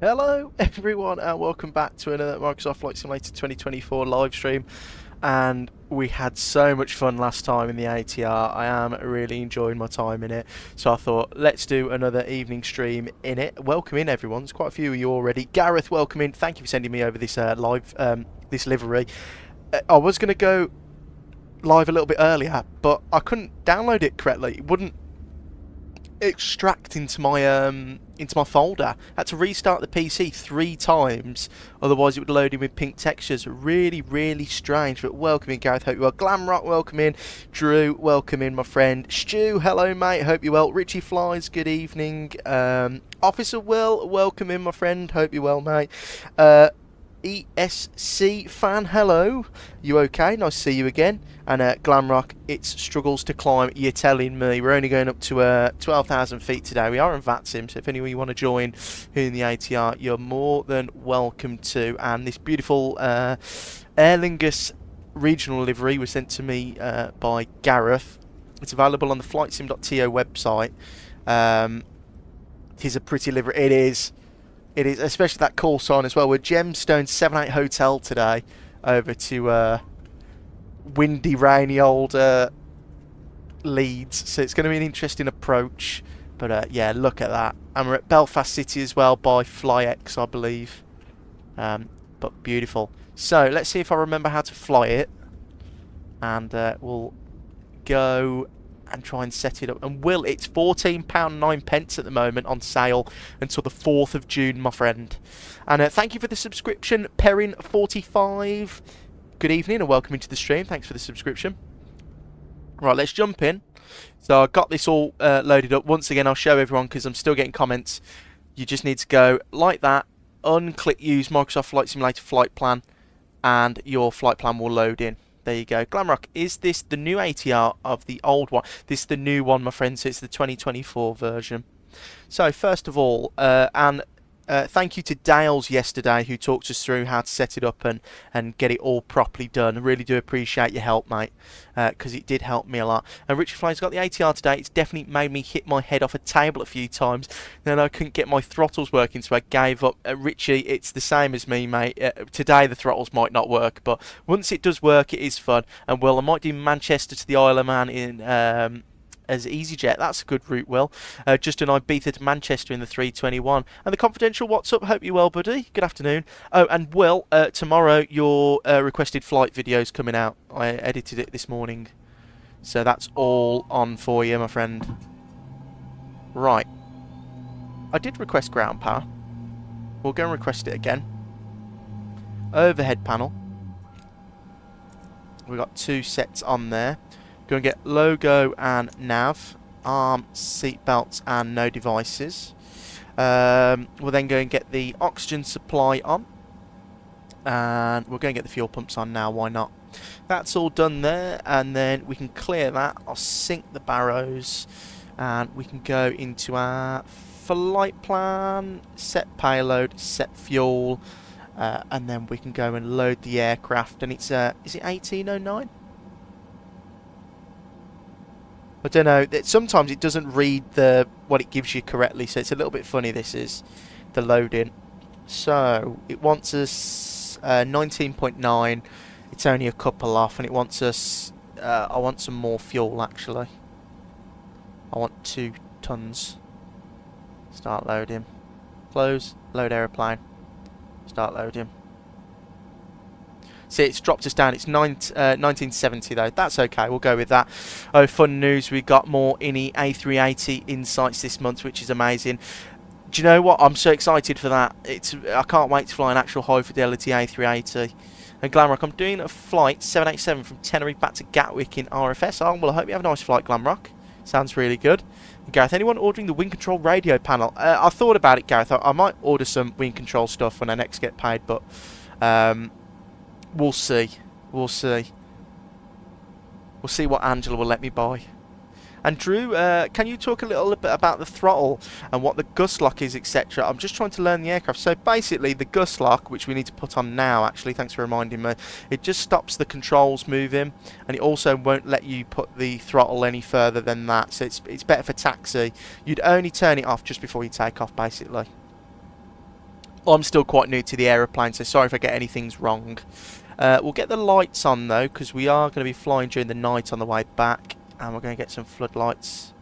Hello everyone and welcome back to another Microsoft Flight Simulator 2024 live stream. And we had so much fun last time in the ATR. I am really enjoying my time in it, so I thought let's do another evening stream in it. Welcome in everyone, there's quite a few of you already. Gareth, welcome in, thank you for sending me over this this livery. I was going to go live a little bit earlier, but I couldn't download it correctly. It wouldn't extract into my folder. I had to restart the PC 3 times, otherwise it would load in with pink textures. Really strange. But welcome in, Gareth, hope you're well. Glamrock, welcome in. Drew, welcome in, my friend. Stu, hello mate, hope you're well. Richie Flies, good evening. Officer Will, welcome in, my friend, hope you're well mate. ESC fan, hello, you okay? Nice to see you again. And Glamrock, it's struggles to climb, you're telling me. We're only going up to 12,000 feet today. We are in VATSIM, so if anyone you want to join here in the ATR, you're more than welcome to. And this beautiful Aer Lingus regional livery was sent to me by Gareth. It's available on the flightsim.to website. It is a pretty livery. It is, especially that call sign as well. We're Gemstone 78 Hotel today, over to windy, rainy old Leeds. So it's going to be an interesting approach. But yeah, look at that. And we're at Belfast City as well by FlyX, I believe. But beautiful. So let's see if I remember how to fly it. And we'll go and try and set it up. And Will, it's £14.09 at the moment on sale until the 4th of June, my friend. And thank you for the subscription, Perrin45. Good evening and welcome into the stream. Thanks for the subscription. Right, let's jump in. So I've got this all loaded up. Once again, I'll show everyone because I'm still getting comments. You just need to go like that, unclick use Microsoft Flight Simulator flight plan, and your flight plan will load in. There you go. Glamrock, is this the new ATR of the old one? This is the new one, my friends. So it's the 2024 version. So first of all, thank you to Dales yesterday who talked us through how to set it up and get it all properly done. I really do appreciate your help, mate, because it did help me a lot. And Richard Fly's got the ATR today. It's definitely made me hit my head off a table a few times. Then I couldn't get my throttles working, so I gave up. Richie, it's the same as me, mate. Today the throttles might not work, but once it does work, it is fun. And well, I might do Manchester to the Isle of Man in as EasyJet. That's a good route, Will. Just an Ibiza to Manchester in the 321. And the Confidential, what's up? Hope you're well, buddy. Good afternoon. Oh, and Will, tomorrow your requested flight video's coming out. I edited it this morning. So that's all on for you, my friend. Right. I did request ground power. We'll go and request it again. Overhead panel. We've got 2 sets on there. Go and get logo and nav. Arm, seat belts and no devices. We'll then go and get the oxygen supply on. And we're going to get the fuel pumps on now, why not? That's all done there, and then we can clear that. I'll sink the barrows, and we can go into our flight plan, set payload, set fuel, and then we can go and load the aircraft. And it's is it 1809? I don't know. Sometimes it doesn't read what it gives you correctly, so it's a little bit funny. This is the loading. So it wants us 19.9. It's only a couple off, and it wants us. I want some more fuel actually. I want 2 tons. Start loading. Close. Load aeroplane. Start loading. See, it's dropped us down. It's 1970 though. That's okay. We'll go with that. Oh, fun news. We got more INI A380 insights this month, which is amazing. Do you know what? I'm so excited for that. I can't wait to fly an actual high fidelity A380. And Glamrock, I'm doing a flight 787 from Tenerife back to Gatwick in RFS. Oh, well, I hope you have a nice flight, Glamrock. Sounds really good. And Gareth, anyone ordering the wind control radio panel? I thought about it, Gareth. I might order some wind control stuff when I next get paid, but we'll see. We'll see. We'll see what Angela will let me buy. And Drew, can you talk a little bit about the throttle and what the gust lock is, etc.? I'm just trying to learn the aircraft. So basically, the gust lock, which we need to put on now, actually, thanks for reminding me, it just stops the controls moving, and it also won't let you put the throttle any further than that. So it's better for taxi. You'd only turn it off just before you take off, basically. I'm still quite new to the aeroplane, so sorry if I get anything wrong. We'll get the lights on, though, because we are going to be flying during the night on the way back. And we're going to get some floodlights.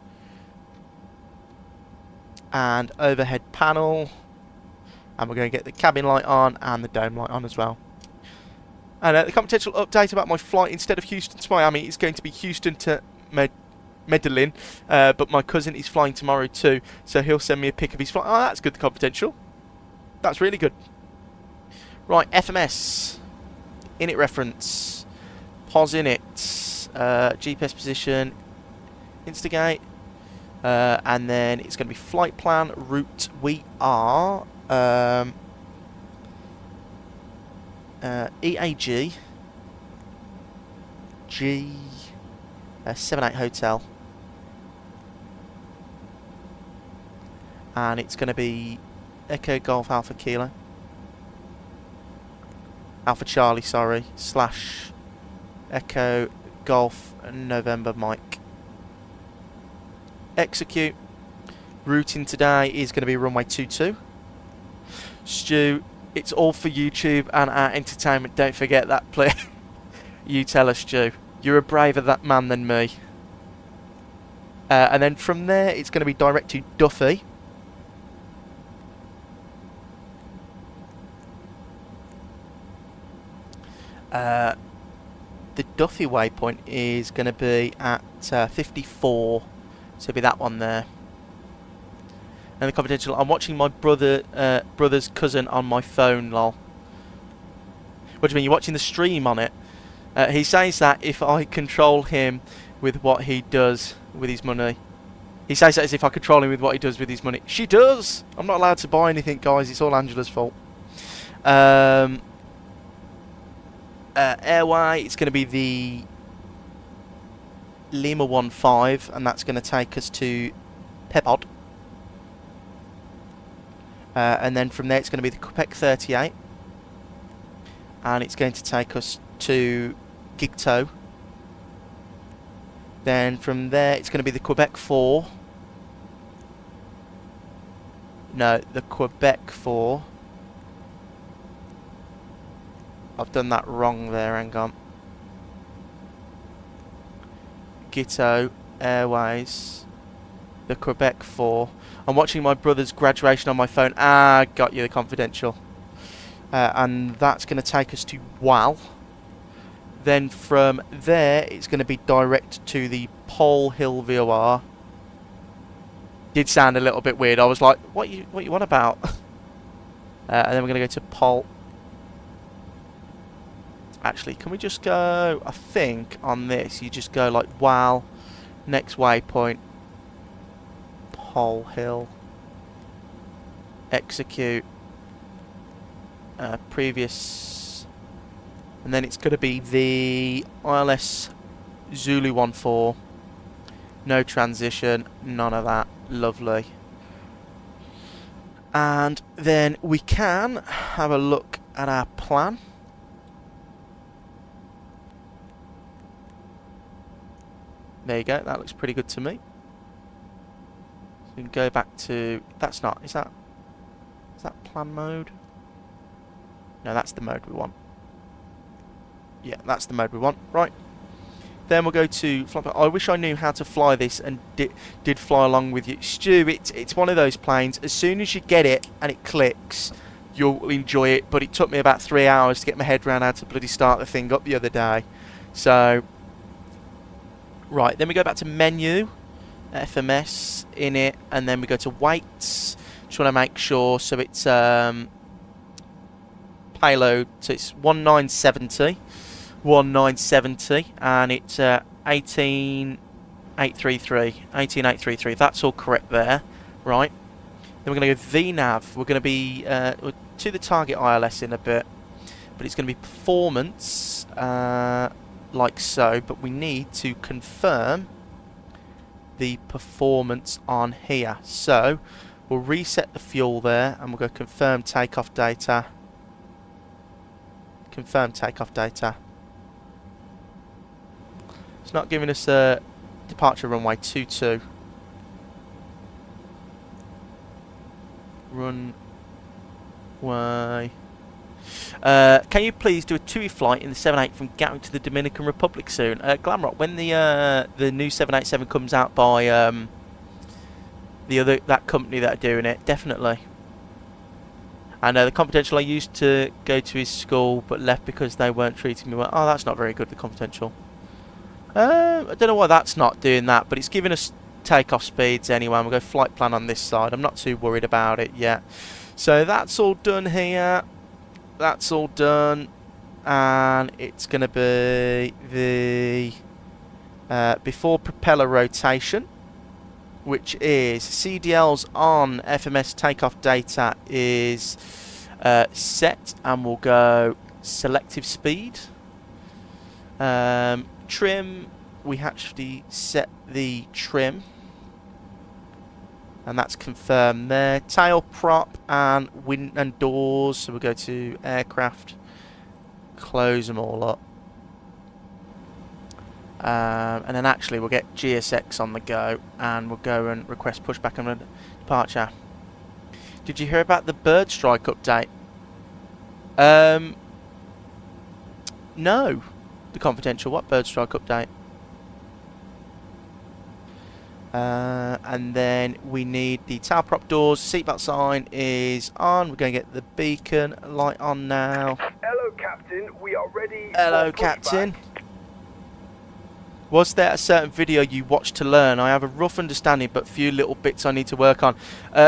And overhead panel. And we're going to get the cabin light on and the dome light on as well. And the confidential update about my flight, instead of Houston to Miami, it's going to be Houston to Medellin. But my cousin is flying tomorrow too, so he'll send me a pic of his flight. Oh, that's good, the confidential. That's really good. Right, FMS. Init reference. Pos init. GPS position, instigate, and then it's going to be flight plan, route. We are EAG G 78 Hotel, and it's going to be Echo Golf Alpha Kilo, Alpha Charlie, sorry, slash Echo Golf November Mike. Execute. Routing today is going to be runway 22. Stu, it's all for YouTube and our entertainment. Don't forget that, please. You tell us, Stu. You're a braver that man than me. And then from there, it's going to be direct to Duffy. The Duffy waypoint is going to be at 54, so it'll be that one there. And the confidential, I'm watching my brother's cousin on my phone, lol. What do you mean, you're watching the stream on it? He says that if I control him with what he does with his money. He says that as if I control him with what he does with his money. She does! I'm not allowed to buy anything, guys, it's all Angela's fault. Airway, it's going to be the Lima 15, and that's going to take us to Pepod. And then from there it's going to be the Quebec 38, and it's going to take us to Gigto. Then from there it's going to be the Quebec 4. No, the Quebec 4. I've done that wrong there, hang on. Gitto Airways, the Quebec 4. I'm watching my brother's graduation on my phone. Ah, got you, the confidential. And that's going to take us to Wal. Then from there, it's going to be direct to the Pole Hill VOR. Did sound a little bit weird. I was like, what you want about? And then we're going to go to Pol. Actually, can we just go, I think, on this, you just go like, wow, next waypoint, Pol Hill, execute, previous, and then it's going to be the ILS Zulu 14, no transition, none of that, lovely. And then we can have a look at our plan. There you go, that looks pretty good to me. So we can go back to, that's not, is that plan mode? No, that's the mode we want. Yeah, that's the mode we want, right. Then we'll go to fly. I wish I knew how to fly this and did fly along with you. Stu, it's one of those planes, as soon as you get it and it clicks, you'll enjoy it, but it took me about 3 hours to get my head around how to bloody start the thing up the other day. So, right, then we go back to menu, FMS in it, and then we go to weights. Just want to make sure, so it's payload, so it's 1970, and it's 18833. That's all correct there, right? Then we're going to go VNAV. We're going to be to the target ILS in a bit, but it's going to be performance, like so. But we need to confirm the performance on here. So we'll reset the fuel there, and we'll go confirm takeoff data. Confirm takeoff data. It's not giving us a departure runway 22. Runway. Can you please do a TUI flight in the 78 from Gatwick to the Dominican Republic soon? Glamrock, when the new 787 comes out by that company that are doing it, definitely. And the Confidential, I used to go to his school but left because they weren't treating me well. Oh, that's not very good, the Confidential. I don't know why that's not doing that, but it's giving us takeoff speeds anyway. And we'll go flight plan on this side. I'm not too worried about it yet. So that's all done here. That's all done. And it's going to be the before propeller rotation, which is CDLs on FMS takeoff data is set, and we'll go selective speed. Trim, we actually set the trim, and that's confirmed there. Tail prop and wind and doors, so we'll go to aircraft, close them all up. And then actually we'll get GSX on the go, and we'll go and request pushback and departure. Did you hear about the bird strike update? No. The Confidential, what bird strike update? And then we need the tail prop doors. Seatbelt sign is on. We're going to get the beacon light on now. Hello, Captain. We are ready. Hello, Captain. Was there a certain video you watched to learn? I have a rough understanding, but few little bits I need to work on.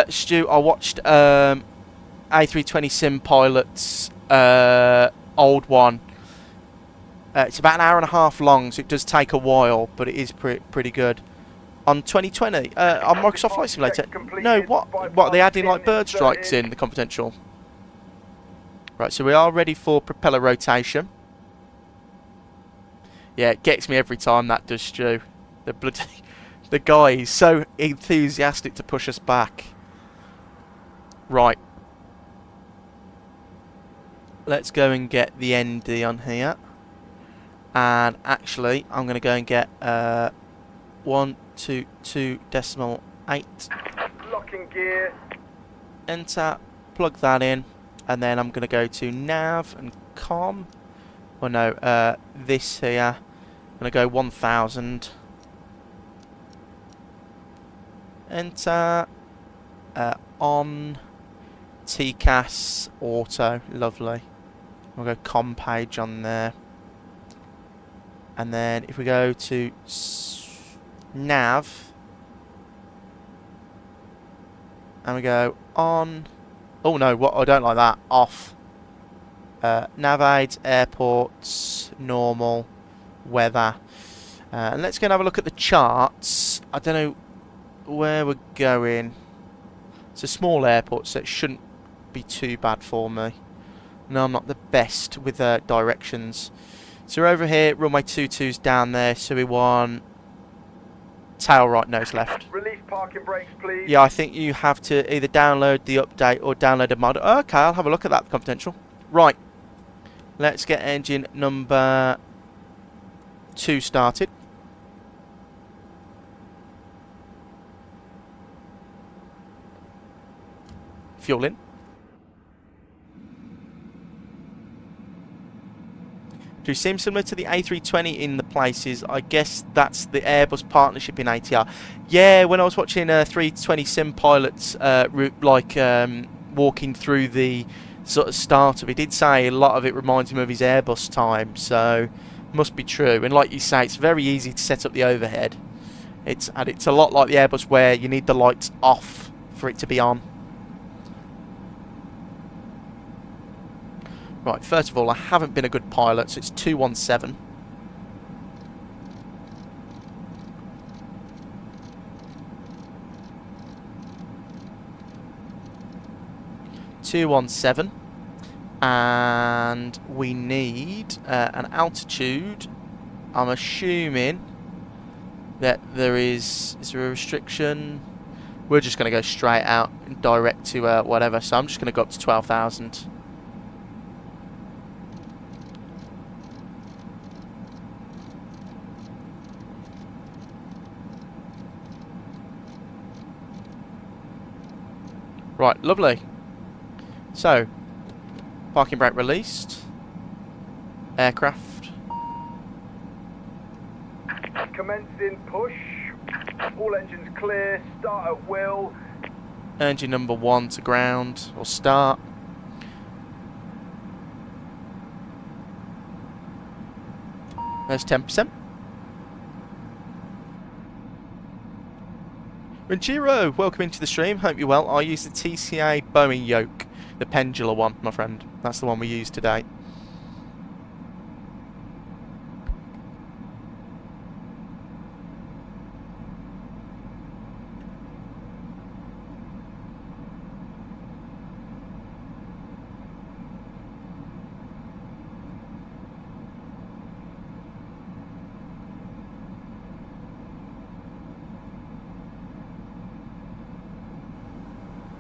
Stu, I watched A320 pilots, old one. It's about an hour and a half long, so it does take a while, but it is pretty good. On 2020, on Microsoft Flight Simulator. No, what are they adding like bird strikes in the Confidential? Right, so we are ready for propeller rotation. Yeah, it gets me every time, that does, Stu. The guy is so enthusiastic to push us back. Right. Let's go and get the ND on here. And actually, I'm going to go and get 122.8. Locking gear. Enter, plug that in, and then I'm going to go to nav and com. Oh no, this here. I'm going to go 1000. Enter, on, TCAS, auto, lovely. We'll go com page on there. And then if we go to nav, And we go on. Oh no, what? I don't like that. Off. Navigate, airports, normal, weather. And let's go and have a look at the charts. I don't know where we're going. It's a small airport, so it shouldn't be too bad for me. No, I'm not the best with directions. So we're over here, runway 22's down there, so we want tail right, nose left. Release parking brakes, please. Yeah, I think you have to either download the update or download a mod. Okay, I'll have a look at that, confidential. Right, let's get engine number 2 started. Fuel in. Do seem similar to the A320 in the places. I guess that's the Airbus partnership in ATR. Yeah, when I was watching 320 sim pilots walking through the sort of startup, he did say a lot of it reminds him of his Airbus time, so must be true. And like you say, it's very easy to set up the overhead. It's a lot like the Airbus where you need the lights off for it to be on. Right, first of all, I haven't been a good pilot, so it's 217. And we need an altitude. I'm assuming that there is there a restriction? We're just going to go straight out and direct to whatever, so I'm just going to go up to 12,000. Right, lovely. So, parking brake released. Aircraft. Commencing push. All engines clear. Start at will. Engine number 1 to ground, or start. There's 10%. Ranjiro, welcome into the stream. Hope you're well. I use the TCA Boeing yoke, the pendular one, my friend. That's the one we use today.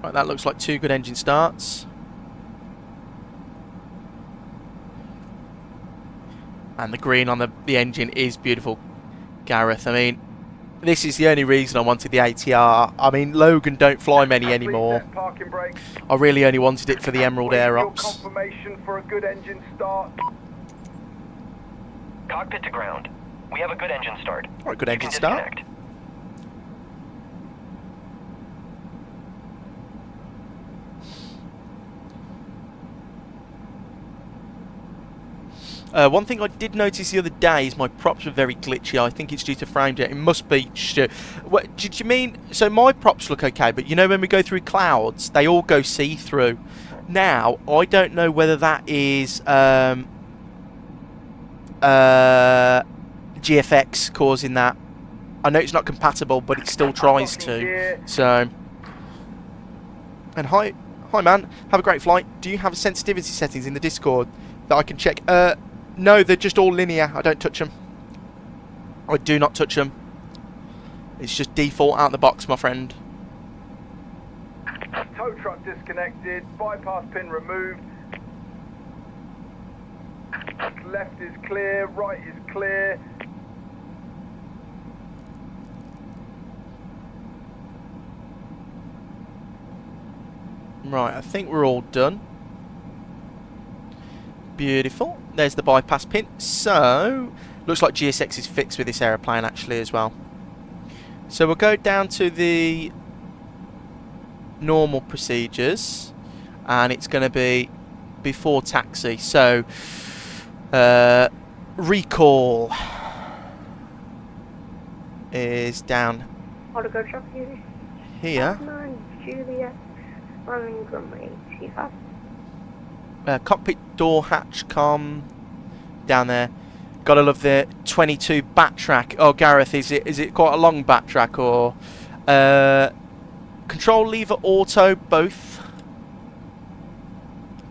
Right, that looks like 2 good engine starts. And the green on the engine is beautiful, Gareth. I mean, this is the only reason I wanted the ATR. I mean, Logan don't fly many anymore. I really only wanted it for the Emerald Air Ops. Confirmation for a good engine start. Cockpit to ground. We have a good engine start. Right, good engine start. Disconnect. One thing I did notice the other day is my props were very glitchy. I think it's due to frame rate. It must be. What did you mean? So my props look okay, but you know when we go through clouds, they all go see-through. Now I don't know whether that is GFX causing that. I know it's not compatible, but it still tries to. So. And hi man, have a great flight. Do you have sensitivity settings in the Discord that I can check? No, they're just all linear. I don't touch them. I do not touch them. It's just default out the box, my friend. Tow truck disconnected. Bypass pin removed. Left is clear. Right is clear. Right, I think we're all done. Beautiful. There's the bypass pin. So, looks like GSX is fixed with this aeroplane actually as well. So we'll go down to the normal procedures, and it's going to be before taxi. So, recall is down here. Juliet, landing runway 25. Cockpit door hatch com down there. Gotta love the 22 backtrack. Oh, Gareth, is it quite a long backtrack or control lever auto both?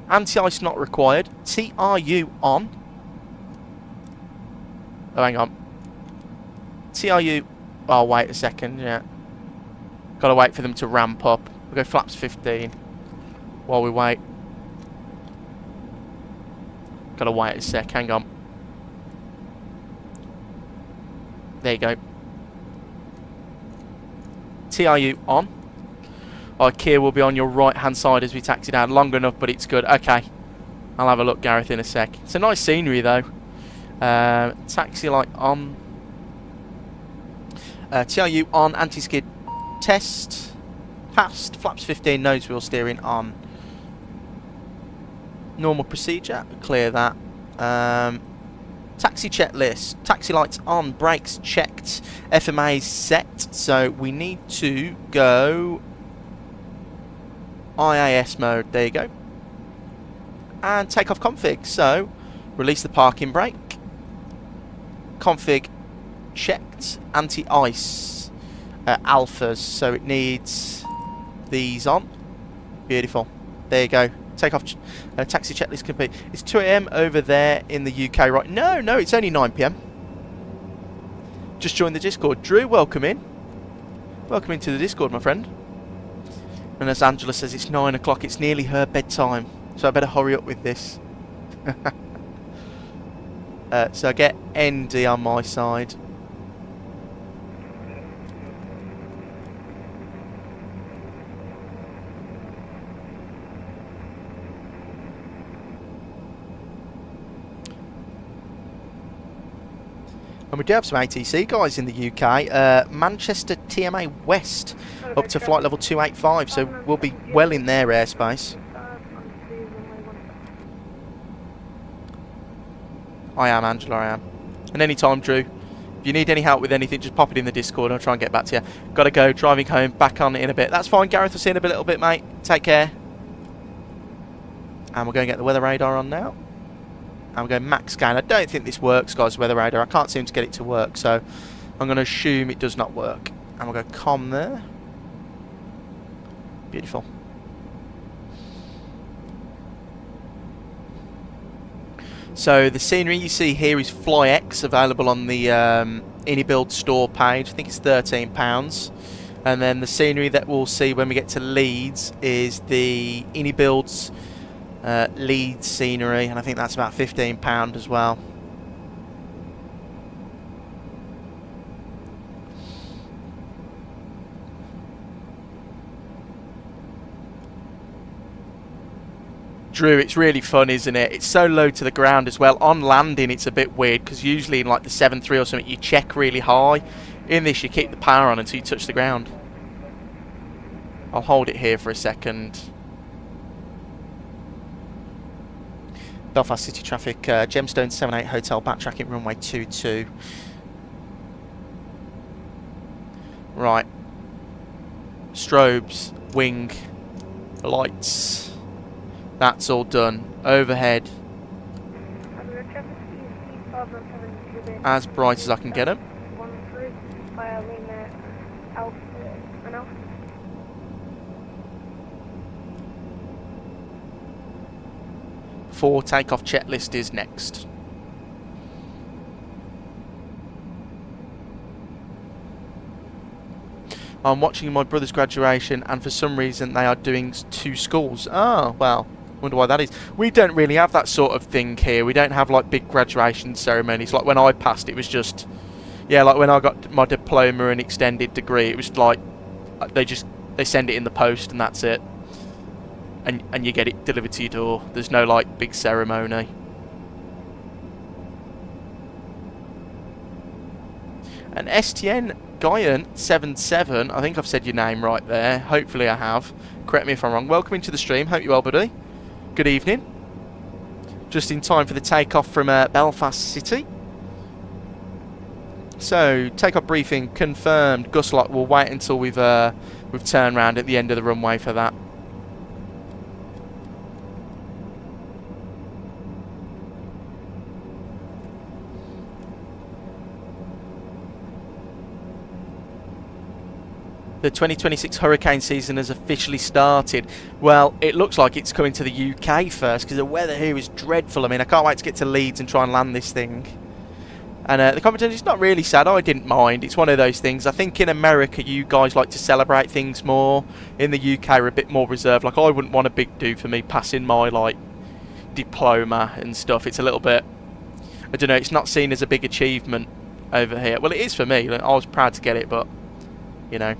Anti-ice not required. TRU on. Oh, hang on. TRU. Oh, wait a second. Yeah. Gotta wait for them to ramp up. We'll go flaps 15 while we wait. Gotta wait a sec. Hang on. There you go. TRU on. IKEA will be on your right hand side as we taxi down. Long enough, but it's good. Okay. I'll have a look, Gareth, in a sec. It's a nice scenery, though. Taxi light on. TRU on. Anti-skid test. Passed. Flaps 15. Nose wheel steering on. Normal procedure. Clear that. Taxi checklist. Taxi lights on. Brakes checked. FMA's set. So we need to go IAS mode. There you go. And takeoff config. So release the parking brake. Config checked. Anti-ice alphas. So it needs these on. Beautiful. There you go. Takeoff taxi checklist complete. It's 2 AM over there in the UK, right? No, it's only 9 PM. Just joined the Discord. Drew, welcome in. Welcome into the Discord, my friend. And as Angela says, it's 9 o'clock. It's nearly her bedtime, so I better hurry up with this. So I get ND on my side. And we do have some ATC guys in the UK. Manchester TMA West up to flight level 285, so we'll be well in their airspace. I am, Angela, I am. And anytime, Drew, if you need any help with anything, just pop it in the Discord and I'll try and get back to you. Gotta go, driving home, back on in a bit. That's fine, Gareth, we'll see you in a little bit, mate. Take care. And we're going to get the weather radar on now. And we're going max scan. I don't think this works, guys, weather radar. I can't seem to get it to work, so I'm going to assume it does not work. And we'll go com there. Beautiful. So the scenery you see here is FlyX, available on the AnyBuild store page. I think it's £13. And then the scenery that we'll see when we get to Leeds is the AnyBuild's Leeds scenery, and I think that's about £15 as well. Drew, it's really fun, isn't it? It's so low to the ground as well. On landing it's a bit weird because usually in like the 7.3 or something you check really high. In this you keep the power on until you touch the ground. I'll hold it here for a second. Belfast City traffic, Gemstone 78 Hotel, backtracking runway 22. Right. Strobes, wing, lights. That's all done. Overhead. As bright as I can get them. 4 takeoff checklist is next. I'm watching my brother's graduation and for some reason they are doing 2 schools. Oh, well, wonder why that is. We don't really have that sort of thing here. We don't have like big graduation ceremonies. Like when I passed it was just, yeah, like when I got my diploma and extended degree, it was like they send it in the post and that's it. And you get it delivered to your door. There's no like big ceremony. And STN Guyan 77, I think I've said your name right there. Hopefully I have. Correct me if I'm wrong. Welcome into the stream. Hope you're well, buddy. Good evening. Just in time for the takeoff from Belfast City. So, takeoff briefing confirmed. Gust lock. We'll wait until we've turned round at the end of the runway for that. The 2026 hurricane season has officially started. Well, it looks like it's coming to the UK first because the weather here is dreadful. I mean, I can't wait to get to Leeds and try and land this thing. And the competition is not really sad. I didn't mind. It's one of those things. I think in America, you guys like to celebrate things more. In the UK, we're a bit more reserved. Like, I wouldn't want a big do for me passing my, like, diploma and stuff. It's a little bit, I don't know, it's not seen as a big achievement over here. Well, it is for me. I was proud to get it, but, you know.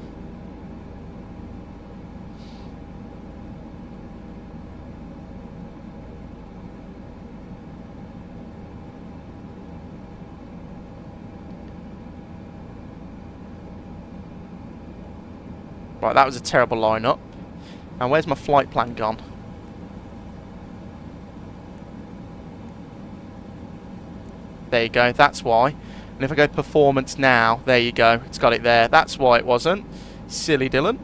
Right, that was a terrible lineup. And where's my flight plan gone? There you go, that's why. And if I go performance now, there you go, it's got it there. That's why it wasn't. Silly Dillon.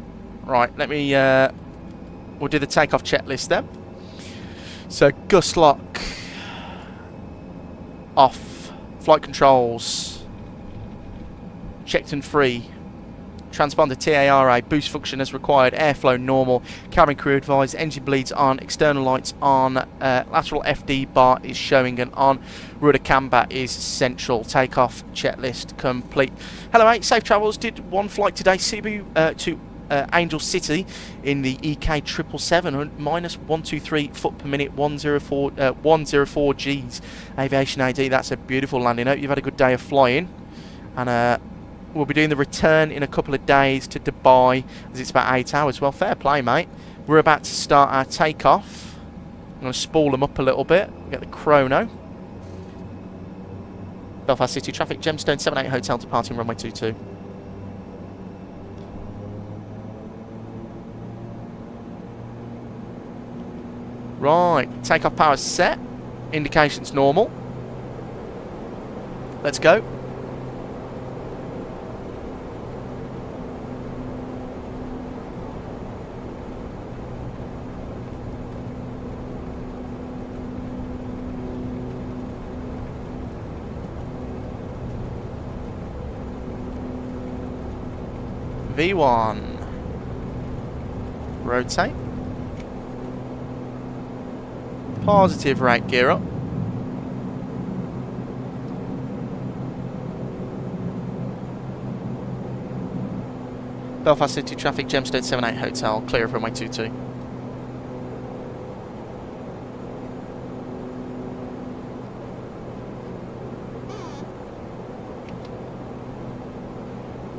Right, let me, we'll do the takeoff checklist then. So, gust lock. Off. Flight controls. Checked and free. Transponder TARA, boost function as required, airflow normal, cabin crew advised, engine bleeds on, external lights on, lateral FD bar is showing and on, rudder camber is central, takeoff checklist complete. Hello mate, safe travels. Did one flight today, Cebu to Angel City in the EK-777, minus 123 foot per minute, 104 Gs. Aviation AD, that's a beautiful landing. Hope you've had a good day of flying. And we'll be doing the return in a couple of days to Dubai, as it's about 8 hours. Well, fair play, mate. We're about to start our takeoff. I'm going to spool them up a little bit. Get the chrono. Belfast City traffic, Gemstone 78 Hotel departing runway 22. Right, takeoff power set. Indications normal. Let's go. V1. Rotate. Positive right gear up. Belfast City traffic, Gemstone 78 Hotel, clear of runway 22.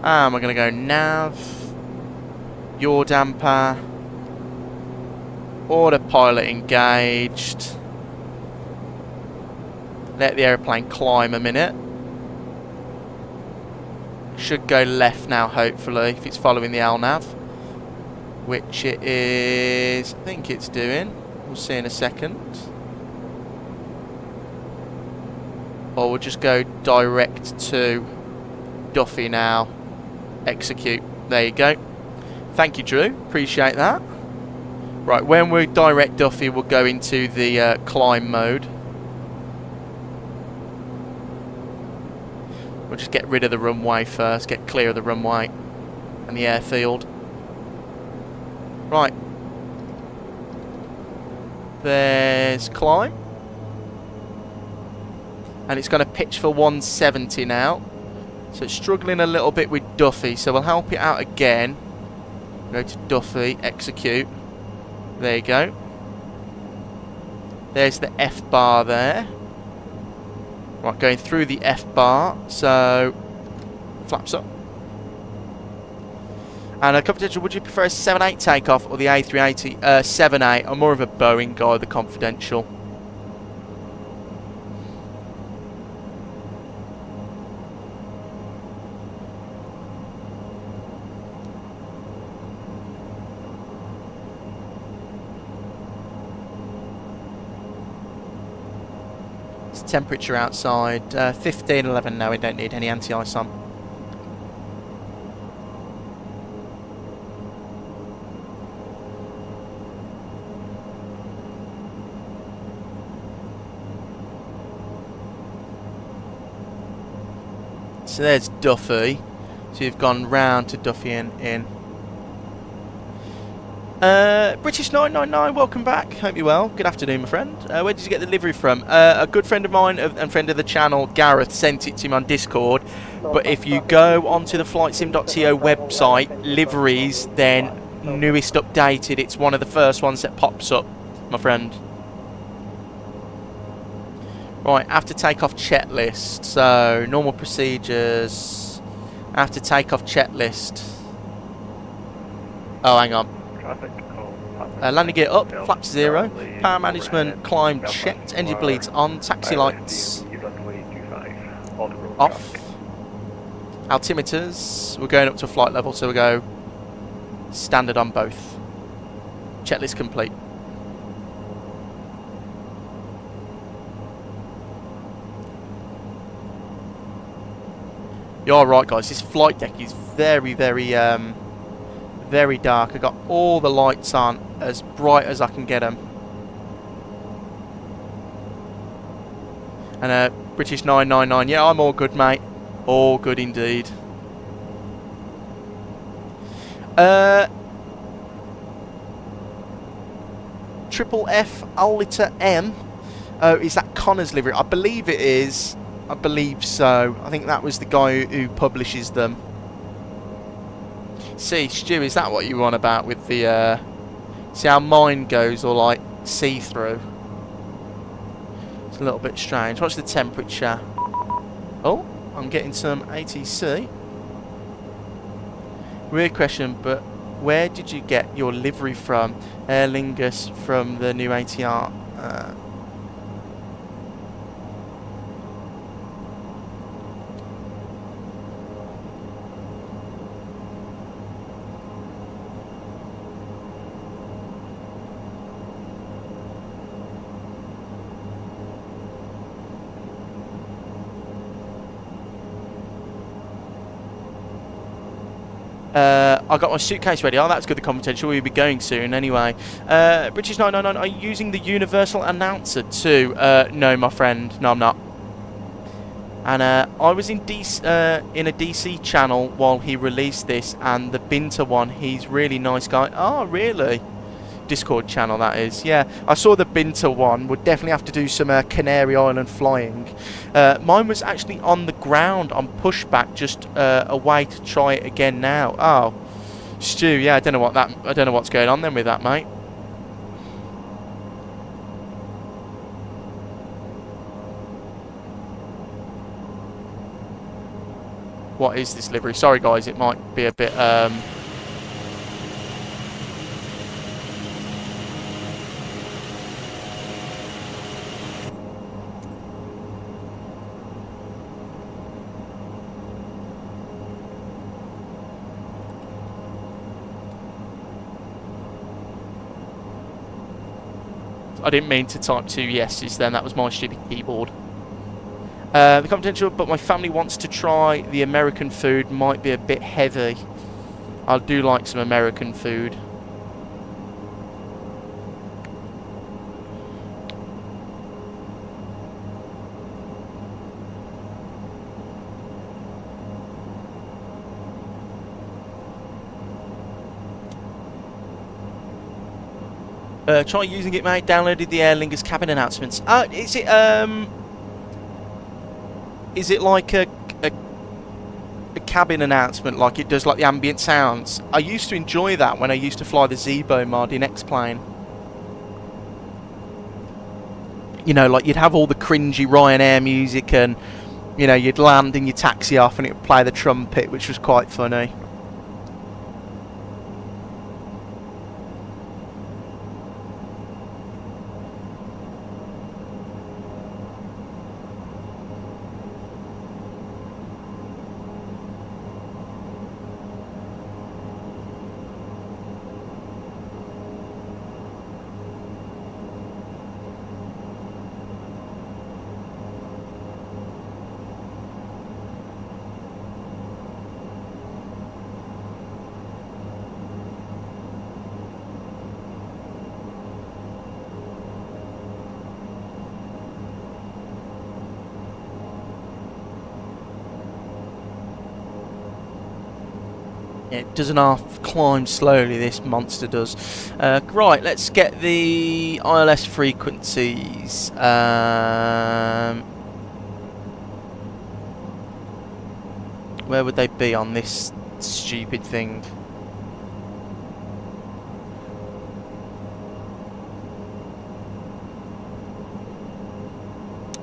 And we're going to go nav, yaw damper, autopilot engaged. Let the aeroplane climb a minute. Should go left now, hopefully, if it's following the LNAV, which it is, I think it's doing. We'll see in a second. Or we'll just go direct to Duffy now. Execute. There you go. Thank you, Drew. Appreciate that. Right, when we direct Duffy, we'll go into the climb mode. We'll just get rid of the runway first, get clear of the runway and the airfield. Right. There's climb. And it's going to pitch for 170 now. So it's struggling a little bit with Duffy, so we'll help it out again. Go to Duffy, execute. There you go. There's the F bar there. Right, going through the F bar, so flaps up. And a confidential, would you prefer a 7.8 takeoff or the A380? 7.8, I'm more of a Boeing guy, the confidential. Temperature outside 15-11. No, we don't need any anti-ice on. So there's Duffy. So you've gone round to Duffy and in. British 999, welcome back. Hope you're well. Good afternoon, my friend. Where did you get the livery from? A good friend of mine and friend of the channel, Gareth, sent it to me on Discord. But if you go onto the flightsim.to website, liveries, then newest updated, it's one of the first ones that pops up, my friend. Right, after takeoff checklist. So, normal procedures. After takeoff checklist. Oh, hang on. Landing gear up, flaps 0. Power management climb checked. Engine bleeds on. Taxi lights off. Altimeters. We're going up to flight level, so we go standard on both. Checklist complete. You're right, guys. This flight deck is very, very dark. I got all the lights on as bright as I can get them. And British 999. Yeah, I'm all good, mate. All good indeed. Triple F Alita M. Oh, is that Connor's livery? I believe it is. I believe so. I think that was the guy who publishes them. See, Stu, is that what you want about with the... see how mine goes, or like see-through? It's a little bit strange. What's the temperature? Oh, I'm getting some ATC. Weird question, but where did you get your livery from? Aer Lingus from the new ATR. I got my suitcase ready. Oh, that's good, the competition. We'll be going soon anyway. British 999, are you using the universal announcer too? No, my friend. No, I'm not. And I was in a DC channel while he released this, and the Binter one, he's really nice guy. Oh, really? Discord channel, that is. Yeah, I saw the Binter one. Would definitely have to do some Canary Island flying. Mine was actually on the ground on pushback, just a way to try it again now. Oh, Stu, yeah, I don't know what's going on then with that, mate. What is this livery? Sorry, guys, it might be a bit I didn't mean to type 2 yeses then, that was my stupid keyboard. The confidential, but my family wants to try the American food, might be a bit heavy. I do like some American food. Try using it, mate. Downloaded the Aer Lingus cabin announcements. Is it like a cabin announcement, like it does like the ambient sounds? I used to enjoy that when I used to fly the Zebo mod in X-Plane. You know, like you'd have all the cringy Ryanair music, and you know, you'd land and you taxi off and it would play the trumpet, which was quite funny. It doesn't half climb slowly, this monster does. Right, let's get the ILS frequencies. Where would they be on this stupid thing?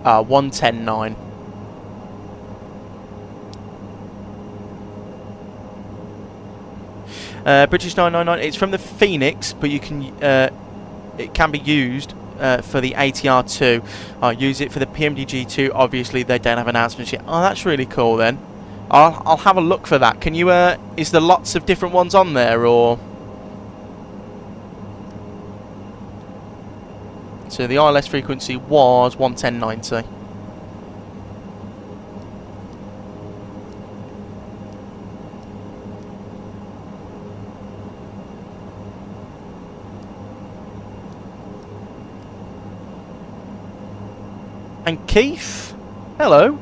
Ah, 110.9. British 999. It's from the Phoenix, but you can it can be used for the ATR 2. I'll use it for the PMDG 2. Obviously, they don't have announcements yet. Oh, that's really cool then. I'll have a look for that. Can you? Is there lots of different ones on there, or? So the ILS frequency was 110.90. And Keith, hello.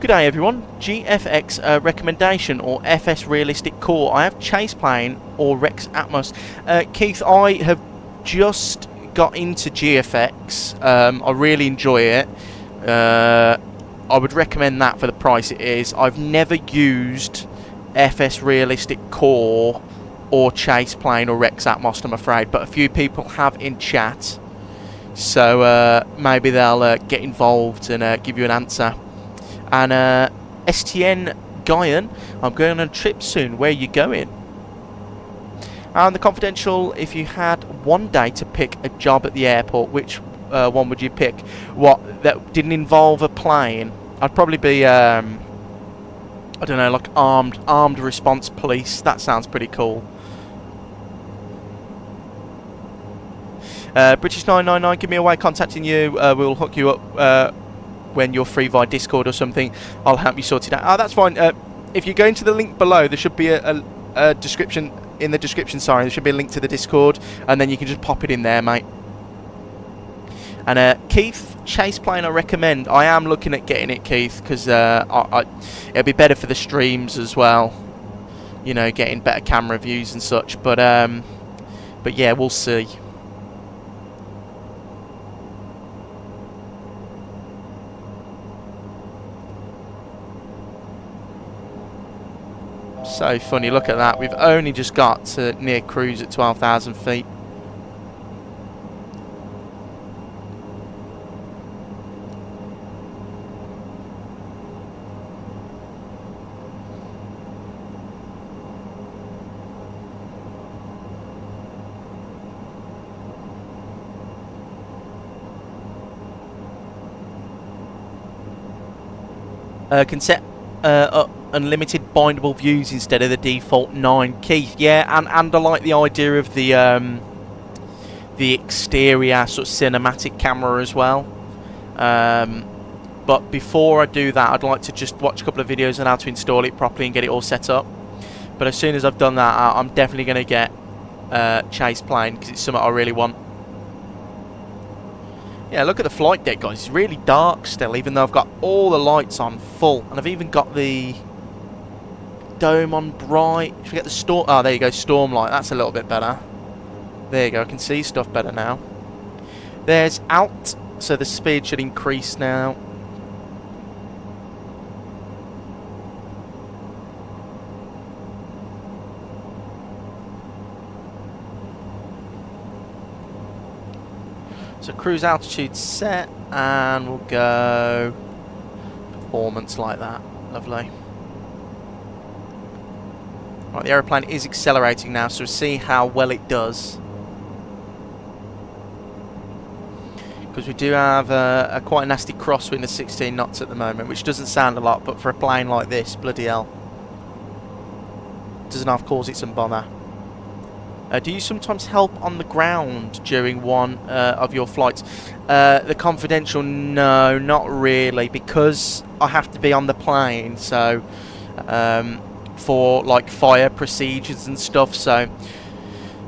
Good day everyone. GFX recommendation or FS realistic core. I have chase plane or Rex Atmos. Keith, I have just got into GFX. I really enjoy it. I would recommend that for the price it is. I've never used FS realistic core or chase plane or Rex Atmos, I'm afraid, but a few people have in chat. So maybe they'll get involved and give you an answer. And STN Guyan, I'm going on a trip soon. Where are you going? And the confidential, if you had one day to pick a job at the airport, which one would you pick? What, that didn't involve a plane? I'd probably be, I don't know, like armed response police. That sounds pretty cool. British 999, give me a way of contacting you. We'll hook you up when you're free via Discord or something. I'll help you sort it out. Oh, that's fine. If you go into the link below, there should be a description. In the description, sorry, there should be a link to the Discord, and then you can just pop it in there, mate. And Keith, chase plane I recommend. I am looking at getting it, Keith, because it'll be better for the streams as well. You know, getting better camera views and such. But yeah, we'll see. So funny, look at that. We've only just got to near cruise at 12,000 feet. Can set up unlimited bindable views instead of the default 9. Keith, yeah, and I like the idea of the exterior sort of cinematic camera as well. But before I do that, I'd like to just watch a couple of videos on how to install it properly and get it all set up. But as soon as I've done that, I'm definitely going to get chase plane, because it's something I really want. Yeah, look at the flight deck, guys. It's really dark still, even though I've got all the lights on full. And I've even got the dome on bright. Should we get the storm? Oh, there you go, storm light. That's a little bit better. There you go, I can see stuff better now. There's out, so the speed should increase now. So cruise altitude set, and we'll go performance like that. Lovely. Right, the aeroplane is accelerating now, so we'll see how well it does. Because we do have a quite a nasty crosswind of 16 knots at the moment, which doesn't sound a lot, but for a plane like this, bloody hell, doesn't half cause it some bother. Do you sometimes help on the ground during one of your flights? The confidential, no, not really, because I have to be on the plane, so for like fire procedures and stuff. So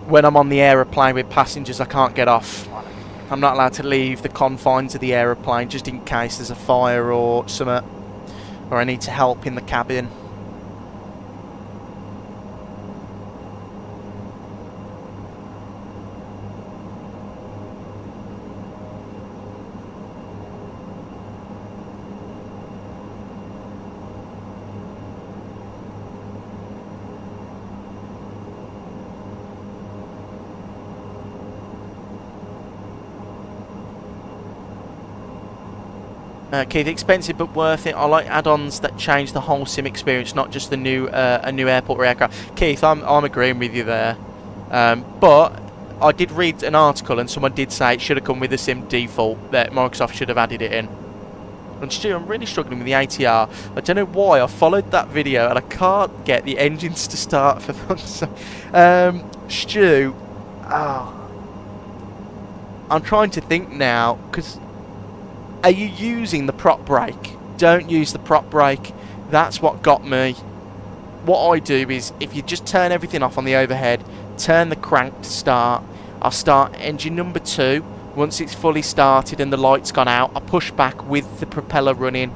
when I'm on the aeroplane with passengers, I can't get off. I'm not allowed to leave the confines of the aeroplane just in case there's a fire or something, or I need to help in the cabin. Keith, expensive but worth it. I like add-ons that change the whole sim experience, not just the new a new airport or aircraft. Keith, I'm agreeing with you there. But I did read an article and someone did say it should have come with the sim default, that Microsoft should have added it in. And Stu, I'm really struggling with the ATR. I don't know why. I followed that video and I can't get the engines to start for them. So, Stu, I'm trying to think now, because are you using the prop brake? Don't use the prop brake. That's what got me. What I do is, if you just turn everything off on the overhead, turn the crank to start, I'll start engine number 2. Once it's fully started and the light's gone out, I push back with the propeller running,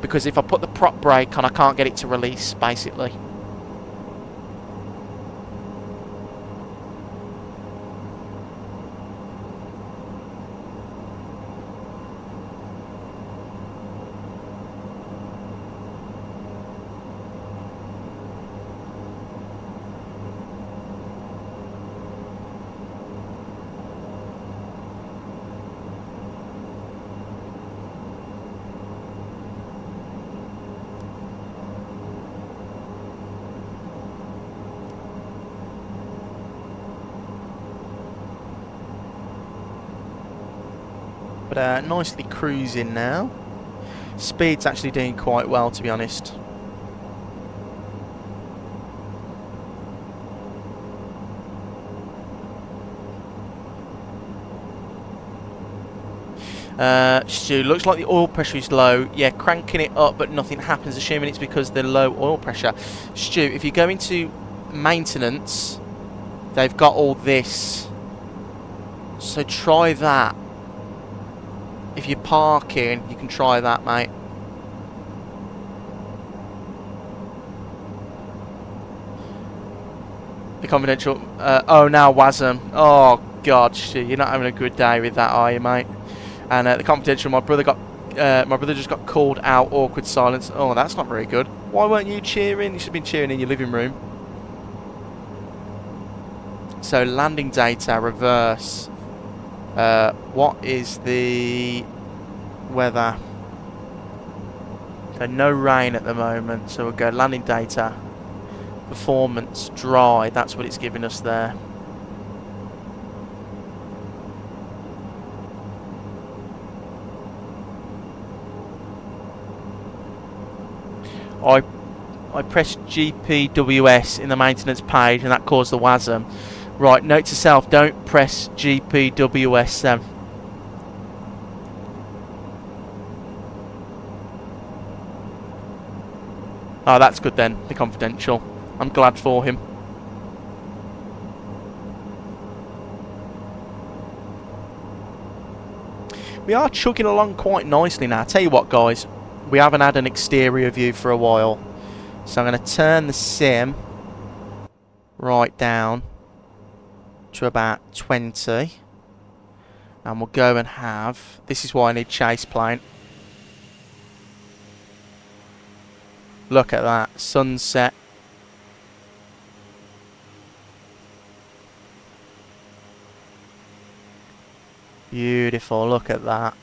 because if I put the prop brake on, I can't get it to release, basically. But nicely cruising now. Speed's actually doing quite well, to be honest. Stu, looks like the oil pressure is low. Yeah, cranking it up but nothing happens, assuming it's because the low oil pressure. Stu, if you go into maintenance, they've got all this. So try that. If you're parking, you can try that, mate. The confidential. Oh, now VATSIM. Oh God, shit, you're not having a good day with that, are you, mate? And the confidential. My brother just got called out. Awkward silence. Oh, that's not very good. Why weren't you cheering? You should have been cheering in your living room. So landing data reverse. What is the weather? So no rain at the moment, so we'll go landing data, performance, dry. That's what it's giving us there. I pressed GPWS in the maintenance page and that caused the WASM. Right, note to self, don't press GPWS then. Oh, that's good then, the confidential. I'm glad for him. We are chugging along quite nicely now. Tell you what, guys, we haven't had an exterior view for a while. So I'm going to turn the sim right down to about 20. And we'll go and have... This is why I need chase plane. Look at that. Sunset. Beautiful. Look at that.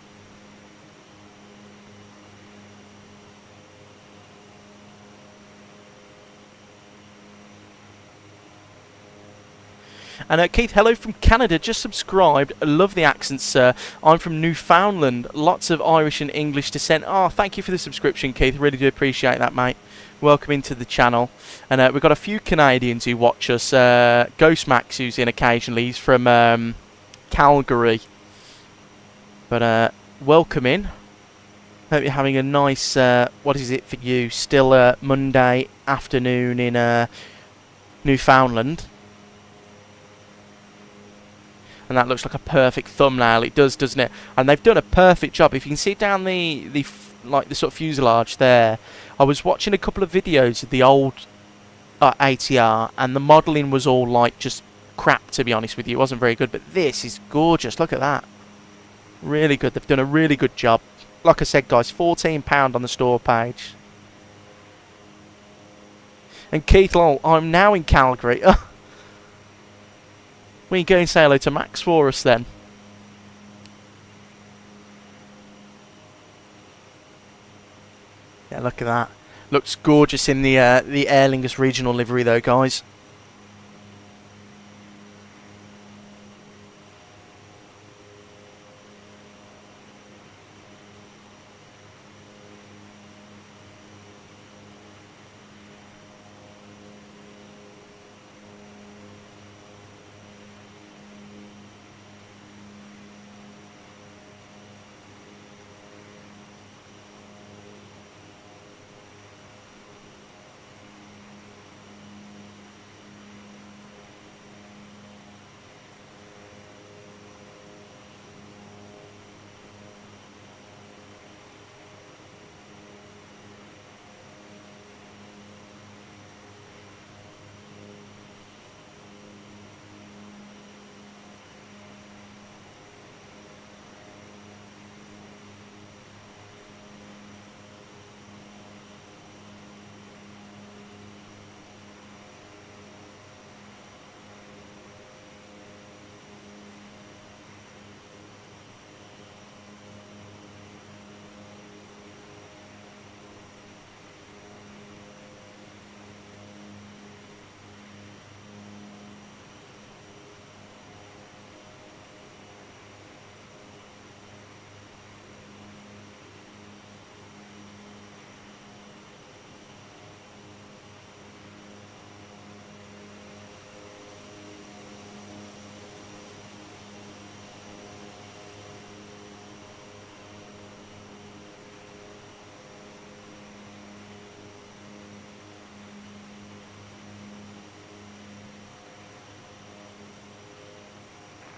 And Keith, hello from Canada, just subscribed. I love the accent, sir. I'm from Newfoundland. Lots of Irish and English descent. Oh, thank you for the subscription, Keith. Really do appreciate that, mate. Welcome into the channel. And we've got a few Canadians who watch us. Ghost Max, who's in occasionally. He's from Calgary. But welcome in. Hope you're having a nice, what is it for you? Still Monday afternoon in Newfoundland. And that looks like a perfect thumbnail. It does, doesn't it? And they've done a perfect job. If you can see down the sort of fuselage there, I was watching a couple of videos of the old ATR, and the modelling was all like just crap, to be honest with you. It wasn't very good, but this is gorgeous. Look at that. Really good. They've done a really good job. Like I said, guys, £14 on the store page. And Keith Lowell, I'm now in Calgary. Will you go and say hello to Max for us then? Yeah, look at that. Looks gorgeous in the Aer Lingus regional livery though, guys.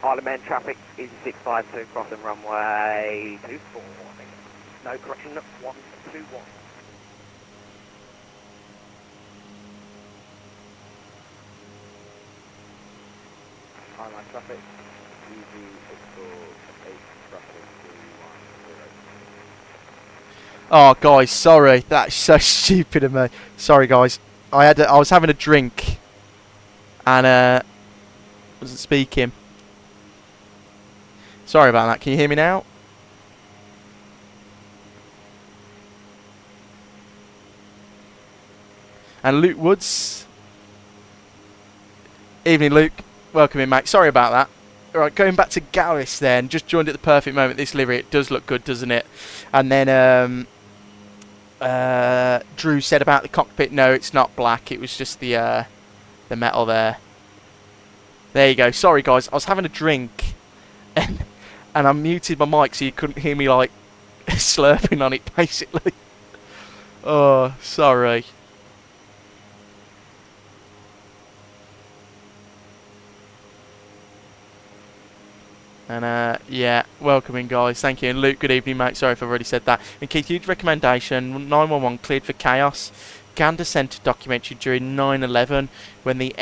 Parliament traffic is 652 crossing runway 24. No correction, 121. Parliament traffic, EG-8 traffic 310. Oh, guys, sorry. That's so stupid of me. Sorry, guys. I was having a drink and wasn't speaking. Sorry about that. Can you hear me now? And Luke Woods. Evening, Luke. Welcome in, mate. Sorry about that. Alright, going back to Gareth then. Just joined at the perfect moment. This livery, it does look good, doesn't it? And then Drew said about the cockpit, no, it's not black. It was just the metal there. There you go. Sorry, guys. I was having a drink. And I muted my mic so you couldn't hear me, like, slurping on it, basically. Oh, sorry. And, yeah, welcome in, guys. Thank you. And Luke, good evening, mate. Sorry if I've already said that. And Keith, huge recommendation. 911 cleared for chaos. Gander Centre documentary during 9/11 when the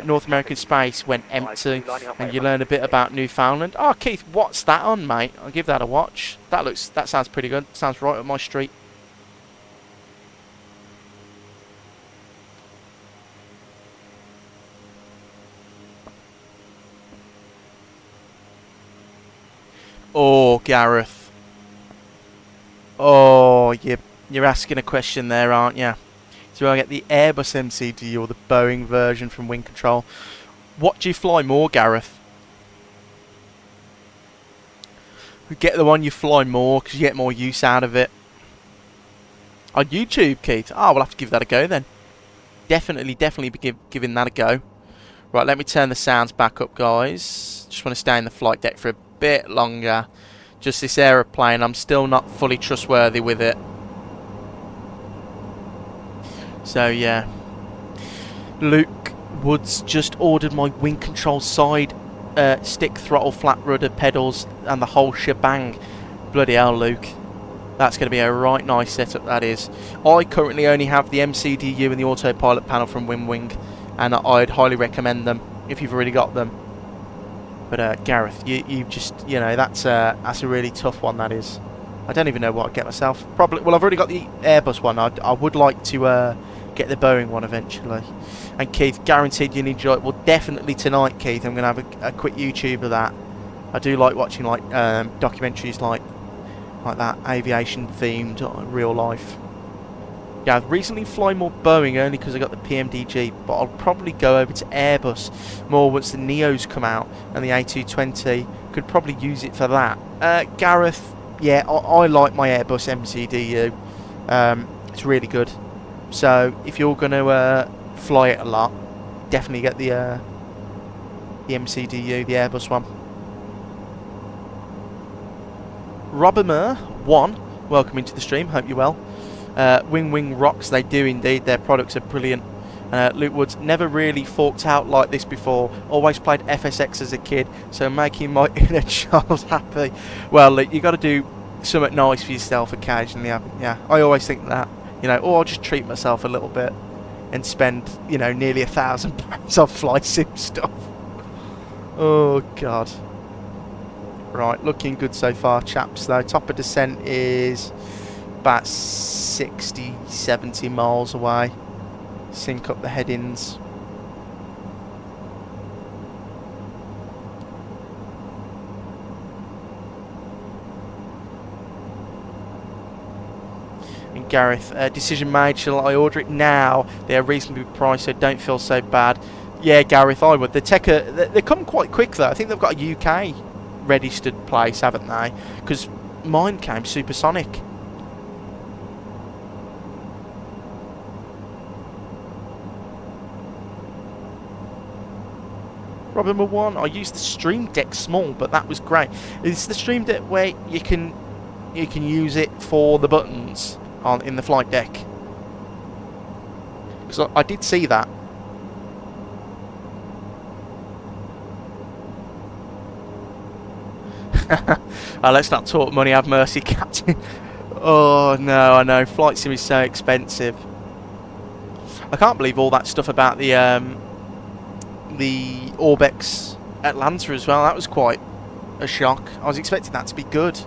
North American space went empty, and you learn a bit about Newfoundland. Oh, Keith, what's that on, mate? I'll give that a watch. That sounds pretty good. Sounds right up my street. Oh, Gareth. Oh, you're asking a question there, aren't you? Do I get the Airbus MCD or the Boeing version from Wing Control? What do you fly more, Gareth? Get the one you fly more because you get more use out of it. On YouTube, Keith? Oh, we'll have to give that a go then. Definitely be giving that a go. Right, let me turn the sounds back up, guys. Just want to stay in the flight deck for a bit longer. Just this aeroplane, I'm still not fully trustworthy with it. So yeah, Luke Woods just ordered my Wing Control side stick, throttle, flat rudder, pedals and the whole shebang. Bloody hell, Luke. That's going to be a right nice setup, that is. I currently only have the MCDU and the autopilot panel from WinWing, and I'd highly recommend them if you've already got them. But Gareth, you just, you know, that's a really tough one, that is. I don't even know what I'd get myself. Probably, well, I've already got the Airbus one. I would like to get the Boeing one eventually. And Keith, guaranteed you'll enjoy it. Well, definitely tonight, Keith, I'm going to have a quick YouTube of that. I do like watching like documentaries like that, aviation themed, real life. Yeah, I've recently flying more Boeing only because I got the PMDG, but I'll probably go over to Airbus more once the Neos come out, and the A320 could probably use it for that. Gareth, yeah, I like my Airbus MCDU. It's really good. So if you're going to fly it a lot, definitely get the MCDU, the Airbus one. Robimer 1, welcome into the stream, hope you're well. Wing rocks, they do indeed, their products are brilliant. Luke Woods, never really forked out like this before, always played FSX as a kid, so making my inner child happy. Well, Luke, you got to do something nice for yourself occasionally, haven't you? I always think that, you know, or I'll just treat myself a little bit and spend, you know, nearly £1,000 on flight sim stuff. Oh god. Right, looking good so far, chaps, though. Top of descent is about 60-70 miles away. Sync up the headings. And Gareth, decision made, shall I order it now? They are reasonably priced, so don't feel so bad. Yeah, Gareth, I would. The Tekka, they come quite quick though. I think they've got a UK registered place, haven't they? Because mine came supersonic. Robin number 1, I used the Stream Deck Small, but that was great. It's the Stream Deck where you can use it for the buttons in the flight deck. Because I did see that. Let's not talk money, have mercy, Captain. Oh no, I know, flight sim is so expensive. I can't believe all that stuff about the Orbex Atlanta as well. That was quite a shock. I was expecting that to be good.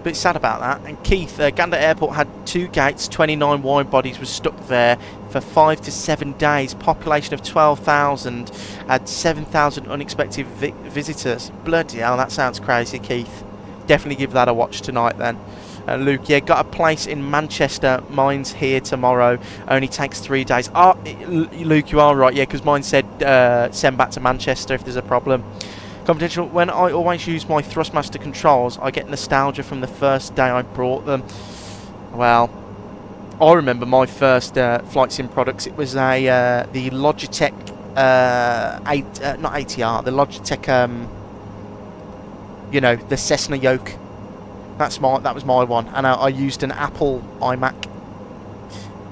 Bit sad about that. And Keith, Gander Airport had 2 gates, 29 wide bodies was stuck there for 5 to 7 days. Population of 12,000, had 7,000 unexpected visitors. Bloody hell, that sounds crazy, Keith. Definitely give that a watch tonight then. Luke, yeah, got a place in Manchester. Mine's here tomorrow. Only takes 3 days. Oh, Luke, you are right, yeah, because mine said send back to Manchester if there's a problem. Confidential, when I always use my Thrustmaster controls, I get nostalgia from the first day I brought them. Well, I remember my first flight sim products. It was a the Logitech, not ATR, the Logitech, you know, the Cessna yoke. That was my one, and I used an Apple iMac.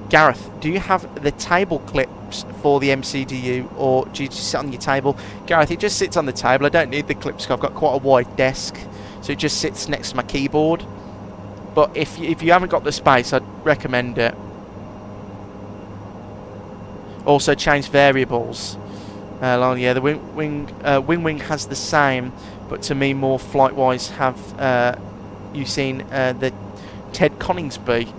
Gareth, do you have the table clips for the MCDU, or do you just sit on your table? Gareth, it just sits on the table. I don't need the clips because I've got quite a wide desk, so it just sits next to my keyboard. But if you haven't got the space, I'd recommend it. Also, change variables. Yeah, the wing has the same, but to me more flight-wise. Have you seen the Ted Coningsby?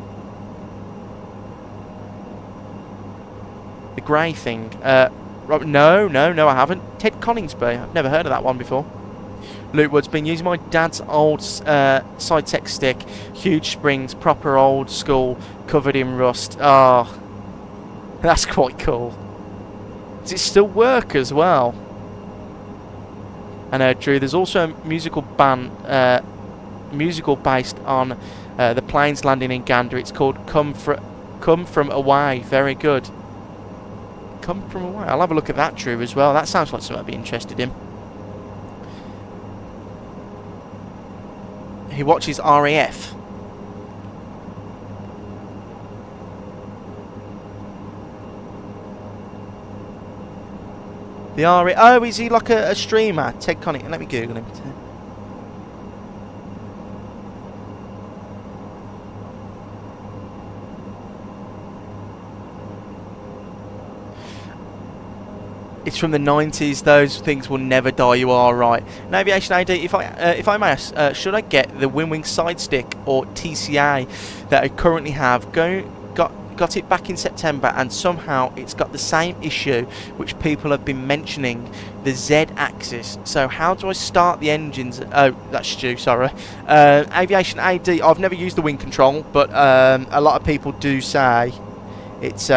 The grey thing. No, I haven't. Ted Coningsby. I've never heard of that one before. Luke Wood's been using my dad's old side-tech stick. Huge springs, proper old school, covered in rust. Oh, that's quite cool. Does it still work as well? And Drew, there's also a musical based on the planes landing in Gander. It's called Come From Away. Very good. Come From Away. I'll have a look at that, Drew, as well. That sounds like something I'd be interested in. He watches RAF. The RAF. Oh, is he like a streamer? Ted Connick. Let me Google him. It's from the 90s. Those things will never die. You are right. And Aviation AD, if I may ask, should I get the WinWing side stick or TCA that I currently have? got it back in September, and somehow it's got the same issue which people have been mentioning, the Z-axis. So how do I start the engines? Oh, that's Stu, sorry. Aviation AD, I've never used the wing control, but a lot of people do say it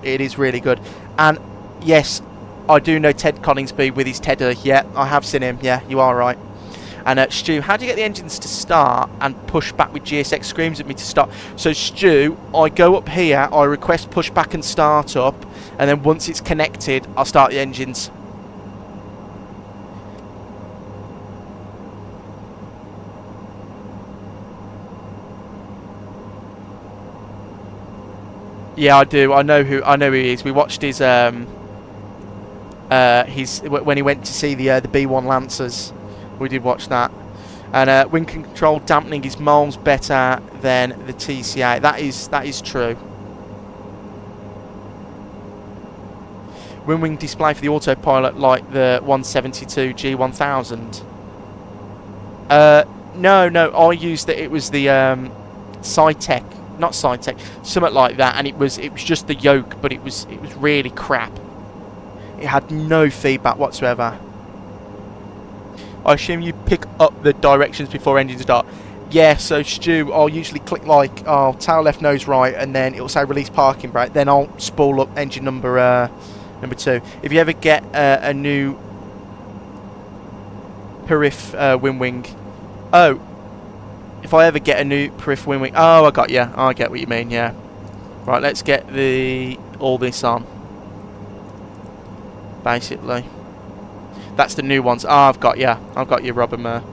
is really good. And yes, I do know Ted Coningsby with his Tedder. Yeah, I have seen him. Yeah, you are right. And Stu, how do you get the engines to start and push back with GSX? Screams at me to start. So Stu, I go up here, I request push back and start up, and then once it's connected, I'll start the engines. Yeah, I do. I know who he is. We watched his when he went to see the B1 Lancers. We did watch that. And wing control dampening is miles better than the TCA. That is true. Wing display for the autopilot like the 172 G1000. No. I used that. It was the Cytec, not Cytec, something like that. And it was just the yoke, but it was really crap. It had no feedback whatsoever. I assume you pick up the directions before engine start. Yeah, so Stu, I'll usually click like, tail left, nose right, and then it'll say release parking brake. Then I'll spool up engine number 2. If you ever get a new perif wing. Oh, if I ever get a new perif wing. Oh, I got you. I get what you mean. Yeah. Right, let's get all this on. Basically. That's the new ones. I've got you. I've got you, Robert Murr.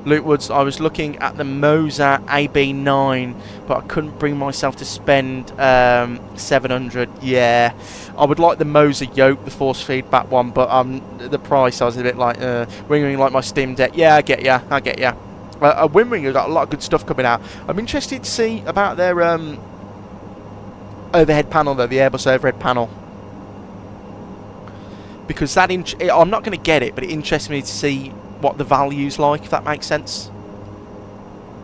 Luke Woods, I was looking at the Moser AB9, but I couldn't bring myself to spend 700. Yeah, I would like the Moser yoke, the force feedback one, but the price I was a bit like, ringing like my Steam Deck. Yeah, I get you. I get you. Wimring has got a lot of good stuff coming out. I'm interested to see about their overhead panel, though, the Airbus overhead panel. Because that I'm not going to get it, but it interests me to see what the value's like, if that makes sense.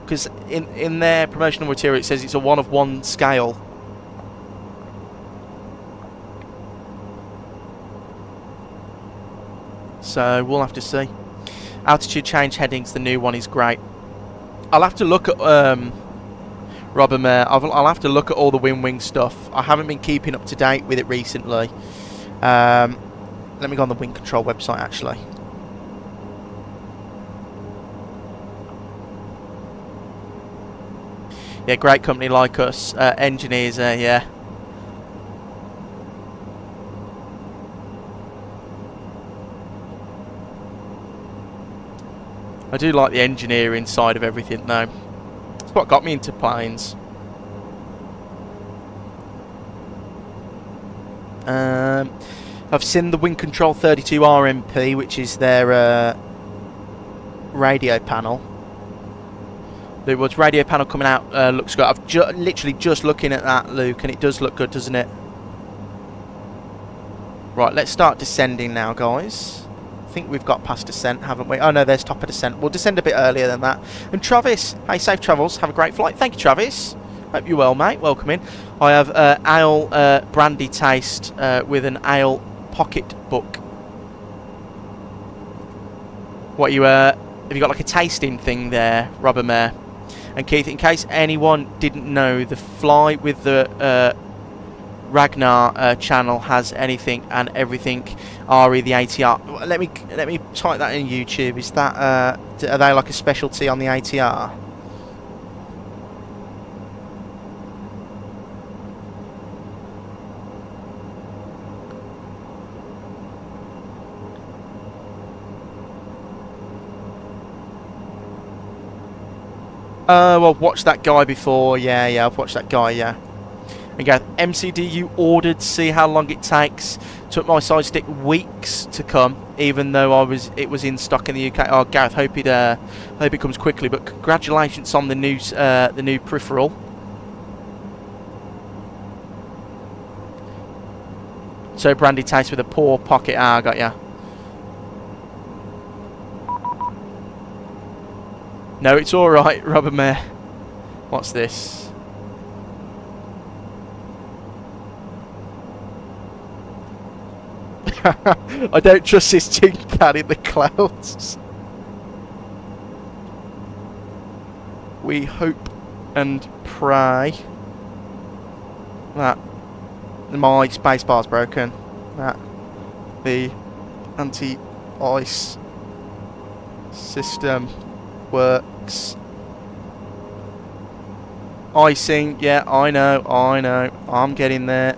Because in their promotional material it says it's a 1-of-1 scale. So we'll have to see. Altitude change headings, the new one is great. I'll have to look at Robert Mayer. I'll have to look at all the wing stuff. I haven't been keeping up to date with it recently. Let me go on the wing control website actually. Yeah, great company like us, engineers there, yeah. I do like the engineering side of everything though. It's what got me into planes. I've seen the Wing Control 32 RMP, which is their radio panel. The what's radio panel coming out looks good. I've literally just looking at that, Luke, and it does look good, doesn't it? Right, let's start descending now, guys. I think we've got past descent, haven't we? Oh no, there's top of descent. We'll descend a bit earlier than that. And Travis, hey, safe travels. Have a great flight. Thank you, Travis. Hope you're well, mate. Welcome in. I have ale brandy taste with an ale pocket book. What you have you got like a tasting thing there, Robert Mayer? And Keith, in case anyone didn't know, the Fly with the Ragnar channel has anything and everything RE the ATR. Let me type that in YouTube. Is that are they like a specialty on the ATR? Well, I've watched that guy before. Yeah, I've watched that guy, yeah. And Gareth, MCD you ordered, see how long it takes. Took my side stick weeks to come, even though it was in stock in the UK. Oh, Gareth, hope it comes quickly. But congratulations on the new peripheral. So brandy taste with a poor pocket. Ah, I got ya. No, it's all right, Robert Mayer. What's this? I don't trust this tin can in the clouds. We hope and pray that my spacebar's broken, that the anti-ice system works. Icing, yeah, I know, I'm getting there,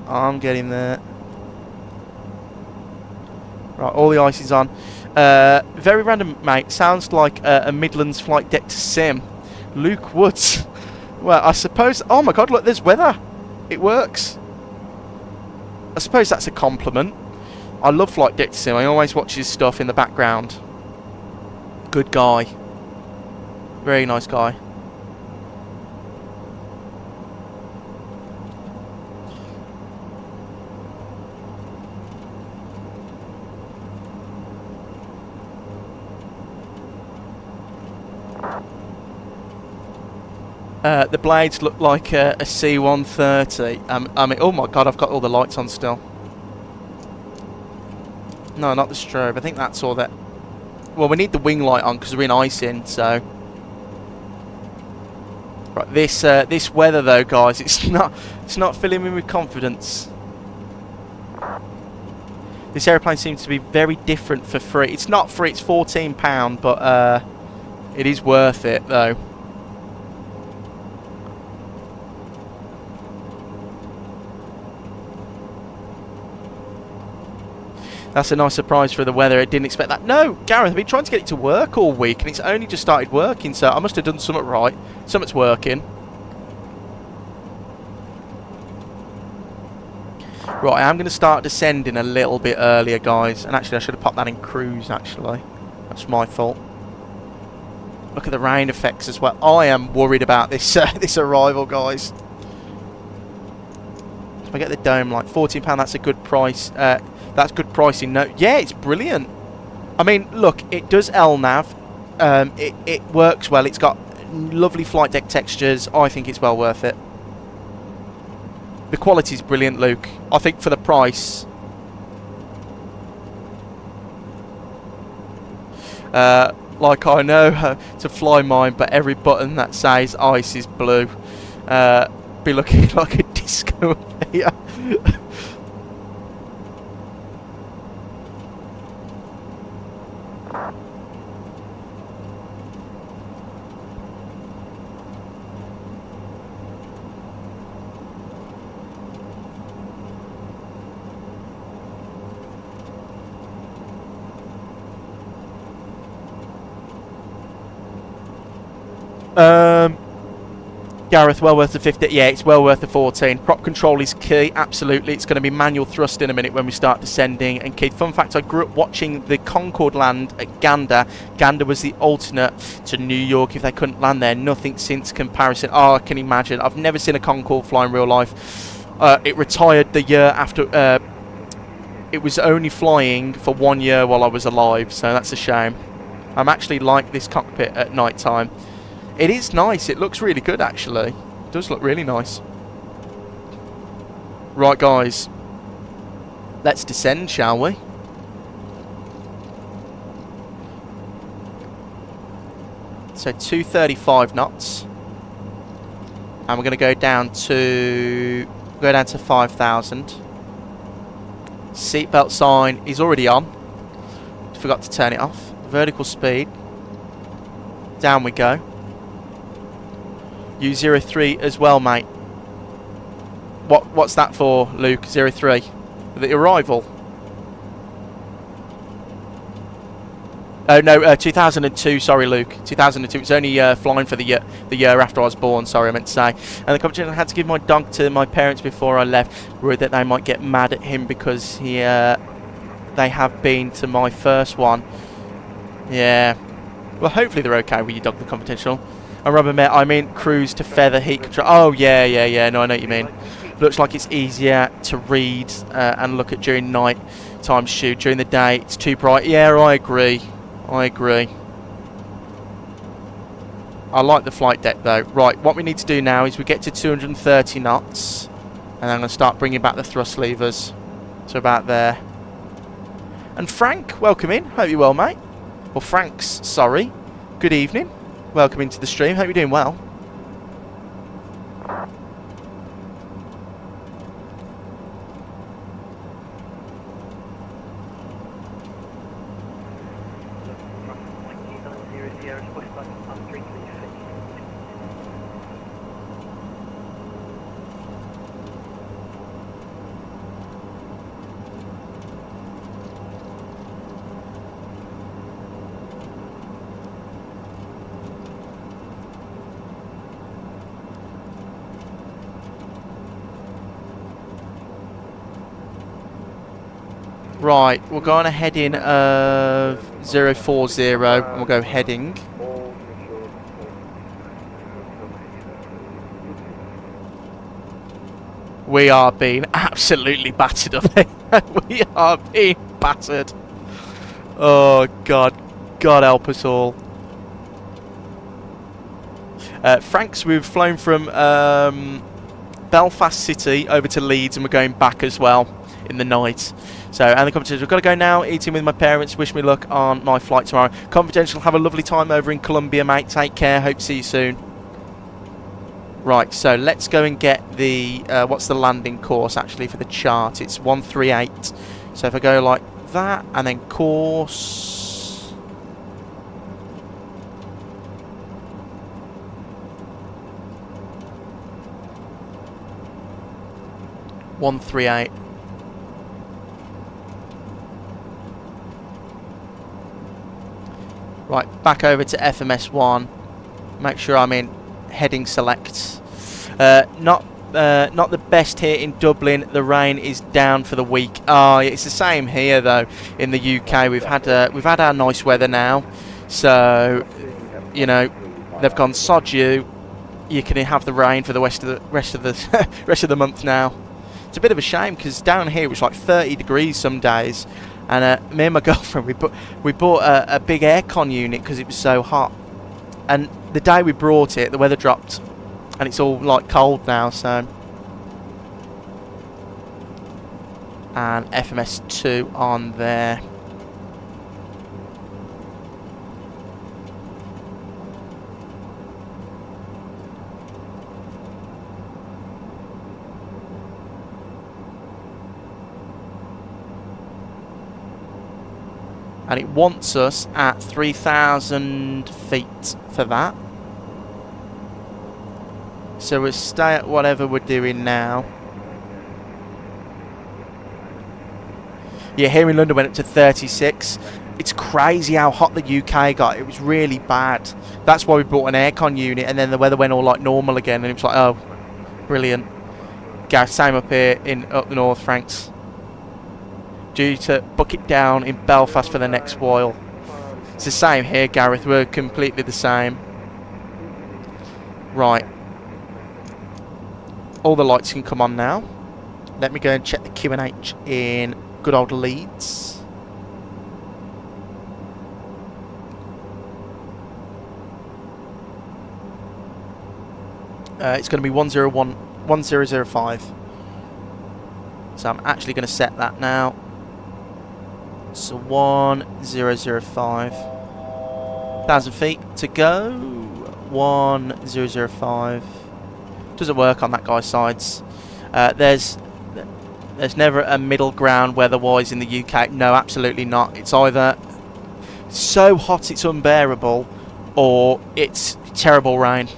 Right, all the ice is on. Very random, mate. Sounds like a Midlands flight deck to sim. Luke Woods. Well, I suppose... Oh my god, look, there's weather. It works. I suppose that's a compliment. I love flight deck to sim. I always watch his stuff in the background. Good guy. Very nice guy. The blades look like a C-130. I mean, oh my god, I've got all the lights on still. No, not the strobe. I think that's all that. Well, we need the wing light on because we're in icing, so. Right, this weather though, guys, it's not filling me with confidence. This aeroplane seems to be very different for free. It's not free. It's £14, but it is worth it though. That's a nice surprise for the weather. I didn't expect that. No, Gareth, I've been trying to get it to work all week, and it's only just started working, so I must have done something right. Something's working. Right, I am going to start descending a little bit earlier, guys. And actually, I should have popped that in cruise, actually. That's my fault. Look at the rain effects as well. I am worried about this this arrival, guys. If I get the dome light, £14, that's a good price. That's good pricing. No, yeah, it's brilliant. I mean, look, it does LNAV. It works well. It's got lovely flight deck textures. I think it's well worth it. The quality is brilliant, Luke. I think for the price. Like I know how to fly mine, but every button that says ice is blue. Be looking like a disco here. Gareth, well worth the 50. Yeah, it's well worth the 14. Prop control is key, absolutely. It's going to be manual thrust in a minute when we start descending. And kid, fun fact, I grew up watching the Concorde land at Gander. Gander was the alternate to New York if they couldn't land there. Nothing since comparison. Oh, I can imagine. I've never seen a Concorde fly in real life. It retired the year after. It was only flying for 1 year while I was alive, so that's a shame. I'm actually like this cockpit at night time. It is nice. It looks really good, actually. It does look really nice. Right, guys. Let's descend, shall we? So 235 knots. And we're going to go down to 5,000. Seatbelt sign is already on. Forgot to turn it off. Vertical speed. Down we go. U03 as well, mate. What's that for, Luke? 03. The arrival. Oh no, 2002. Sorry, Luke. 2002. It's only flying for the year after I was born. Sorry, I meant to say. And the competition, I had to give my dog to my parents before I left, worried that they might get mad at him because they have been to my first one. Yeah. Well, hopefully they're okay with your dog, the competition. A rubber met, I mean cruise to feather heat control. Oh, yeah. No, I know what you mean. Looks like it's easier to read and look at during night time shoot. During the day, it's too bright. Yeah, I agree. I like the flight deck, though. Right, what we need to do now is we get to 230 knots. And I'm going to start bringing back the thrust levers to about there. And Frank, welcome in. Hope you're well, mate. Or Frank's, sorry. Good evening. Welcome into the stream. Hope you're doing well. Right, we're going to head in of 040 and we'll go heading. We are being absolutely battered up here. We are being battered. Oh God, God help us all. Franks, we've flown from Belfast City over to Leeds and we're going back as well in the night. So, and the competition, we've got to go now, eating with my parents, wish me luck on my flight tomorrow. Confidential, have a lovely time over in Colombia, mate, take care, hope to see you soon. Right, so let's go and get the, what's the landing course actually for the chart? It's 138. So if I go like that, and then course... (138). Right, back over to FMS1. Make sure I'm in heading select. Not the best here in Dublin. The rain is down for the week. Oh, it's the same here though. In the UK, we've had our nice weather now. So, you know, they've gone sod you. You can have the rain for the rest of the month now. It's a bit of a shame because down here it was like 30 degrees some days. And me and my girlfriend, we bought a big aircon unit because it was so hot. And the day we brought it, the weather dropped, and it's all like cold now. So, and FMS2 on there. And it wants us at 3,000 feet for that. So we'll stay at whatever we're doing now. Yeah, here in London went up to 36. It's crazy how hot the UK got. It was really bad. That's why we bought an aircon unit, and then the weather went all like normal again, and it was like, oh, brilliant. Gareth, same up here in up the north, Franks. Due to bucket down in Belfast for the next while. It's the same here, Gareth. We're completely the same. Right. All the lights can come on now. Let me go and check the QNH in good old Leeds. It's going to be 1005. So I'm actually going to set that now. So 1005. 1,000 feet to go. 1005. Doesn't work on that guy's sides. There's never a middle ground weather-wise in the UK. No, absolutely not. It's either so hot it's unbearable, or it's terrible rain.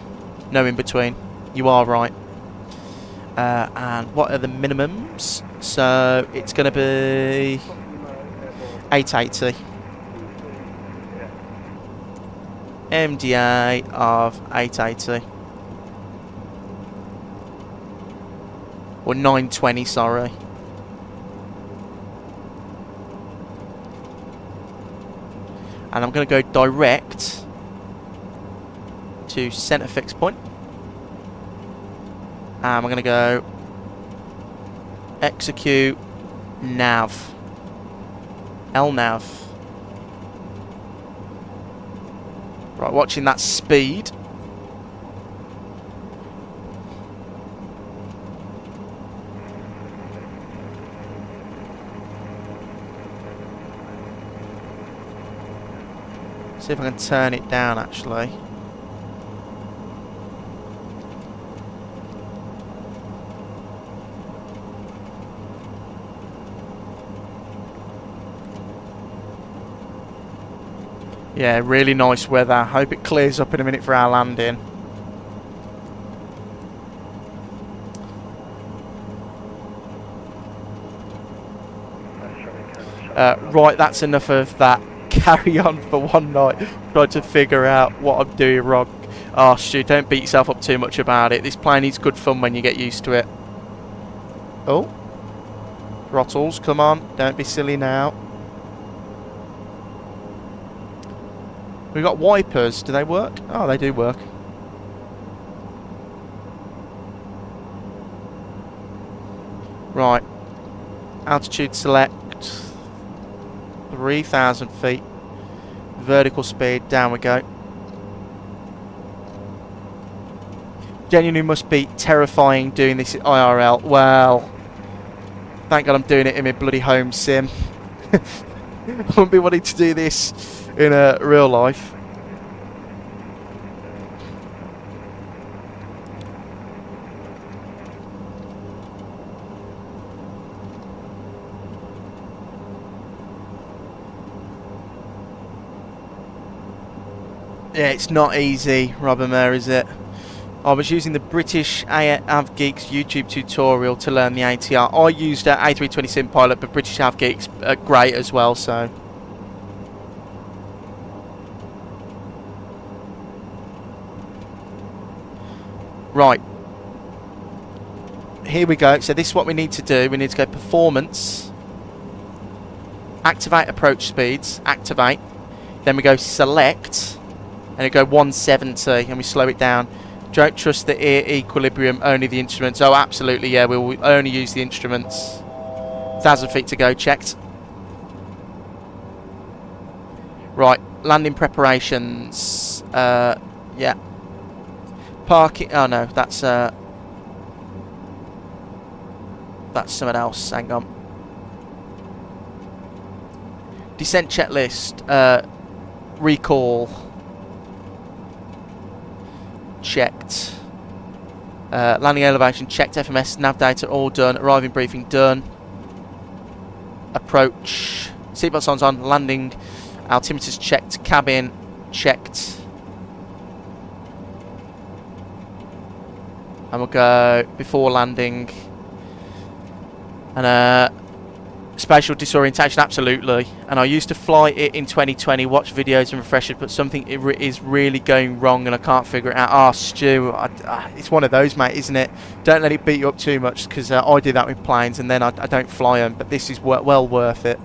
No in between. You are right. And what are the minimums? So it's going to be 880. MDA of 880. Or 920, sorry. And I'm going to go direct to center fix point. And I'm going to go execute nav. LNAV. Right, watching that speed. See if I can turn it down actually. Yeah, really nice weather. Hope it clears up in a minute for our landing. Right, that's enough of that. Carry on for one night. Try to figure out what I'm doing wrong. Oh, Stu, don't beat yourself up too much about it. This plane is good fun when you get used to it. Oh. Throttles, come on. Don't be silly now. We've got wipers. Do they work? Oh, they do work. Right. Altitude select. 3,000 feet. Vertical speed. Down we go. Genuinely must be terrifying doing this IRL. Well, thank God I'm doing it in my bloody home sim. I wouldn't be wanting to do this in real life. Yeah, it's not easy, Robert Mayer, is it? I was using the British AvGeeks YouTube tutorial to learn the ATR. I used A320 Sim Pilot, but British AvGeeks are great as well, so... Right. Here we go. So this is what we need to do. We need to go performance. Activate approach speeds. Activate. Then we go select. And we go 170. And we slow it down. Don't trust the air equilibrium. Only the instruments. Oh, absolutely. Yeah, we'll only use the instruments. 1,000 feet to go. Checked. Right. Landing preparations. Yeah. Parking. Oh no, that's someone else. Hang on. Descent checklist. Recall. Checked. Landing elevation checked. FMS, nav data all done. Arriving briefing done. Approach. Seatbelt signs on. Landing. Altimeters checked. Cabin checked. And we'll go before landing. And spatial disorientation, absolutely. And I used to fly it in 2020, watch videos and refresh it, but something is really going wrong and I can't figure it out. Ah, Stu, it's one of those, mate, isn't it? Don't let it beat you up too much, because I do that with planes and then I don't fly them, but this is well worth it.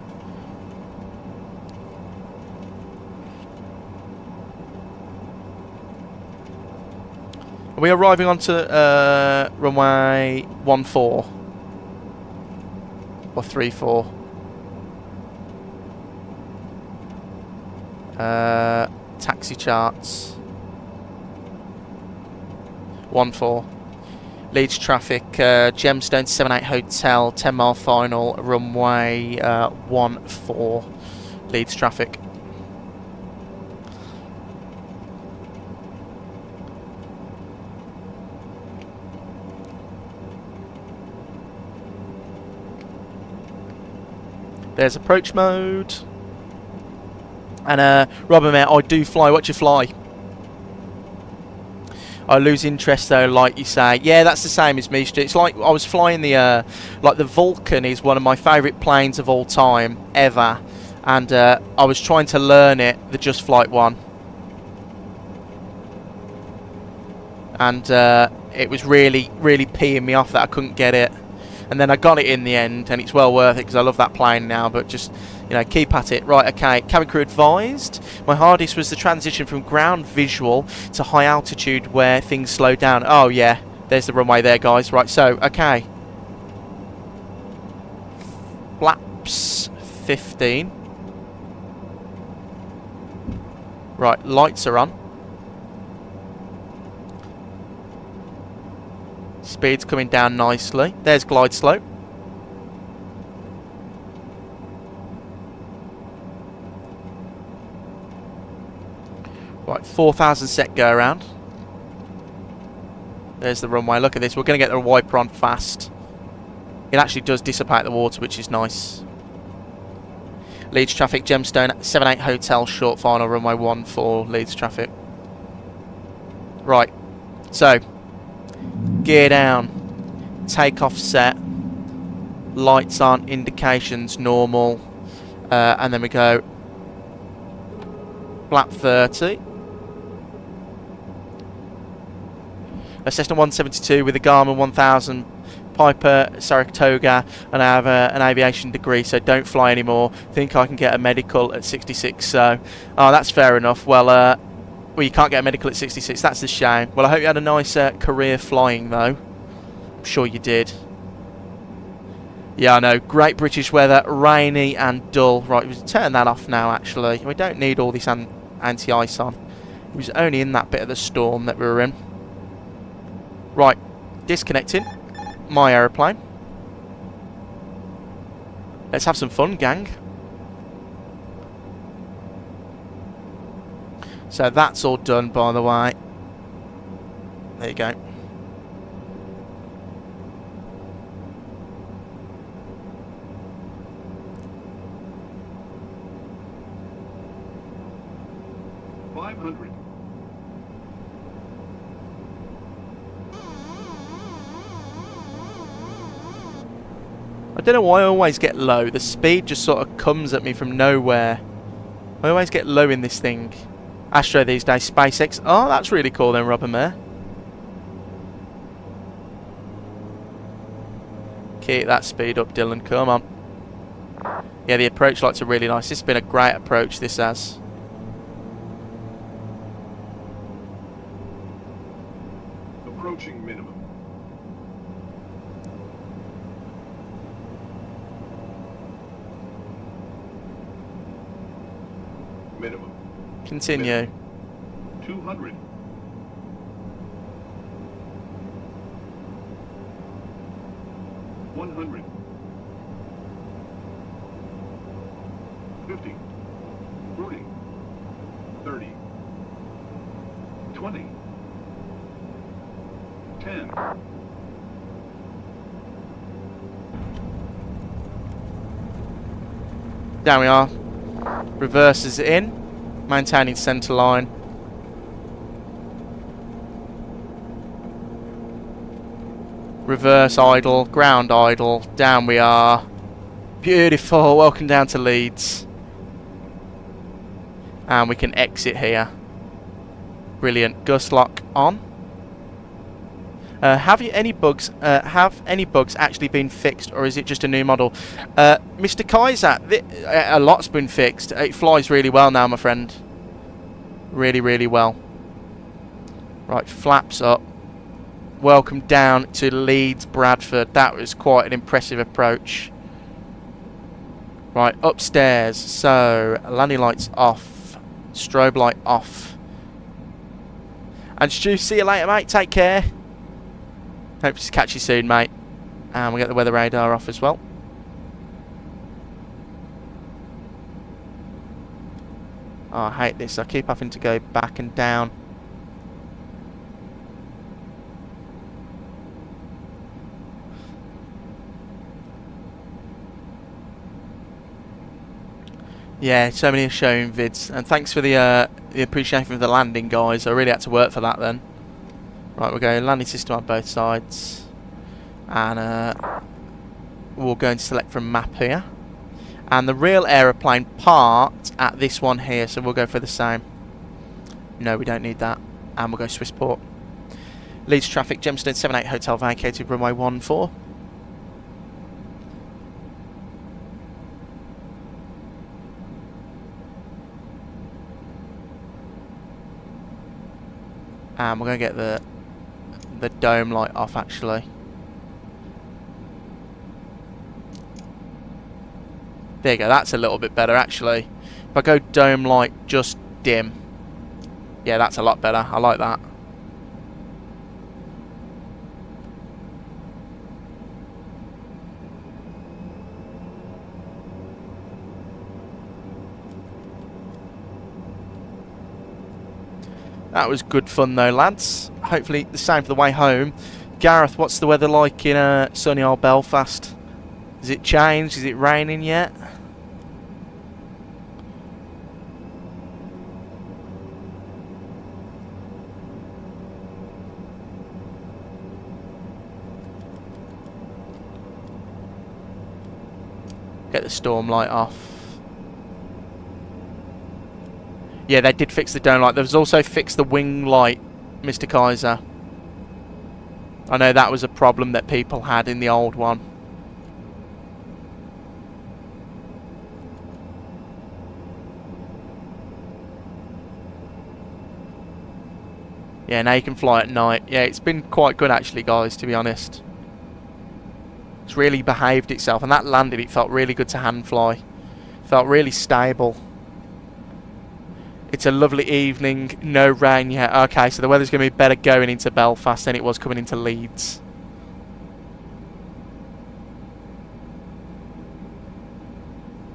Are we arriving onto runway 14 or 34? Taxi charts. 14. Leeds traffic. Gemstone 78 Hotel. 10 mile final. Runway 14. Leeds traffic. There's approach mode. And Robert Mayer, I do fly. What you fly? I lose interest though, like you say. Yeah, that's the same as me. It's like I was flying the like the Vulcan is one of my favourite planes of all time ever, and I was trying to learn it, the Just Flight one, and it was really peeing me off that I couldn't get it. And then I got it in the end, and it's well worth it because I love that plane now, but just, you know, keep at it. Right, okay, cabin crew advised. My hardest was the transition from ground visual to high altitude where things slow down. Oh, yeah, there's the runway there, guys. Right, so, okay. Flaps 15. Right, lights are on. Speed's coming down nicely. There's glide slope. Right, 4,000 set go around. There's the runway. Look at this. We're going to get the wiper on fast. It actually does dissipate the water, which is nice. Leeds traffic, Gemstone, 78 Hotel, short final, runway 14, Leeds traffic. Right, so, gear down, takeoff set, lights on, indications normal, and then we go flap 30. A Cessna 172 with a Garmin 1000, Piper, Saratoga, and I have an aviation degree, so don't fly anymore. Think I can get a medical at 66, so... Oh, that's fair enough. Well, you can't get a medical at 66, that's a shame. Well, I hope you had a nice career flying, though. I'm sure you did. Yeah, I know. Great British weather, rainy and dull. Right, we turn that off now, actually. We don't need all this anti-ice on. It was only in that bit of the storm that we were in. Right, disconnecting my aeroplane. Let's have some fun, gang. So that's all done, by the way. There you go. I don't know why I always get low. The speed just sort of comes at me from nowhere. I always get low in this thing. Astro these days, SpaceX. Oh, that's really cool then, Robert. Keep that speed up, Dillon. Come on. Yeah, the approach lights are really nice. This has been a great approach, this has. Approaching minimum. Minimum. Continue. 200. $100. 50. 40. 30. 20. 10. Down we are. Reverses in. Maintaining centre line. Reverse idle. Ground idle. Down we are. Beautiful. Welcome down to Leeds. And we can exit here. Brilliant. Gust lock on. Have any bugs actually been fixed, or is it just a new model? Mr. Kaiser, a lot's been fixed. It flies really well now, my friend. Really, really well. Right, flaps up. Welcome down to Leeds, Bradford. That was quite an impressive approach. Right, upstairs. So, landing lights off. Strobe light off. And Stu, see you later, mate. Take care. Hope to catch you soon, mate. And we'll get the weather radar off as well. Oh, I hate this. I keep having to go back and down. Yeah, so many are showing vids. And thanks for the appreciation for the landing, guys. I really had to work for that then. Right, we're going landing system on both sides. And we'll go and select from map here. And the real aeroplane parked at this one here, so we'll go for the same. No, we don't need that. And we'll go Swissport. Leeds traffic, Gemstone 78 Hotel vacated, runway 14. And we're going to get the dome light off, actually. There you go, that's a little bit better, actually. If I go dome light, just dim. Yeah, that's a lot better. I like that. That was good fun though, lads. Hopefully the same for the way home. Gareth, what's the weather like in sunny old Belfast? Has it changed? Is it raining yet? Get the storm light off. Yeah, they did fix the dome light. There was also fixed the wing light, Mr. Kaiser. I know that was a problem that people had in the old one. Yeah, now you can fly at night. Yeah, it's been quite good actually, guys, to be honest. It's really behaved itself, and that landing, it felt really good to hand fly. Felt really stable. It's a lovely evening, no rain yet. Okay, so the weather's going to be better going into Belfast than it was coming into Leeds.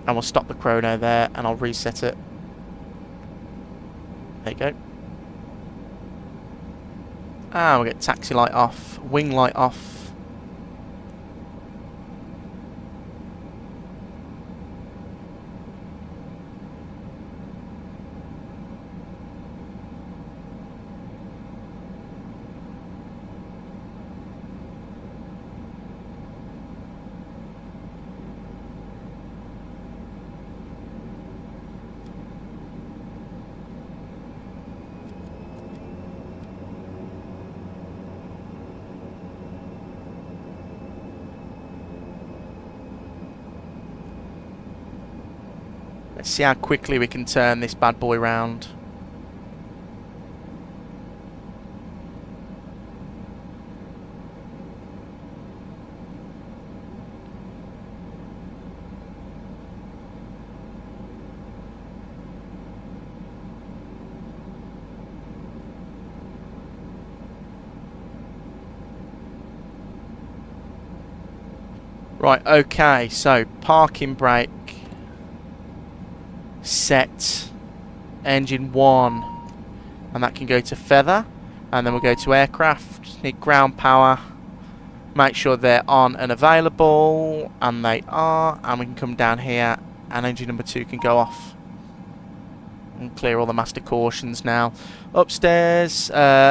And we'll stop the chrono there, and I'll reset it. There you go. Ah, we'll get taxi light off, wing light off. Let's see how quickly we can turn this bad boy round. Right, okay, so parking brake. Set engine 1, and that can go to feather, and then we'll go to aircraft. Need ground power, make sure they're on and available, and they are, and we can come down here and engine number 2 can go off and clear all the master cautions. Now upstairs,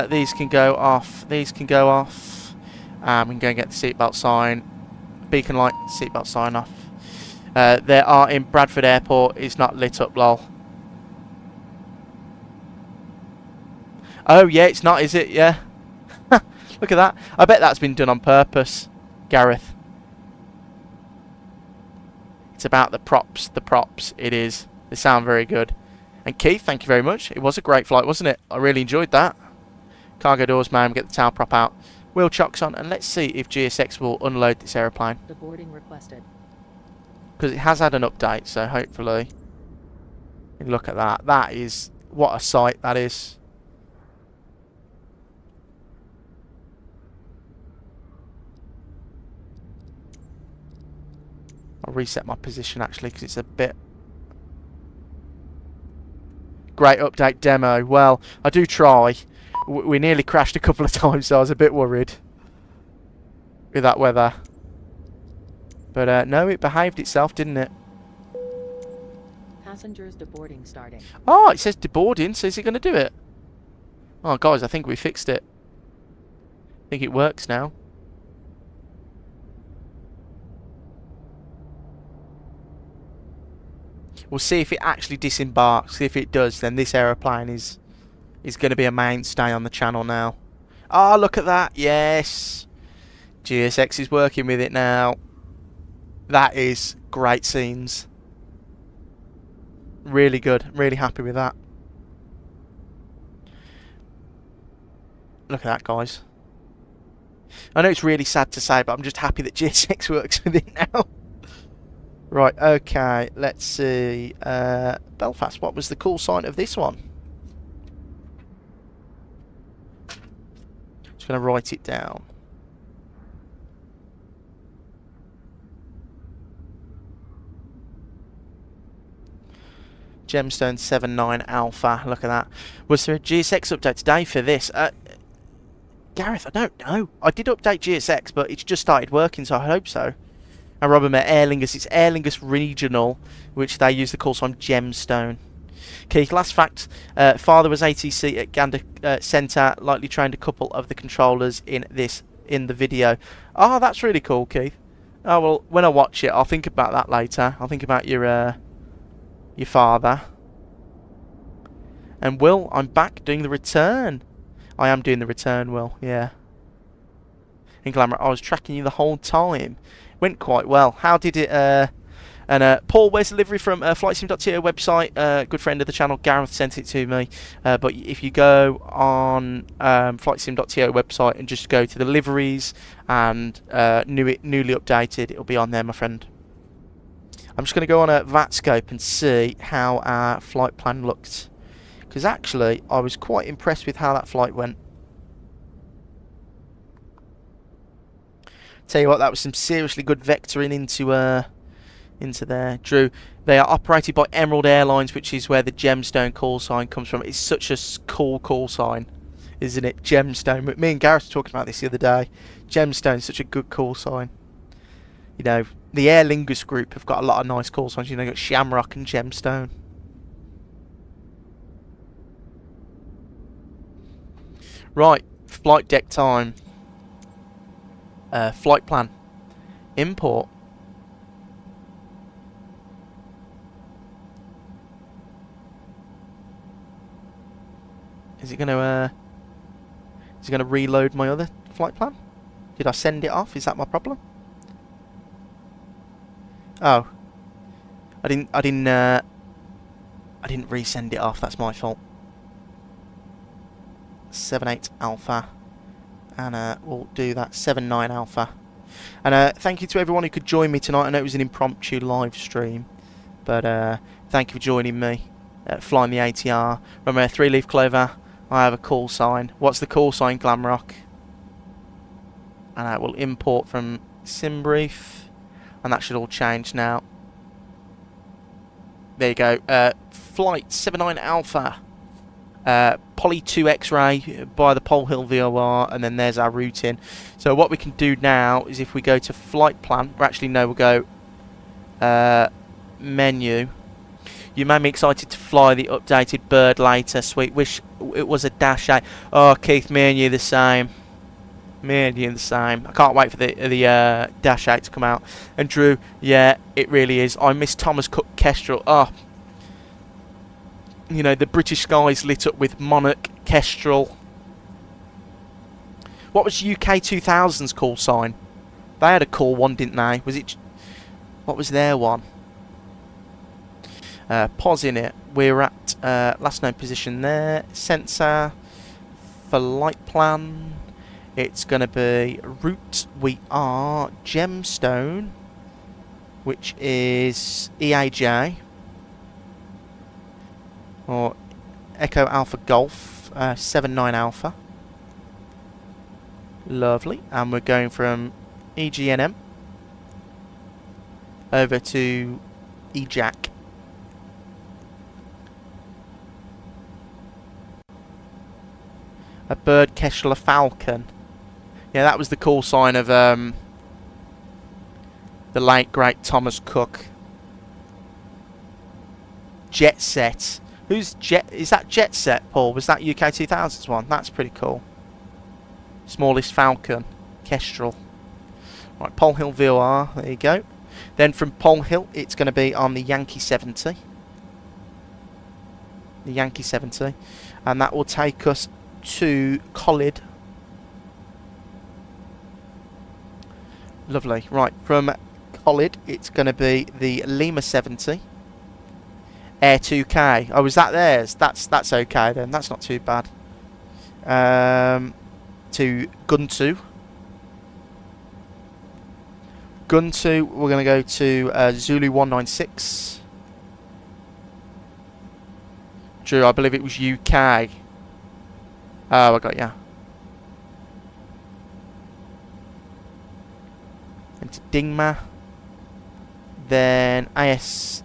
these can go off, these can go off, we can go and get the seatbelt sign, beacon light, seatbelt sign off. They are in Bradford Airport. It's not lit up, lol. Oh, yeah, it's not, is it? Yeah. Look at that. I bet that's been done on purpose, Gareth. It's about the props. The props, it is. They sound very good. And Keith, thank you very much. It was a great flight, wasn't it? I really enjoyed that. Cargo doors, man. Get the tail prop out. Wheel chocks on. And let's see if GSX will unload this aeroplane. The boarding requested. Because it has had an update, so hopefully. Look at that. That is, what a sight that is. I'll reset my position actually because it's a bit. Great update demo. Well, I do try. We nearly crashed a couple of times, so I was a bit worried with that weather. But no, it behaved itself, didn't it? Passengers deboarding starting. Oh, it says deboarding, so is it going to do it? Oh, guys, I think we fixed it. I think it works now. We'll see if it actually disembarks. If it does, then this aeroplane is going to be a mainstay on the channel now. Oh, look at that. Yes. GSX is working with it now. That is great scenes. Really good. Really happy with that. Look at that, guys. I know it's really sad to say, but I'm just happy that GSX works with it now. Right, okay. Let's see. Belfast, what was the call sign of this one? Just going to write it down. Gemstone 79 Alpha. Look at that. Was there a GSX update today for this? Gareth, I don't know. I did update GSX, but it's just started working, so I hope so. And Robin met Aer Lingus. It's Aer Lingus Regional, which they use the call sign Gemstone. Keith, last fact. Father was ATC at Gander Centre. Likely trained a couple of the controllers in the video. Oh, that's really cool, Keith. Oh, well, when I watch it, I'll think about that later. I'll think about your father. And Will, I'm back doing the return. I am doing the return, Will, yeah. In Glamour, I was tracking you the whole time. Went quite well. How did it, and Paul, where's delivery from FlightSim.to website? Good friend of the channel, Gareth, sent it to me. But if you go on FlightSim.to website and just go to the deliveries and newly updated, it'll be on there, my friend. I'm just going to go on a VATScope and see how our flight plan looked. Because actually, I was quite impressed with how that flight went. Tell you what, that was some seriously good vectoring into there. Drew, they are operated by Emerald Airlines, which is where the Gemstone call sign comes from. It's such a cool call sign, isn't it? Gemstone. Me and Gareth were talking about this the other day. Gemstone is such a good call sign. You know, the Aer Lingus group have got a lot of nice call signs. You know, they've got Shamrock and Gemstone. Right, flight deck time. Flight plan. Import. Is it gonna reload my other flight plan? Did I send it off? Is that my problem? Oh. I didn't resend it off, that's my fault. 78 Alpha, and we'll do that 79 Alpha. And thank you to everyone who could join me tonight. I know it was an impromptu live stream, but thank you for joining me flying the ATR. Remember, 3-leaf clover, I have a call sign. What's the call sign, Glamrock? And I will import from SimBrief, and that should all change now. There you go. Flight 79 Alpha. Poly 2 X-ray by the Pole Hill VOR, and then there's our routing. So what we can do now is, if we go to flight plan, or actually no, we'll go menu. You made me excited to fly the updated bird later. Sweet. Wish it was a Dash 8. Oh, Keith, me and you the same. Me and you the same. I can't wait for the Dash 8 to come out. And Drew, yeah, it really is. I miss Thomas Cook Kestrel. Oh, you know, the British skies lit up with Monarch, Kestrel. What was UK 2000's call sign? They had a call one, didn't they? Was it? What was their one? Pause in it. We're at last known position there. Sensor. Flight plan. It's going to be route. We are Gemstone, which is EAJ. Or Echo Alpha Golf 79 Alpha. Lovely. And we're going from EGNM over to EGAC. A bird, Kestrel, a falcon. Yeah, that was the call sign of the late great Thomas Cook. Jet Set. Who's Jet? Is that Jet Set, Paul? Was that UK 2000's one? That's pretty cool. Smallest Falcon, Kestrel. Right, Pole Hill VOR. There you go. Then from Pole Hill, it's going to be on the Yankee 70. The Yankee 70, and that will take us to Collid. Lovely. Right, from Collid, it's going to be the Lima 70. Air 2K. Oh, was that theirs? That's okay then. That's not too bad. To Guntu. Guntu, we're going to go to Zulu 196. Drew, I believe it was UK. Oh, I got ya. Into Dingma. Then AS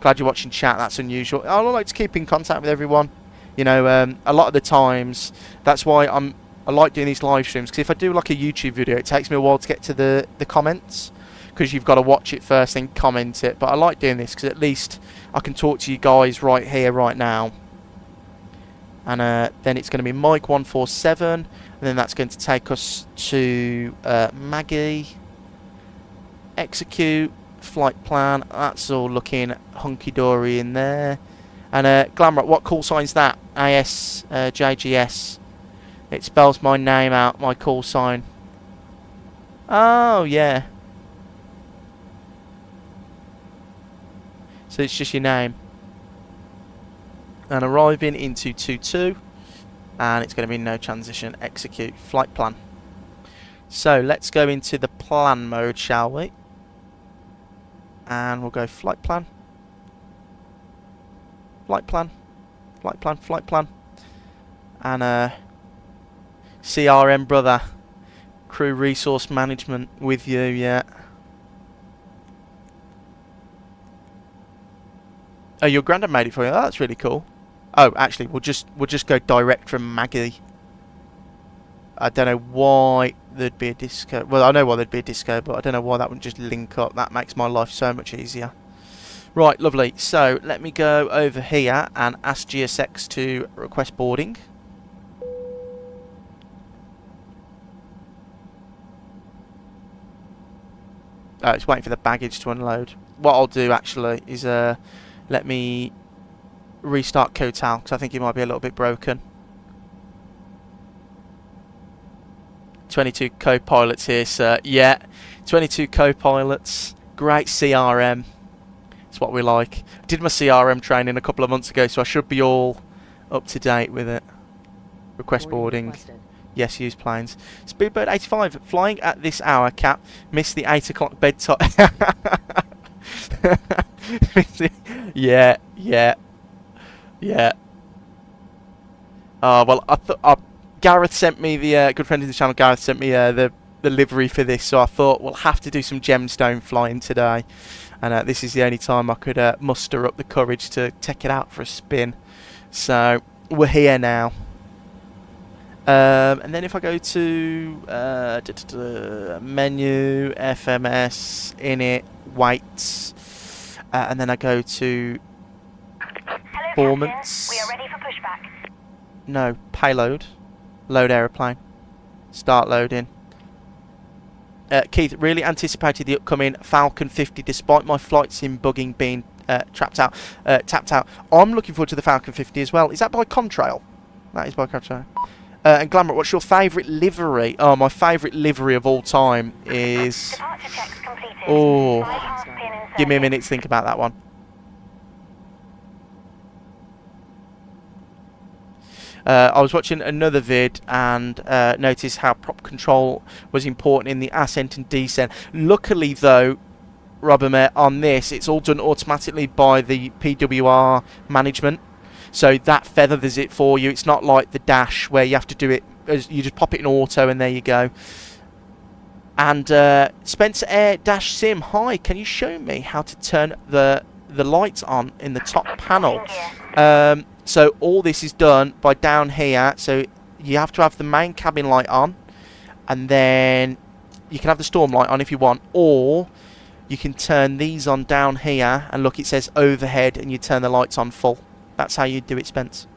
Glad you're watching chat. That's unusual. I like to keep in contact with everyone. You know, a lot of the times, that's why I like doing these live streams, because if I do like a YouTube video, it takes me a while to get to the comments, because you've got to watch it first, then comment it. But I like doing this because at least I can talk to you guys right here, right now. And then it's going to be Mike 147, and then that's going to take us to Maggie. Execute, flight plan, that's all looking hunky-dory in there. And Glamrock, what call sign's that? JGS. It spells my name out, my call sign. Oh, yeah. So it's just your name. And arriving into 22. And it's going to be no transition. Execute. Flight plan. So let's go into the plan mode, shall we? And we'll go flight plan. Flight plan. Flight plan. Flight plan. And CRM, brother. Crew resource management with you, yeah. Oh, your granddad made it for you. Oh, that's really cool. Oh, actually, we'll just go direct from Maggie. I don't know why there'd be a disco. Well, I know why there'd be a disco, but I don't know why that wouldn't just link up. That makes my life so much easier. Right, lovely. So let me go over here and ask GSX to request boarding. Oh, it's waiting for the baggage to unload. What I'll do actually is let me restart Kotal, because I think it might be a little bit broken. 22 co-pilots here, sir. Yeah, 22 co-pilots. Great CRM. That's what we like. I did my CRM training a couple of months ago, so I should be all up to date with it. Request boarding. Requested. Yes, use planes. Speedbird 85, flying at this hour, Cap. Missed the 8 o'clock bedtime. Yeah. Well, I thought Gareth sent me the good friend of the channel. Gareth sent me the livery for this, so I thought we'll have to do some gemstone flying today, and this is the only time I could muster up the courage to take it out for a spin. So we're here now. And then if I go to menu, FMS, init, weights, and then I go to performance. We are ready for pushback. No, payload. Load aeroplane. Start loading. Keith, really anticipated the upcoming Falcon 50 despite my flight sim bugging being tapped out. I'm looking forward to the Falcon 50 as well. Is that by Contrail? That is by Contrail. And Glamour, what's your favourite livery? Oh, my favourite livery of all time is... Departure checks completed. Oh, Bypass pin inserted. give me a minute to think about that one. I was watching another vid and noticed how prop control was important in the ascent and descent. Luckily, though, Robert, on this, it's all done automatically by the PWR management. So that feathers it for you. It's not like the dash where you have to do it. You just pop it in auto and there you go. And Spencer Air Dash Sim, hi, can you show me how to turn the lights on in the top panel? So all this is done by down here. So you have to have the main cabin light on, and then you can have the storm light on if you want, or you can turn these on down here, and look, it says overhead, and you turn the lights on full. That's how you do it, Spence.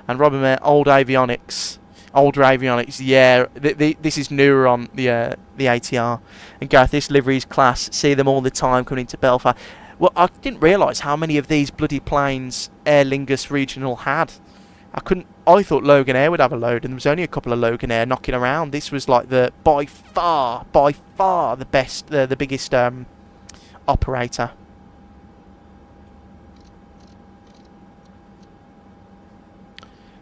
And Robin Mayer, older avionics, yeah. This is newer on the ATR. And Gareth, this livery's class. See them all the time coming into Belfast. Well, I didn't realise how many of these bloody planes Aer Lingus Regional had. I thought Logan Air would have a load, and there was only a couple of Logan Air knocking around. This was like the by far the best, the biggest operator.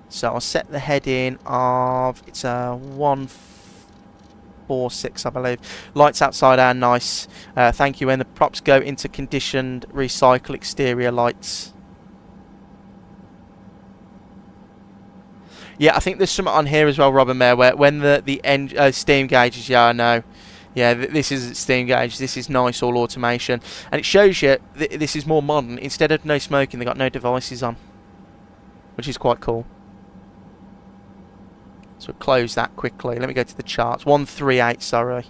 So I'll set the heading of, it's a 146, I believe. Lights outside are nice. Thank you. When the props go into conditioned, recycle exterior lights. Yeah, I think there's something on here as well, Robin Mayer, where when the steam gauges, yeah, I know. Yeah, this is steam gauge. This is nice, all automation. And it shows you this is more modern. Instead of no smoking, they've got no devices on, which is quite cool. So we'll close that quickly. Let me go to the charts. 138, sorry.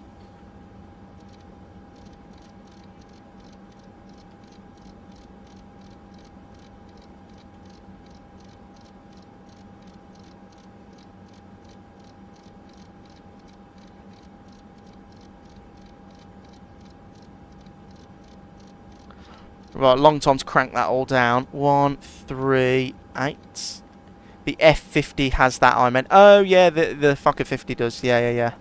Right, long time to crank that all down. 138. The F50 has that, I meant. Oh, yeah, the Fokker 50 does. Yeah.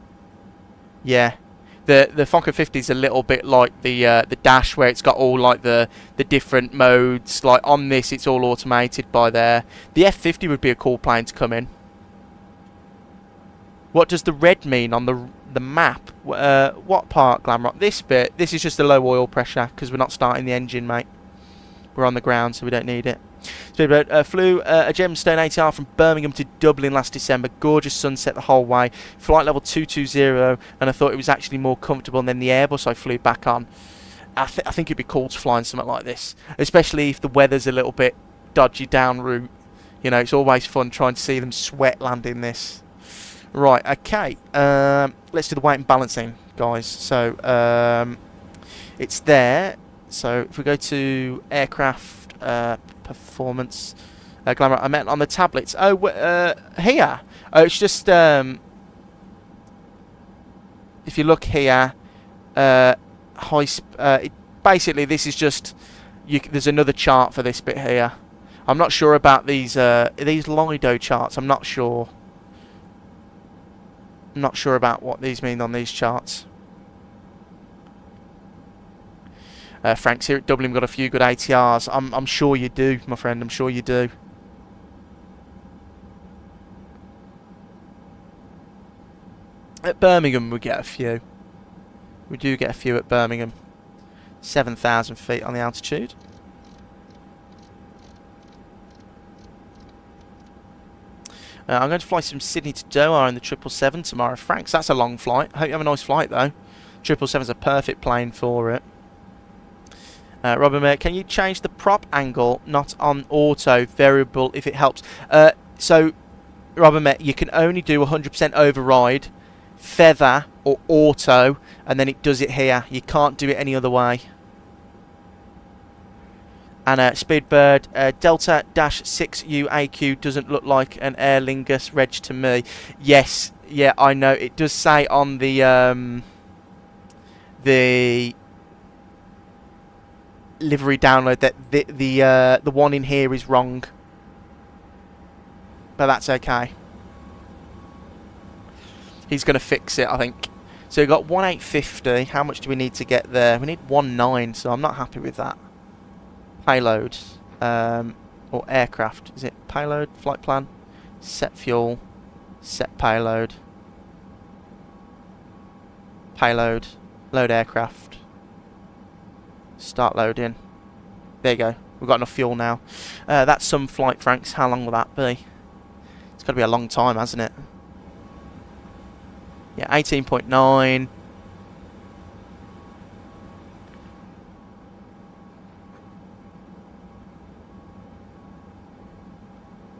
The Fokker 50 is a little bit like the Dash, where it's got all like the different modes. Like on this, it's all automated by there. The F50 would be a cool plane to come in. What does the red mean on the map? What part, Glamrock? This bit. This is just a low oil pressure because we're not starting the engine, mate. We're on the ground, so we don't need it. So flew a Gemstone ATR from Birmingham to Dublin last December. Gorgeous sunset the whole way. Flight level 220, and I thought it was actually more comfortable than the Airbus I flew back on. I think it'd be cool to fly in something like this, especially if the weather's a little bit dodgy down route. You know, it's always fun trying to see them sweat landing this. Right, okay. Let's do the weight and balancing, guys. So it's there. So if we go to aircraft performance, Glamour, I meant on the tablets. Oh, here. Oh, it's just if you look here, basically this is just there's another chart for this bit here. I'm not sure about these Lido charts. I'm not sure. I'm not sure about what these mean on these charts. Frank's here at Dublin. We've got a few good ATRs. I'm sure you do, my friend. I'm sure you do. At Birmingham, we get a few. We do get a few at Birmingham. 7,000 feet on the altitude. I'm going to fly from Sydney to Doha in the 777 tomorrow. Franks, that's a long flight. I hope you have a nice flight, though. 777's a perfect plane for it. Robin Mayer, can you change the prop angle, not on auto, variable, if it helps? So, Robin Mayer, you can only do 100% override, feather, or auto, and then it does it here. You can't do it any other way. And Speedbird, Delta-6UAQ doesn't look like an Aer Lingus reg to me. Yes, yeah, I know. It does say on the livery download that the one in here is wrong. But that's okay. He's going to fix it, I think. So we've got 1850. How much do we need to get there? We need 19, so I'm not happy with that. Payload or aircraft. Is it payload, flight plan, set fuel, set payload, payload, load aircraft, start loading. There you go. We've got enough fuel now. That's some flight, Franks. How long will that be? It's got to be a long time, hasn't it? Yeah, 18.9.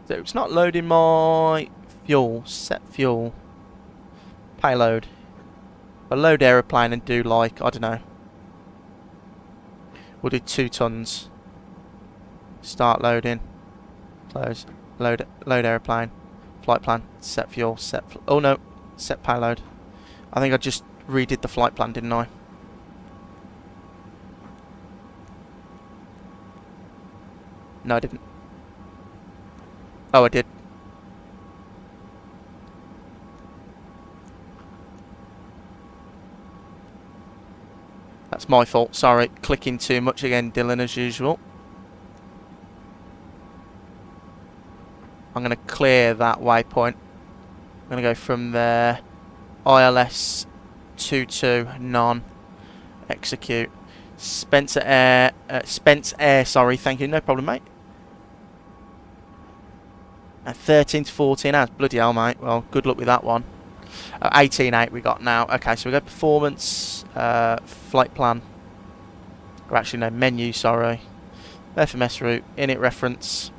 So it's not loading my fuel, set fuel, payload. I'll load aeroplane and do like, I don't know. We'll do 2 tons. Start loading. Close. Load aeroplane. Flight plan. Set fuel. Oh no. Set payload. I think I just redid the flight plan, didn't I? No, I didn't. Oh, I did. That's my fault. Sorry. Clicking too much again, Dillon, as usual. I'm going to clear that waypoint. I'm going to go from there. ILS 22 none. Execute. Spence Air, sorry, thank you. No problem, mate. 13 to 14 hours. Bloody hell, mate. Well, good luck with that one. 18.8 we got now. Okay, so we go performance, flight plan. Or actually, no, menu, sorry. FMS route, init reference,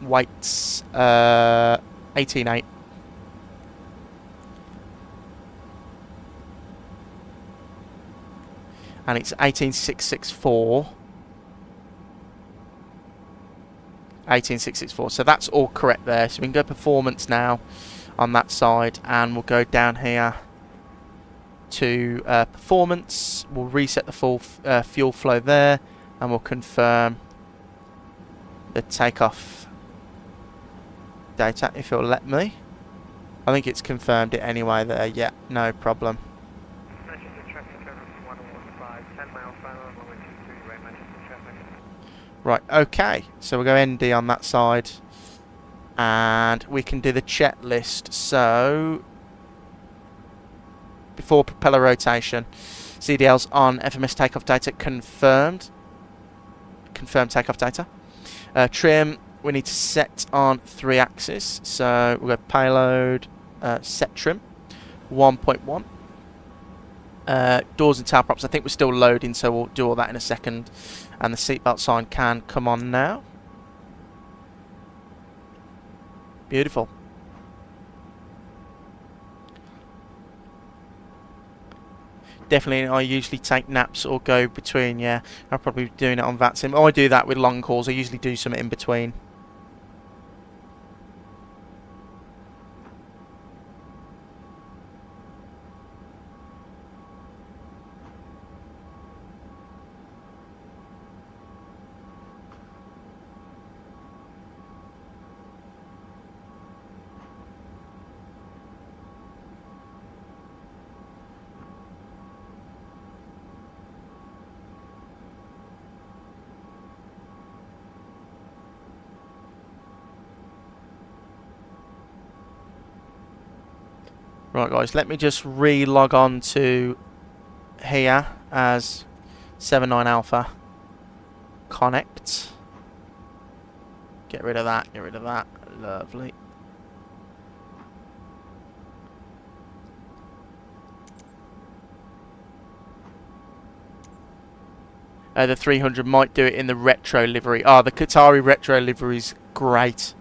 weights, 18.8. And it's 18664. 18664. So that's all correct there. So we can go performance now on that side, and we'll go down here to performance. We'll reset the full fuel flow there, and we'll confirm the takeoff data if it'll let me. I think it's confirmed it anyway there. Yeah, no problem. Right, okay, so we'll go ND on that side, and we can do the checklist. So, before propeller rotation, CDL's on, FMS takeoff data confirmed. Confirmed takeoff data. Trim, we need to set on 3 axis, so we'll go payload, set trim, 1.1. Doors and tail props, I think we're still loading, so we'll do all that in a second. And the seatbelt sign can come on now. Beautiful. Definitely, I usually take naps or go between, yeah. I'll probably be doing it on VATSIM. Oh, I do that with long calls. I usually do something in between. Right guys, let me just re-log on to here as 79 Alpha Connect. Get rid of that, get rid of that. Lovely. The 300 might do it in the retro livery. Ah, the Qatari retro livery is great.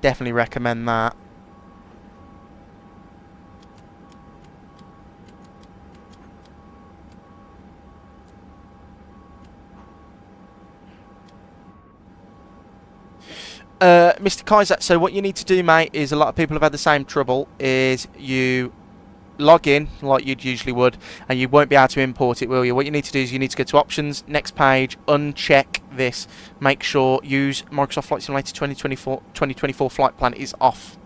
Definitely recommend that. Mr. Kaiser, so what you need to do, mate, is a lot of people have had the same trouble, is you log in like you'd usually would, and you won't be able to import it, will you? What you need to do is you need to go to options, next page, uncheck this, make sure use Microsoft Flight Simulator 2024 flight plan is off.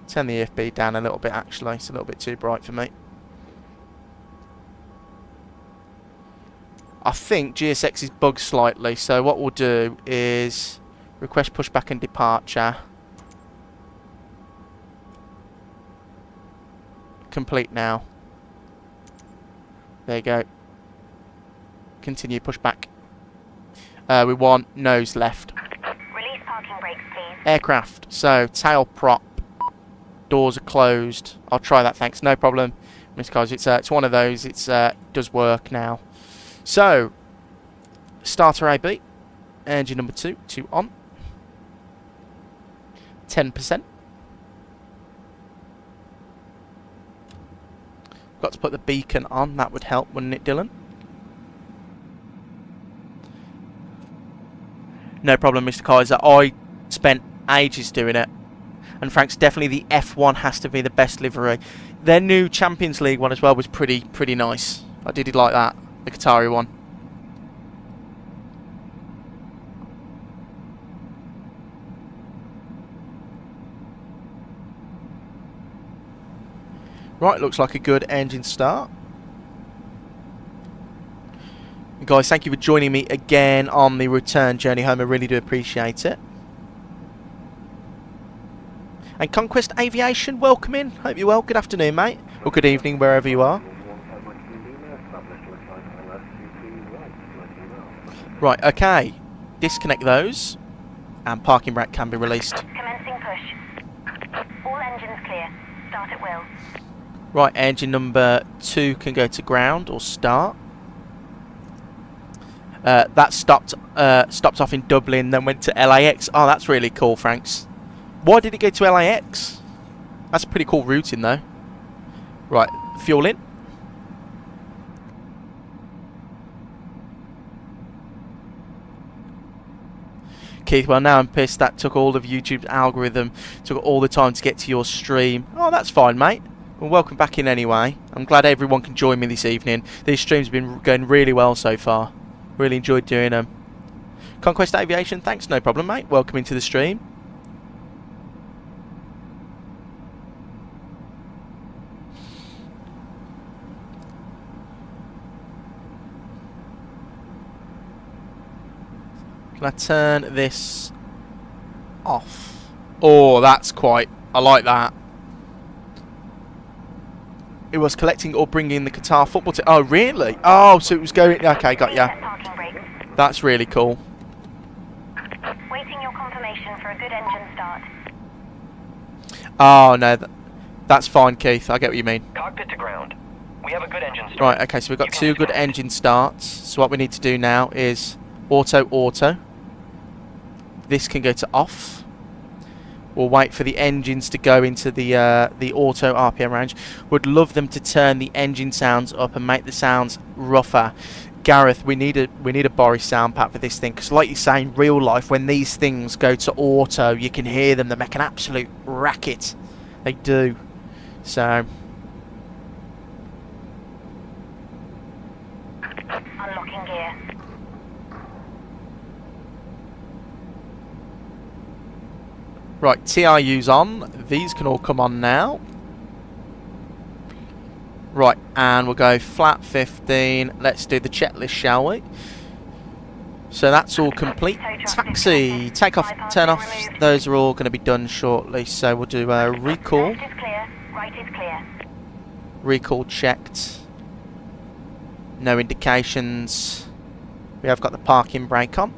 Turn the EFB down a little bit, actually, it's a little bit too bright for me. I think GSX is bugged slightly, so what we'll do is request pushback and departure. Complete now. There you go. Continue pushback. We want nose left. Release parking brakes, please. Aircraft. So tail prop. Doors are closed. I'll try that. Thanks. No problem, Mr. Cos. It's one of those. It's does work now. So, starter AB, engine number 2 on, 10%. Got to put the beacon on, that would help, wouldn't it, Dillon? No problem, Mr. Kaiser. I spent ages doing it. And Frank's definitely the F1 has to be the best livery. Their new Champions League one as well was pretty nice. I did like that. The Qatari one. Right, looks like a good engine start. And guys, thank you for joining me again on the return journey home. I really do appreciate it. And Conquest Aviation, welcome in. Hope you're well. Good afternoon, mate. Or good evening, wherever you are. Right, okay. Disconnect those. And parking brake can be released. push. All engines clear. Start at will. Right, engine number 2 can go to ground or start. That stopped off in Dublin, then went to LAX. Oh, that's really cool, Franks. Why did it go to LAX? That's a pretty cool routing, though. Right, fuel in. Keith, well, now I'm pissed. That took all of YouTube's algorithm, took all the time to get to your stream. Oh, that's fine, mate. Well, welcome back in anyway. I'm glad everyone can join me this evening. These streams have been going really well so far. Really enjoyed doing them. Conquest Aviation, thanks, no problem, mate. Welcome into the stream. Can I turn this off? Oh, that's quite... I like that. It was collecting or bringing the Qatar football team. Oh, really? Oh, so it was going... Okay, got ya. That's really cool. Waiting your confirmation for a good engine start. Oh, no. That's fine, Keith. I get what you mean. Cockpit to ground. We have a good engine start. Right, okay, so we've got 2 good engine starts. So what we need to do now is auto. This can go to off. We'll wait for the engines to go into the auto RPM range. Would love them to turn the engine sounds up and make the sounds rougher. Gareth, we need a Boris sound pack for this thing, because like you say, in real life, when these things go to auto, you can hear them. They make an absolute racket. They do. So Unlocking gear. right, TRU's on. These can all come on now. Right, and we'll go flat 15. Let's do the checklist, shall we? So that's all complete. Taxi, take off, turn off. Those are all going to be done shortly. So we'll do a recall. Left is clear. Right is clear. Recall checked. No indications. We have got the parking brake on.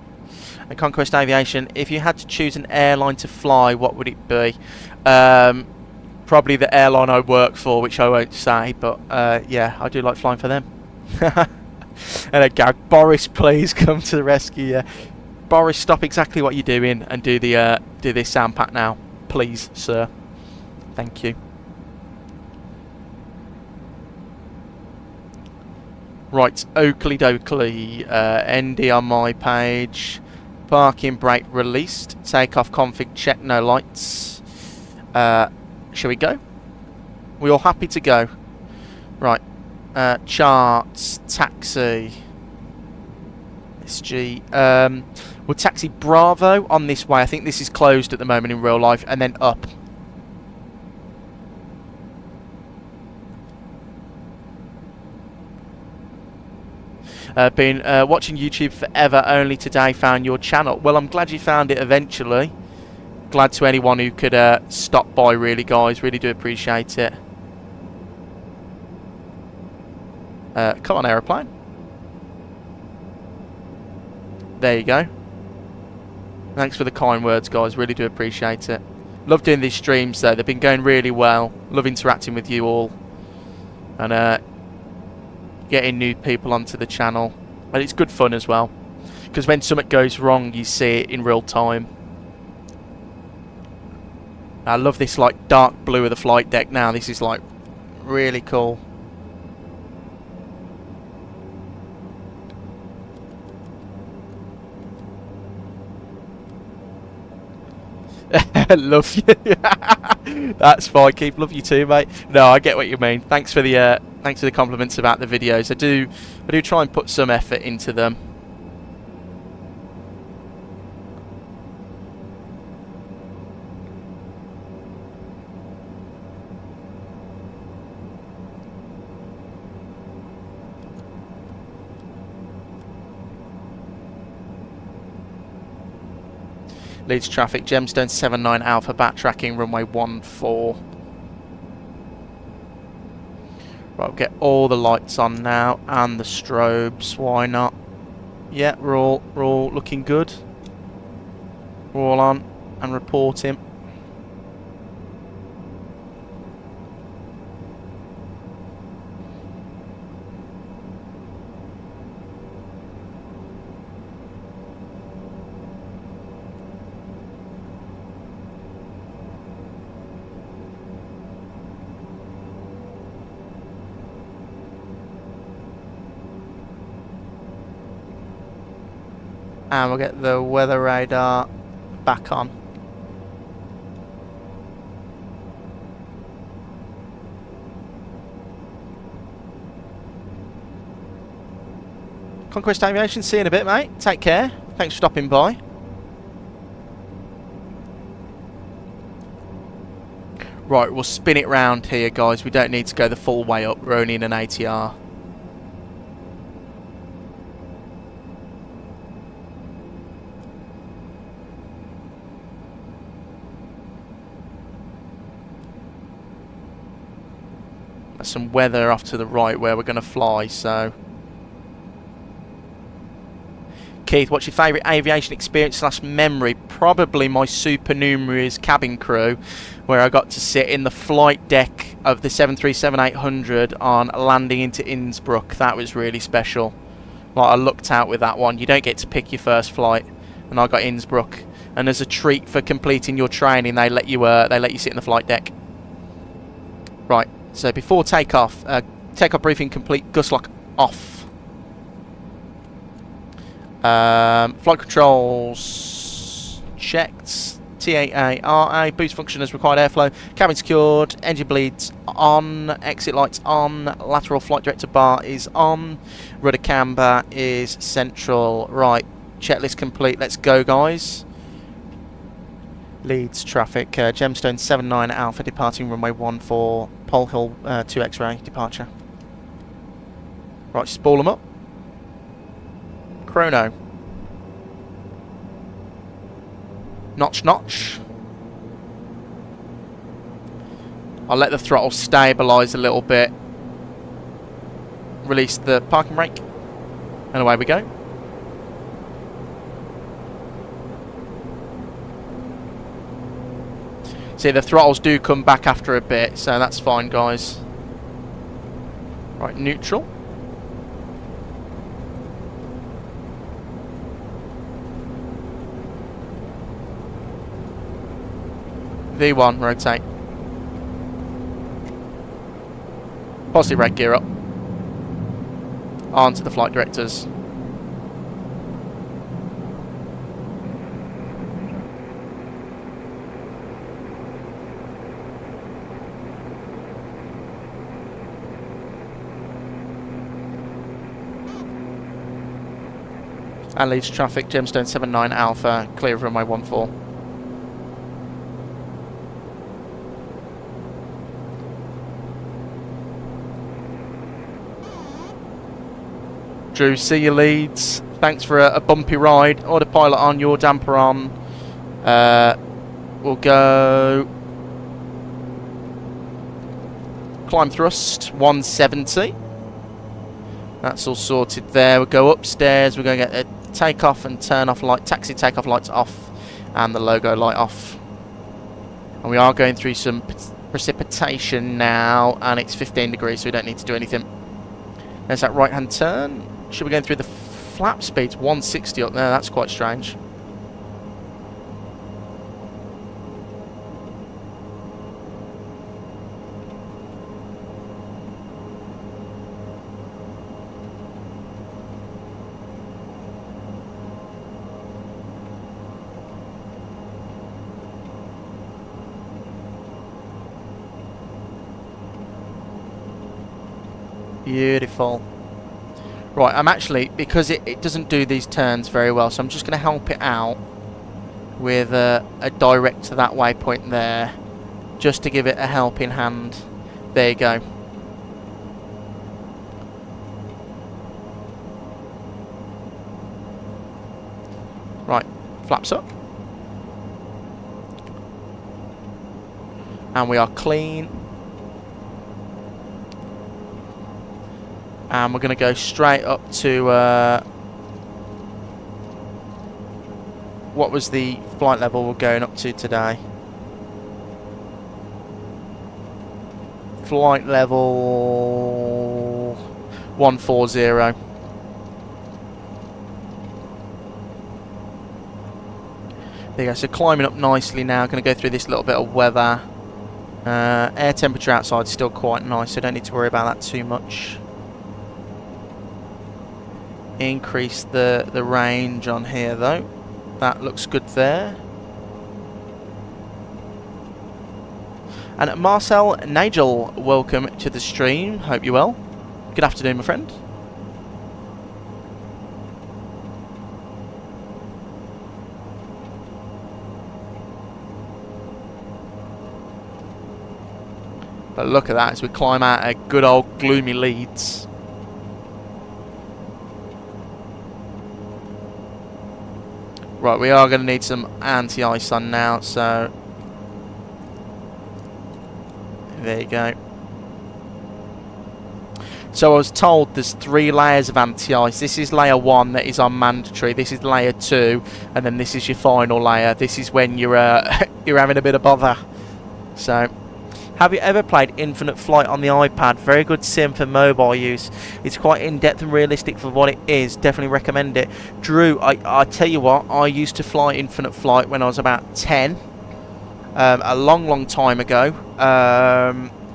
And Conquest Aviation, if you had to choose an airline to fly, what would it be? Probably the airline I work for, which I won't say, but yeah, I do like flying for them. And a gag. Boris, please come to the rescue. Yeah. Boris, stop exactly what you're doing and do this sound pack now, please, sir. Thank you. Right, Oakley Dokley, ND on my page. Parking brake released. Takeoff config check, no lights. Shall we go? We all happy to go? Right. Charts, taxi. SG. We'll taxi Bravo on this way. I think this is closed at the moment in real life, and then up. Been watching YouTube forever, only today found your channel. Well, I'm glad you found it eventually. Glad to anyone who could stop by, really, guys. Really do appreciate it. Come on, aeroplane. There you go. Thanks for the kind words, guys. Really do appreciate it. Love doing these streams, though. They've been going really well. Love interacting with you all. And getting new people onto the channel. And it's good fun as well. Because when something goes wrong, you see it in real time. I love this like dark blue of the flight deck now. This is like really cool. Love you. That's fine. Keep love you too, mate. No, I get what you mean. Thanks for the compliments about the videos. I do try and put some effort into them. Leads traffic, Gemstone 79 Alpha, backtracking, runway 14. Right, we'll get all the lights on now, and the strobes, why not? Yeah, we're all looking good. We're all on, and reporting. And we'll get the weather radar back on. Conquest Aviation, see you in a bit, mate. Take care. Thanks for stopping by. Right, we'll spin it round here, guys. We don't need to go the full way up. We're only in an ATR. There's some weather off to the right where we're going to fly, so... Keith, what's your favourite aviation experience / memory? Probably my supernumeraries cabin crew, where I got to sit in the flight deck of the 737-800 on landing into Innsbruck. That was really special. Like, I looked out with that one. You don't get to pick your first flight, and I got Innsbruck. And as a treat for completing your training, they let you sit in the flight deck. Right. So before takeoff, takeoff briefing complete. Guslock off. Flight controls checked. TAARA, boost function as required airflow. Cabin secured. Engine bleeds on. Exit lights on. Lateral flight director bar is on. Rudder camber is central. Right. Checklist complete. Let's go, guys. Leeds traffic. Gemstone 79 Alpha departing runway 14. Pole Hill 2 X-ray departure. Right, spool them up. Chrono. Notch, notch. I'll let the throttle stabilise a little bit. Release the parking brake. And away we go. See, the throttles do come back after a bit, so that's fine, guys. Right, neutral. V1, rotate. Positive red gear up. On to the flight directors. And leads traffic, Gemstone 79 Alpha, clear of runway 14. Drew, see you Leeds. Thanks for a bumpy ride. Autopilot on, your damper on. We'll go... Climb thrust, 170. That's all sorted there. We'll go upstairs. We're going to get a takeoff and turn off light, taxi takeoff lights off, and the logo light off. And we are going through some precipitation now, and it's 15 degrees, so we don't need to do anything. There's that right-hand turn. Should be going through the flap speeds, 160 up there. That's quite strange. Beautiful. Right, I'm actually, because it doesn't do these turns very well, so I'm just going to help it out with a direct to that waypoint there, just to give it a helping hand. There you go. Right, flaps up. And we are clean. And we're going to go straight up to, what was the flight level we're going up to today? Flight level 140. There you go, so climbing up nicely now. Going to go through this little bit of weather. Air temperature outside is still quite nice, so don't need to worry about that too much. increase the range on here though. That looks good there. And Marcel Nigel, welcome to the stream. Hope you're well. Good afternoon, my friend. But look at that as we climb out of good old gloomy Leeds. Right, we are going to need some anti-ice on now, so there you go. So I was told there's 3 layers of anti-ice. This is layer 1 that is on mandatory. This is layer 2, and then this is your final layer. This is when you're you're having a bit of bother. So, have you ever played Infinite Flight on the iPad? Very good sim for mobile use. It's quite in-depth and realistic for what it is. Definitely recommend it. Drew, I tell you what, I used to fly Infinite Flight when I was about 10. A long time ago.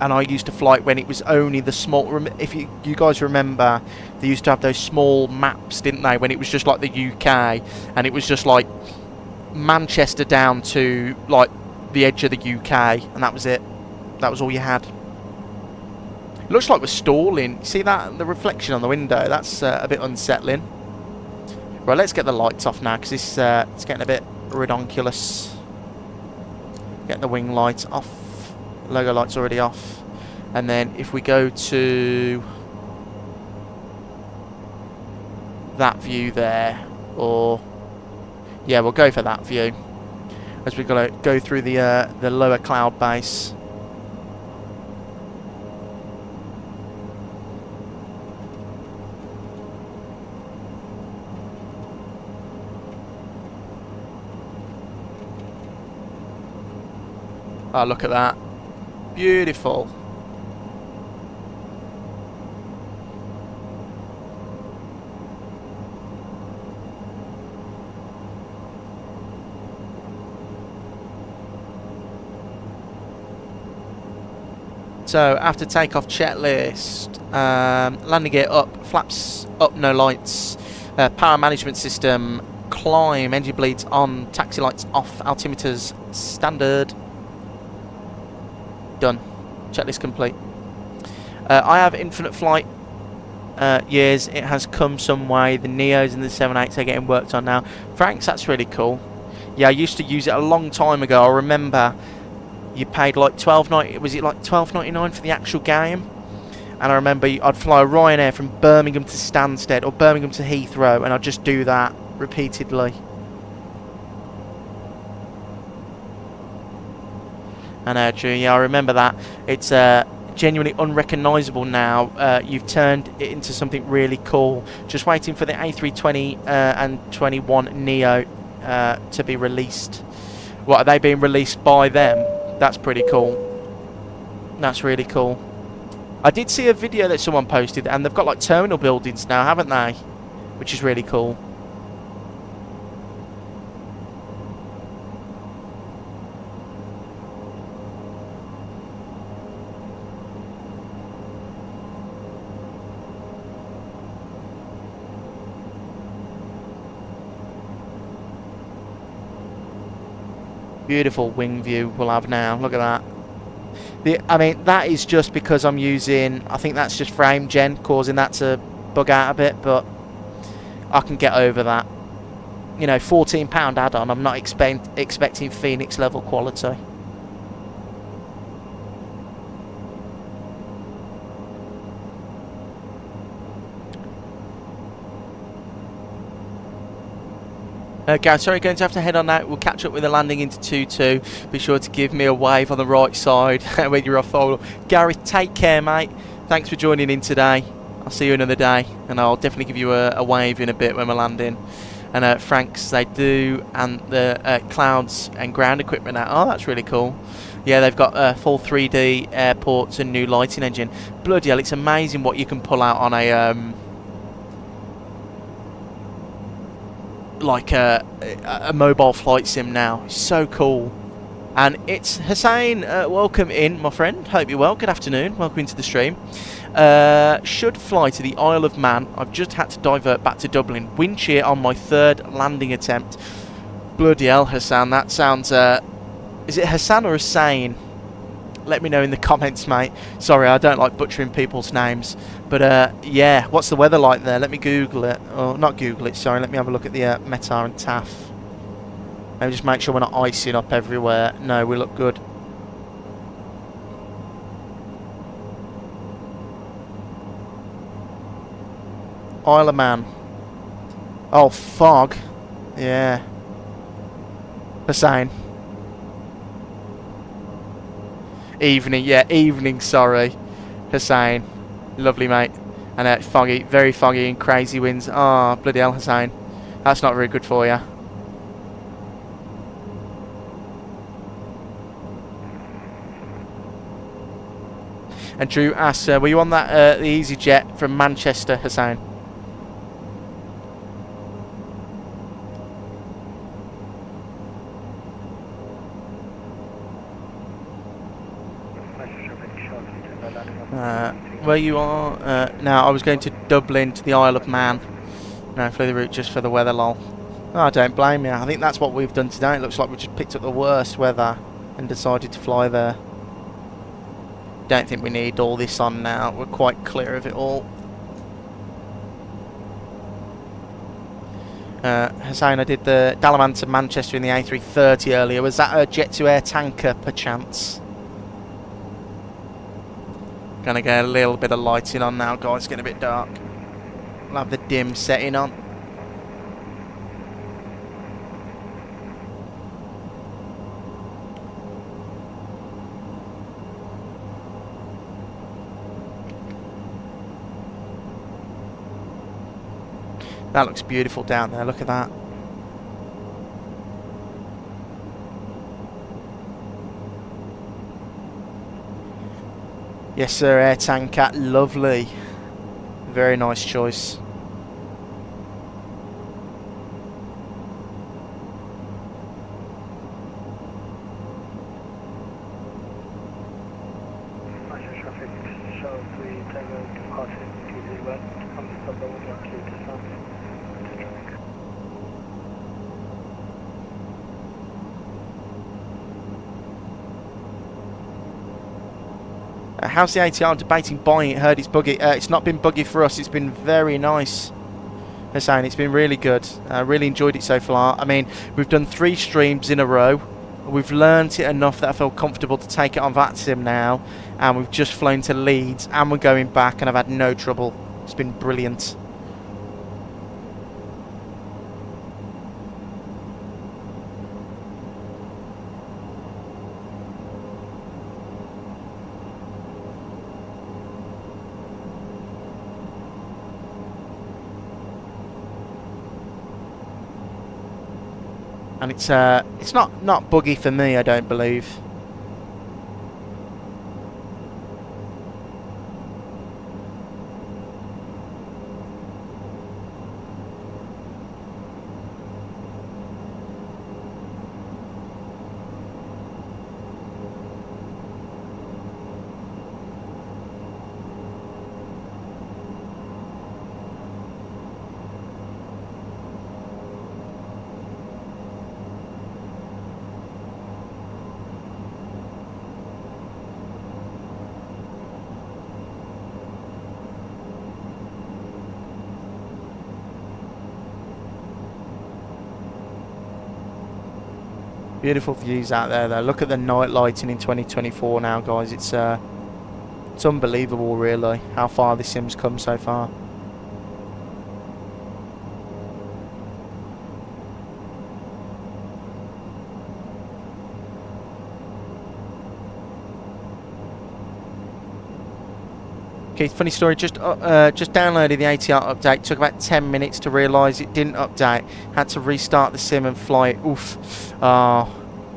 And I used to fly it when it was only the small... If you guys remember, they used to have those small maps, didn't they? When it was just like the UK. And it was just like Manchester down to like the edge of the UK. And that was it. That was all you had. It looks like we're stalling. See that? The reflection on the window. That's a bit unsettling. Right, let's get the lights off now, because it's getting a bit redonkulous. Get the wing lights off. Logo lights already off. And then if we go to that view there, or yeah, we'll go for that view as we're going to go through the lower cloud base. Oh, look at that. Beautiful. So, after takeoff checklist, landing gear up, flaps up, no lights, power management system, climb, engine bleeds on, taxi lights off, altimeters standard. Done. Checklist complete. I have Infinite Flight years. It has come some way. The Neos and the 7.8s are getting worked on now. Franks, that's really cool. Yeah, I used to use it a long time ago. I remember you paid like $12.90. Was it like $12.99 for the actual game? And I remember I'd fly Ryanair from Birmingham to Stansted or Birmingham to Heathrow, and I'd just do that repeatedly. I know, true. Yeah, I remember that. It's genuinely unrecognisable now. You've turned it into something really cool. Just waiting for the A320 and 21neo to be released. What, are they being released by them? That's pretty cool. That's really cool. I did see a video that someone posted, and they've got like terminal buildings now, haven't they? Which is really cool. Beautiful wing view we'll have now. Look at that. I mean, that is just because I'm using... I think that's just frame gen causing that to bug out a bit, but I can get over that. You know, £14 add-on. I'm not expecting Phoenix level quality. Gareth, sorry, going to have to head on now. We'll catch up with the landing into 2-2. Be sure to give me a wave on the right side when you're off follow. Gareth, take care, mate. Thanks for joining in today. I'll see you another day, and I'll definitely give you a wave in a bit when we're landing. And Franks, they do, and the clouds and ground equipment now. Oh, that's really cool. Yeah, they've got full 3D airports and new lighting engine. Bloody hell, it's amazing what you can pull out on a... like a mobile flight sim now. It's so cool. And it's Hussein. Welcome in, my friend. Hope you're well. Good afternoon. Welcome into the stream. Should fly to the Isle of Man. I've just had to divert back to Dublin. Wind shear on my 3rd landing attempt. Bloody hell, Hassan. That sounds... is it Hassan or Hussein? Let me know in the comments, mate. Sorry, I don't like butchering people's names. But, yeah, what's the weather like there? Let me Google it. Oh, not Google it, sorry. Let me have a look at the METAR and TAF. Let me just make sure we're not icing up everywhere. No, we look good. Isle of Man. Oh, fog. Yeah. Hussein. Evening, yeah, evening, sorry. Hussein. Lovely, mate. And foggy, very foggy and crazy winds. Oh, bloody hell, Hussein. That's not very good for you. And Drew asks, were you on that the EasyJet from Manchester, Hussein? Where you are now, I was going to Dublin to the Isle of Man. No, flew the route just for the weather, lol. Oh, I don't blame you. I think that's what we've done today. It looks like we just picked up the worst weather and decided to fly there. Don't think we need all this on now. We're quite clear of it all. Hussein, I did the Dalaman to Manchester in the A330 earlier. Was that a jet-to-air tanker, perchance? Gonna get a little bit of lighting on now, guys. It's getting a bit dark. We'll have the dim setting on. That looks beautiful down there. Look at that. Yes, sir, air tanker. Lovely. Very nice choice. How's the ATR? Debating buying it. Heard it's buggy. It's not been buggy for us. It's been very nice. Hussein, it's been really good. I really enjoyed it so far. I mean, we've done 3 streams in a row. We've learnt it enough that I feel comfortable to take it on VATSIM now. And we've just flown to Leeds and we're going back and I've had no trouble. It's been brilliant. And it's not buggy for me, I don't believe. Beautiful views out there though. Look at the night lighting in 2024 now, guys. It's unbelievable really how far this sim's come so far. Keith, funny story, just downloaded the ATR update. Took about 10 minutes to realise it didn't update. Had to restart the sim and fly it. Oof. Oh,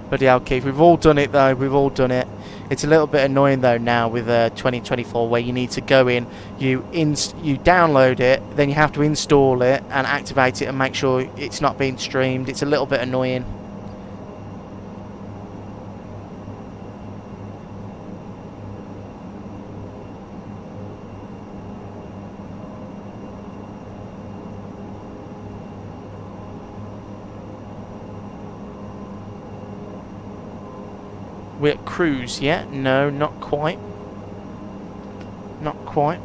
bloody hell, Keith. We've all done it though. We've all done it. It's a little bit annoying though now with 2024 where you need to go in, you download it, then you have to install it and activate it and make sure it's not being streamed. It's a little bit annoying. We're at cruise yet? No, not quite. Not quite.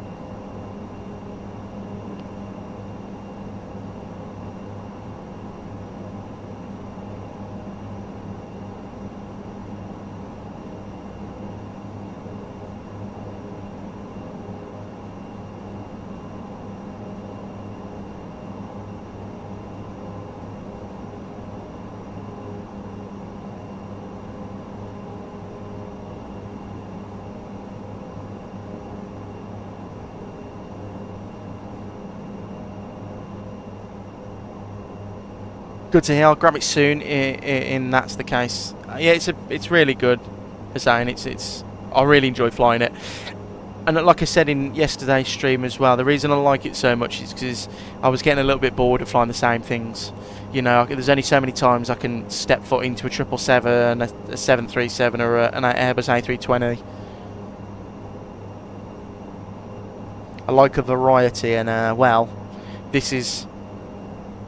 Good to hear. I'll grab it soon. In that's the case. Yeah, it's really good. Hussein, it's I really enjoy flying it. And like I said in yesterday's stream as well, the reason I like it so much is because I was getting a little bit bored of flying the same things. You know, there's only so many times I can step foot into a 777, a 737, or an Airbus A320. I like a variety, and well, this is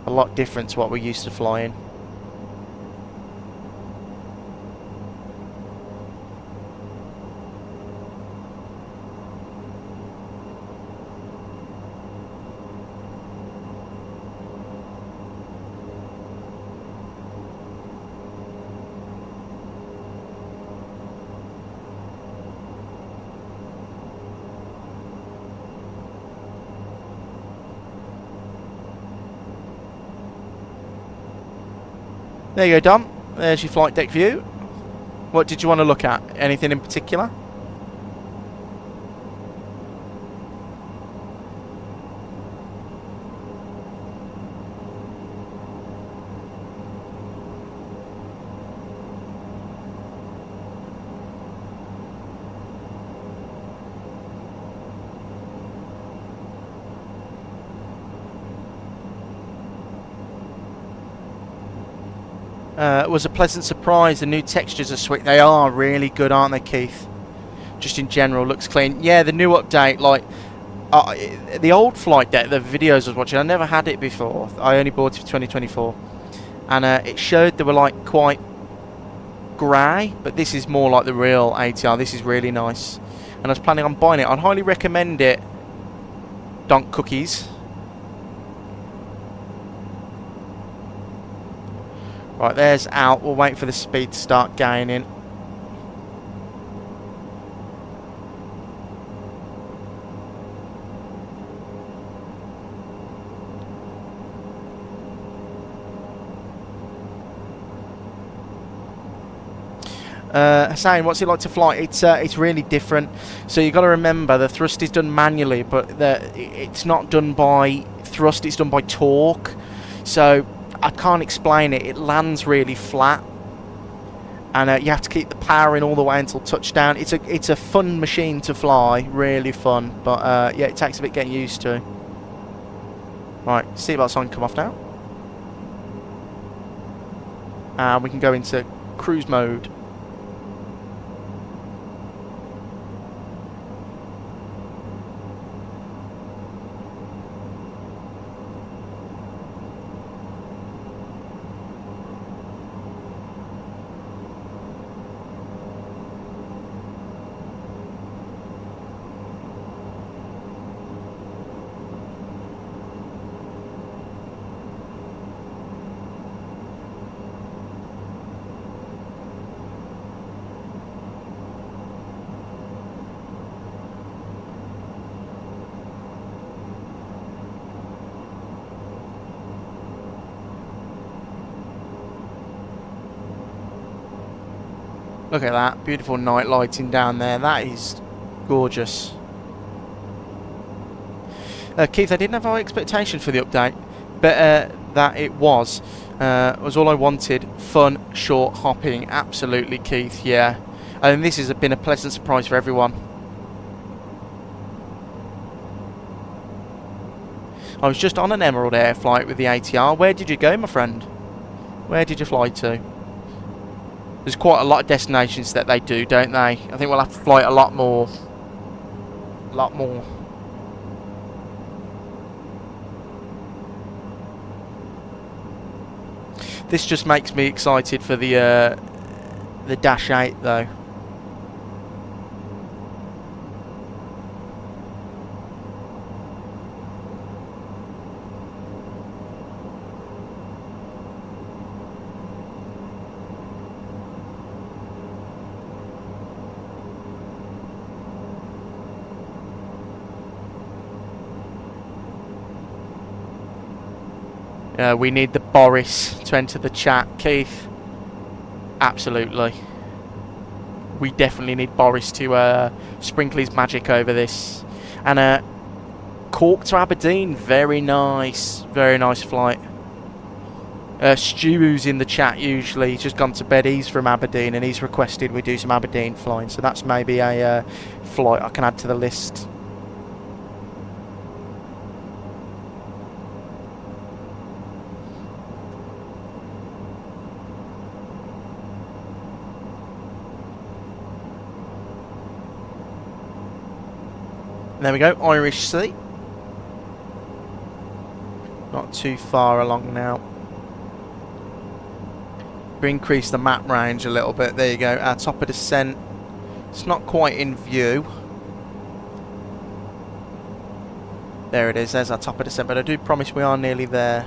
a lot different to what we're used to flying. There you go, Dom. There's your flight deck view. What did you want to look at? Anything in particular? It was a pleasant surprise. The new textures are sweet. They are really good, aren't they, Keith? Just in general, looks clean. Yeah, the new update, like the old flight deck, the videos I was watching, I never had it before. I only bought it for 2024, and it showed they were like quite grey, but this is more like the real ATR. This is really nice, and I was planning on buying it. I'd highly recommend it. Donk cookies. Right, there's out. We'll wait for the speed to start gaining. Hussein, what's it like to fly? It's really different. So you've got to remember the thrust is done manually, but it's not done by thrust, it's done by torque. So I can't explain it. It lands really flat, and you have to keep the power in all the way until touchdown. It's a fun machine to fly, really fun. But yeah, it takes a bit getting used to. Right, seatbelt sign come off now, and we can go into cruise mode. Look at that, beautiful night lighting down there. That is gorgeous. Keith, I didn't have high expectations for the update, but that it was all I wanted. Fun, short hopping, absolutely, Keith. Yeah, and this has been a pleasant surprise for everyone. I was just on an Emerald Air flight with the ATR. Where did you go, my friend? Where did you fly to? There's quite a lot of destinations that they do, don't they? I think we'll have to fly a lot more. A lot more. This just makes me excited for the Dash 8 though. We need the Boris to enter the chat. Keith, absolutely. We definitely need Boris to sprinkle his magic over this. And Cork to Aberdeen, very nice flight. Stu's in the chat usually. He's just gone to bed. He's from Aberdeen and he's requested we do some Aberdeen flying. So that's maybe a flight I can add to the list. There we go, Irish Sea. Not too far along now. We increase the map range a little bit. There you go, our top of descent. It's not quite in view. There it is, there's our top of descent, but I do promise we are nearly there.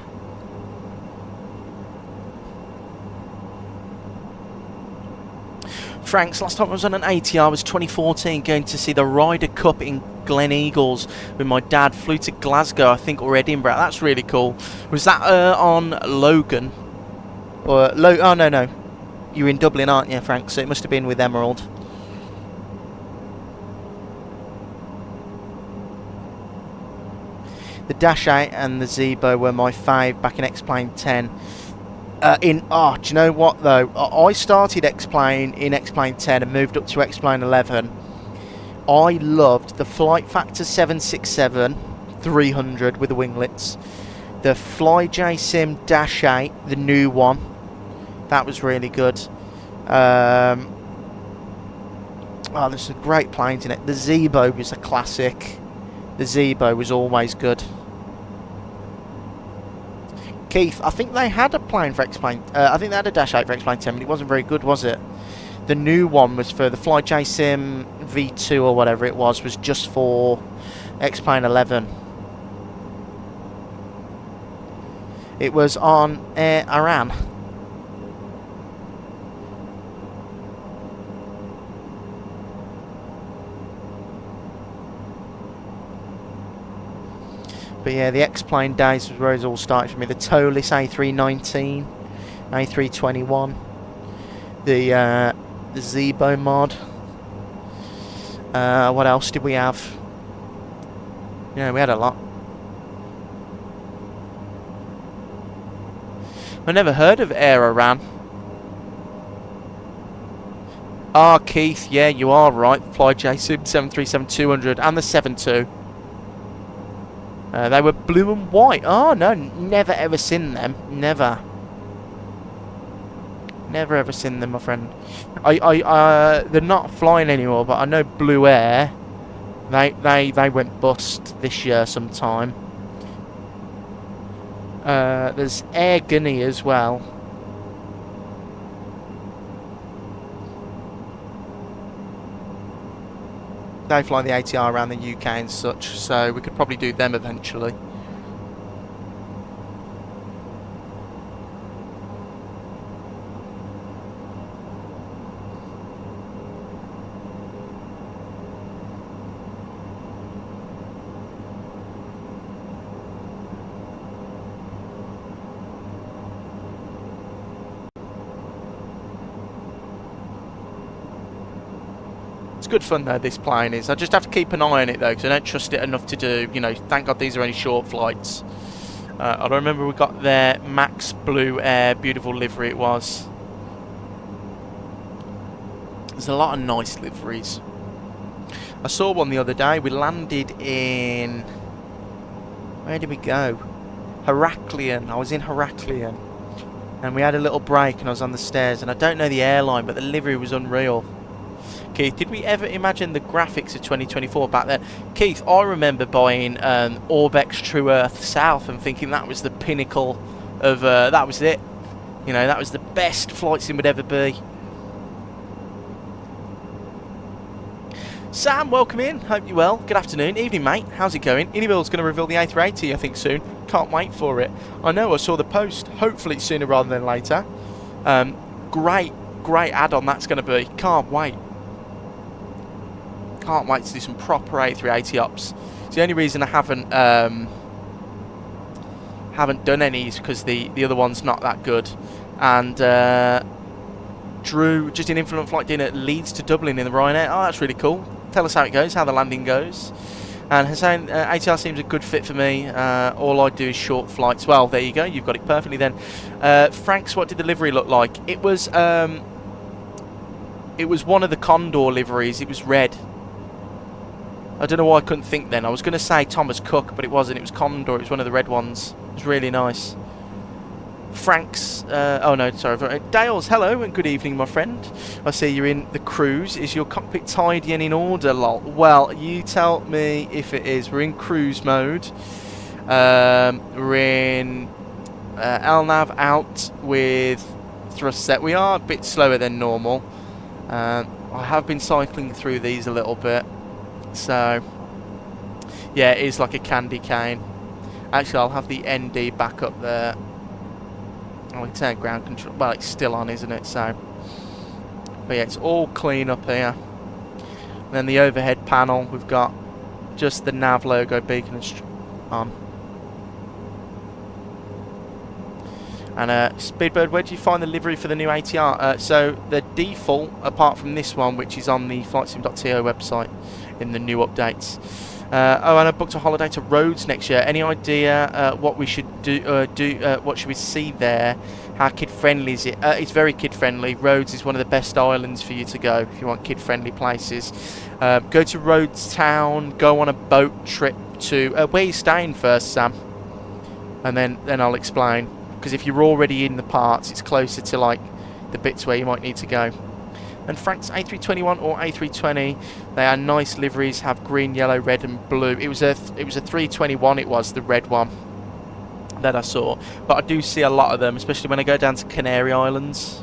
Frank's last time I was on an ATR was 2014, going to see the Ryder Cup in Glen Eagles with my dad. Flew to Glasgow, I think, or Edinburgh. That's really cool. Was that on Logan? Or oh no, you're in Dublin, aren't you, Frank? So it must have been with Emerald. The Dash 8 and the Zebo were my fave back in X-Plane 10. Do you know what though? I started X-Plane in X-Plane 10 and moved up to X-Plane 11. I loved the Flight Factor 767 300 with the winglets. The FlyJ-Sim Dash 8, the new one. That was really good. There's some great planes in it. The Zebo was a classic. The Zebo was always good. Keith, I think they had a plane for X-Plane. I think they had a Dash 8 for X-Plane 10, but it wasn't very good, was it? The new one was for the FlyJ-Sim V2 or whatever it was just for X-Plane 11. It was on Air Iran. But yeah, the X-Plane days was where it all started for me. The Tolis A319, A321, the Zebo mod. What else did we have? Yeah, we had a lot. I never heard of Air Iran. Ah, Keith, yeah, you are right. FlyJ-Sim 737-200 and the 72. They were blue and white. Oh no, never ever seen them. Never ever seen them, my friend. They're not flying anymore, but I know Blue Air. They went bust this year sometime. There's Air Gunny as well. They fly the ATR around the UK and such, so we could probably do them eventually. Good fun though, this plane is. I just have to keep an eye on it though, because I don't trust it enough to do, you know, thank God these are only short flights. I remember we got their Max Blue Air, beautiful livery it was. There's a lot of nice liveries. I saw one the other day. We landed in, where did we go? Heraklion. I was in Heraklion and we had a little break and I was on the stairs, and I don't know the airline, but the livery was unreal. Keith, did we ever imagine the graphics of 2024 back then? Keith, I remember buying Orbex True Earth South and thinking that was the pinnacle of, that was it. You know, that was the best flight sim would ever be. Sam, welcome in. Hope you're well. Good afternoon. Evening, mate. How's it going? Inibill's going to reveal the A380, I think, soon. Can't wait for it. I know, I saw the post. Hopefully it's sooner rather than later. Great add-on that's going to be. Can't wait. Can't wait to do some proper A380 ops. It's the only reason I haven't haven't done any because the other one's not that good. And Drew, just in Infinite Flight dinner, Leeds to Dublin in the Ryanair. Oh, that's really cool. Tell us how it goes, how the landing goes. And Hussein, ATR seems a good fit for me. All I do is short flights. Well, there you go. You've got it perfectly then. Franks, what did the livery look like? It was one of the Condor liveries. It was red. I don't know why I couldn't think then. I was going to say Thomas Cook, but it wasn't. It was Condor. It was one of the red ones. It was really nice. Frank's, oh no, sorry. Dales, hello and good evening, my friend. I see you're in the cruise. Is your cockpit tidy and in order, lol? Well, you tell me if it is. We're in cruise mode. We're in LNAV out with thrust set. We are a bit slower than normal. I have been cycling through these a little bit. So, yeah, it is like a candy cane. Actually, I'll have the ND back up there. Oh, we turn ground control. Well, it's still on, isn't it? So, but yeah, it's all clean up here. And then the overhead panel, we've got just the nav logo beacon on. And Speedbird, where do you find the livery for the new ATR? So the default, apart from this one, which is on the flightsim.to website in the new updates. Oh, and I booked a holiday to Rhodes next year. Any idea what we should do? What should we see there? How kid-friendly is it? It's very kid-friendly. Rhodes is one of the best islands for you to go if you want kid-friendly places. Go to Rhodes Town. Go on a boat trip to where are you staying first, Sam? And then I'll explain. Because if you're already in the parts, it's closer to like the bits where you might need to go. And Frank's A321 or A320, they are nice liveries, have green, yellow, red and blue. It was a 321, it was the red one that I saw. But I do see a lot of them, especially when I go down to Canary Islands.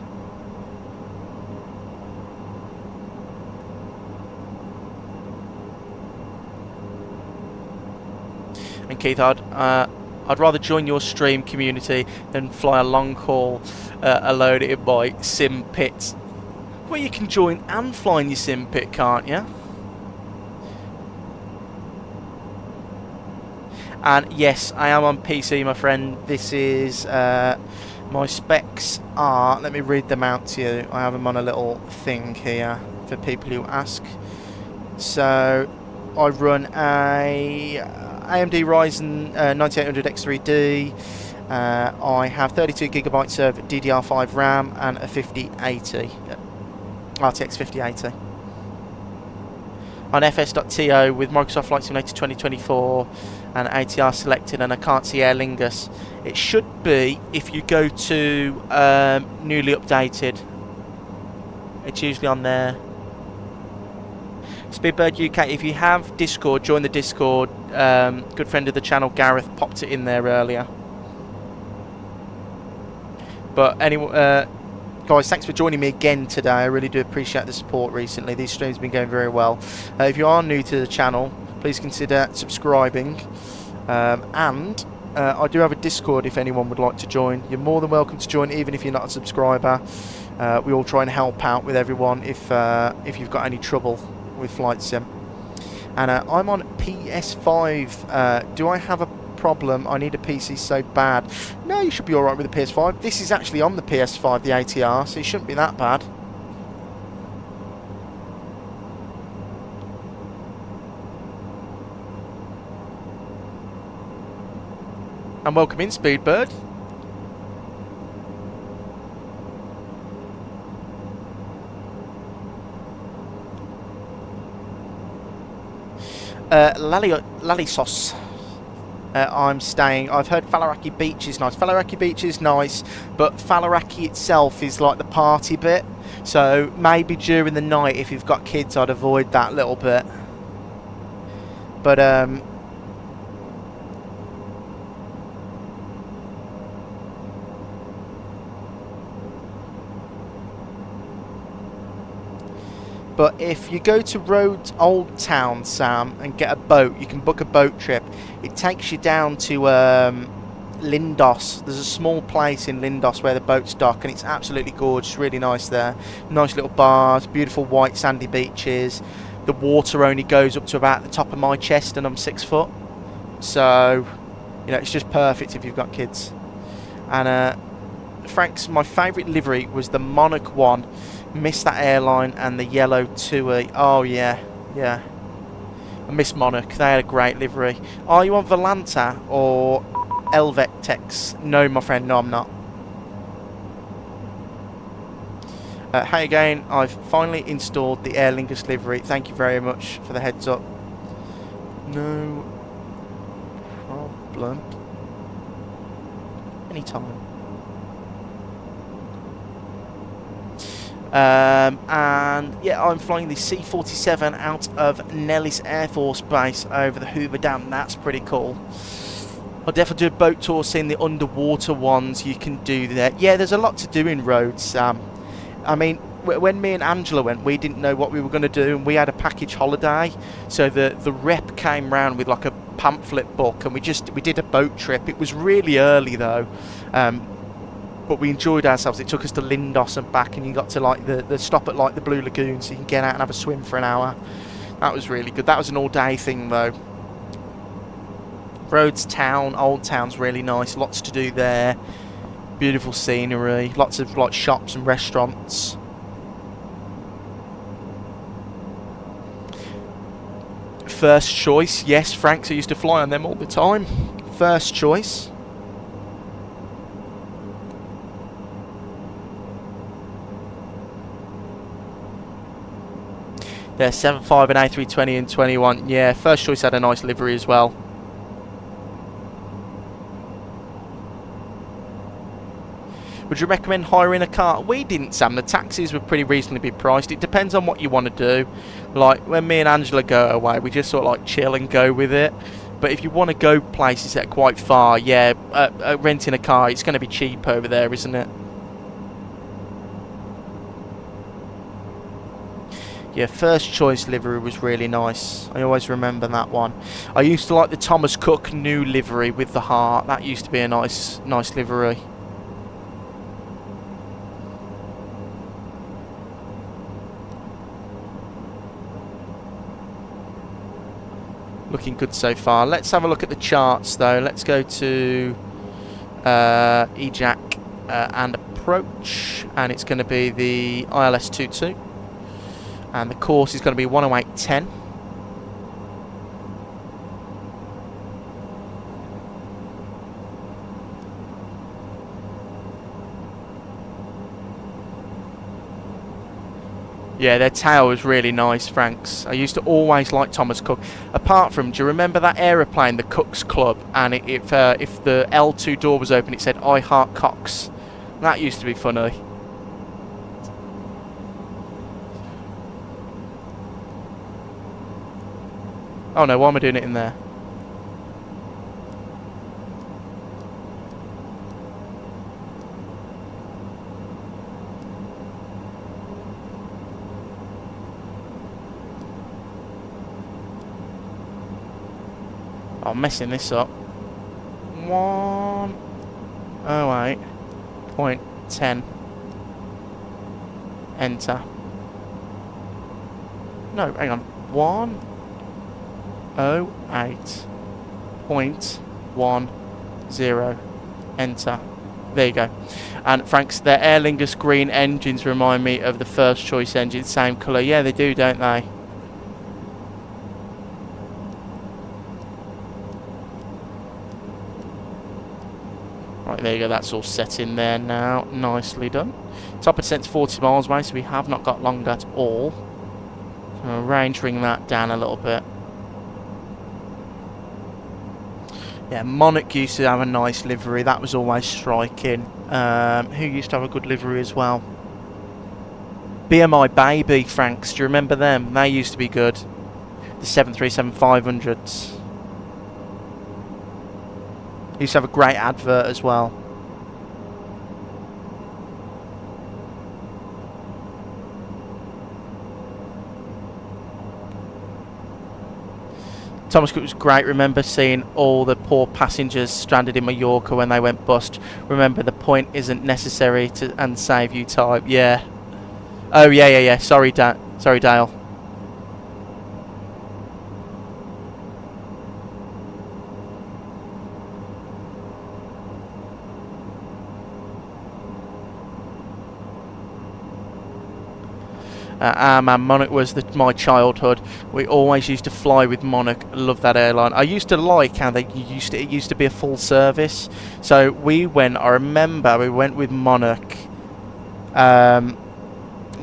And Keith, I'd rather join your stream community than fly a long haul alone in my sim pit. Well, you can join and fly in your sim pit, can't you? And yes, I am on PC, my friend. This is my specs are. Let me read them out to you. I have them on a little thing here for people who ask. So I run a AMD Ryzen 9800X3D. I have 32 gigabytes of DDR5 RAM and a 5080. RTX 5080 on fs.to with Microsoft Flight Simulator 2024 and ATR selected, and I can't see Aer Lingus. It should be if you go to newly updated. It's usually on there. Speedbird UK, if you have Discord, join the Discord. Good friend of the channel Gareth popped it in there earlier. But anyway, guys, thanks for joining me again today. I really do appreciate the support recently. These streams have been going very well. If you are new to the channel, please consider subscribing. And I do have a Discord if anyone would like to join. You're more than welcome to join, even if you're not a subscriber. We all try and help out with everyone if you've got any trouble with Flight Sim. And I'm on PS5. Do I have a problem? I need a PC so bad. No, you should be alright with the PS5. This is actually on the PS5, the ATR, so it shouldn't be that bad. And welcome in, Speedbird. Lalisos. I'm staying. I've heard Falaraki Beach is nice. Falaraki Beach is nice, but Falaraki itself is like the party bit. So maybe during the night, if you've got kids, I'd avoid that little bit. But if you go to Rhodes Old Town, Sam, and get a boat, you can book a boat trip. It takes you down to Lindos. There's a small place in Lindos where the boats dock, and it's absolutely gorgeous, really nice there. Nice little bars, beautiful white sandy beaches. The water only goes up to about the top of my chest, and I'm 6 foot. So You know, it's just perfect if you've got kids. And Frank's, my favourite livery was the Monarch one. Missed that airline and the yellow 2E. Oh yeah, yeah. I miss Monarch. They had a great livery. Are you on Volanta or Elvectex? No, my friend. No, I'm not. Hey again, I've finally installed the Aer Lingus livery. Thank you very much for the heads up. No problem. Anytime. And yeah, I'm flying the C-47 out of Nellis Air Force Base over the Hoover Dam. That's pretty cool. I'll definitely do a boat tour, seeing the underwater ones you can do there. Yeah, there's a lot to do in Rhodes, Sam. I mean, when me and Angela went, we didn't know what we were going to do, and we had a package holiday. So the rep came round with like a pamphlet book, and we did a boat trip. It was really early though, but we enjoyed ourselves. It took us to Lindos and back, and you got to like the stop at like the Blue Lagoon, so you can get out and have a swim for an hour. That was really good. That was an all-day thing though. Rhodes town, old town's really nice. Lots to do there. Beautiful scenery. Lots of like shops and restaurants. First choice, yes, Franks. I used to fly on them all the time. First choice. They're 7.5 and A320 and 21. Yeah, first choice had a nice livery as well. Would you recommend hiring a car? We didn't, Sam. The taxis were pretty reasonably priced. It depends on what you want to do. Like, when me and Angela go away, we just sort of like chill and go with it. But if you want to go places that are quite far, yeah, renting a car, it's going to be cheap over there, isn't it? Yeah, first choice livery was really nice. I always remember that one. I used to like the Thomas Cook new livery with the heart. That used to be a nice livery. Looking good so far. Let's have a look at the charts though. Let's go to EGAC and approach, and it's going to be the ILS-22, and the course is going to be 108.10. Yeah, their tail was really nice, Franks. I used to always like Thomas Cook. Apart from, do you remember that aeroplane, the Cook's Club? And if the L2 door was open, it said, "I heart Cox." That used to be funny. Oh no, why am I doing it in there? I'm messing this up. 108.10. Enter. No, hang on. 108.10. Enter. There you go. And Franks, their Aer Lingus green engines remind me of the first choice engine. Same colour. Yeah, they do, don't they? Right, there you go, that's all set in there now. Nicely done. Top of descent's 40 miles away, so we have not got long at all. So I'll range ring that down a little bit. Yeah, Monarch used to have a nice livery. That was always striking. Who used to have a good livery as well? BMI Baby, Franks. Do you remember them? They used to be good. The 737-500s. Used to have a great advert as well. Thomas Cook was great. Remember seeing all the poor passengers stranded in Mallorca when they went bust. Remember, the point isn't necessary to and save you time. Yeah. Oh yeah. Sorry, Dale. Man, Monarch was my childhood. We always used to fly with Monarch. Love that airline. I used to like how it used to be a full service. So I remember we went with Monarch.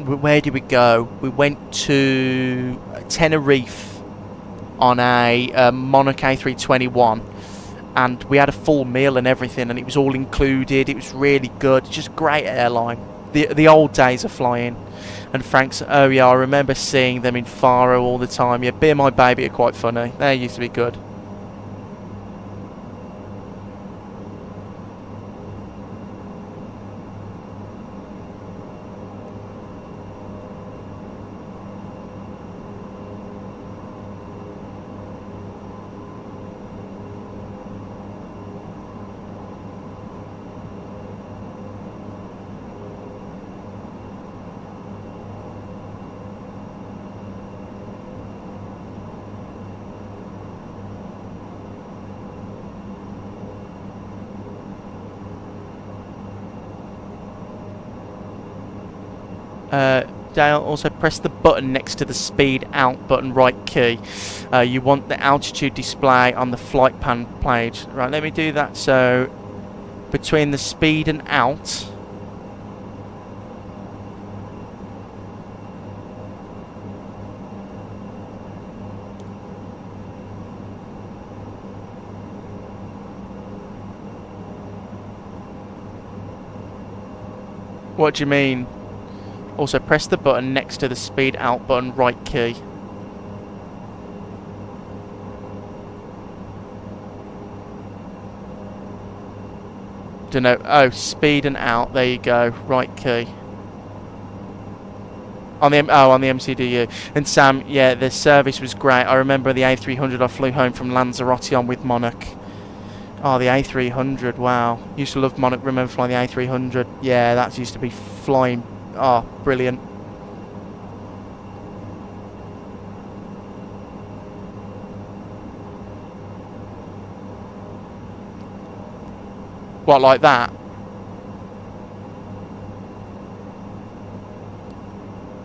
Where did we go? We went to Tenerife on a Monarch A321. And we had a full meal and everything, and it was all included. It was really good. Just great airline. The old days of flying. And Frank's, oh yeah, I remember seeing them in Faro all the time. Yeah, Be My Baby are quite funny. They used to be good. Dale, also press the button next to the speed out button, right key. You want the altitude display on the flight pan page. Right, let me do that. So between the speed and out, what do you mean? Also press the button next to the speed out button, right key. Dunno. Oh, speed and out. There you go. Right key. On the MCDU. And Sam, yeah, the service was great. I remember the A300 I flew home from Lanzarote on with Monarch. Oh, the A300. Wow. Used to love Monarch. Remember flying the A300. Yeah, that used to be flying. Oh, brilliant. What, like that?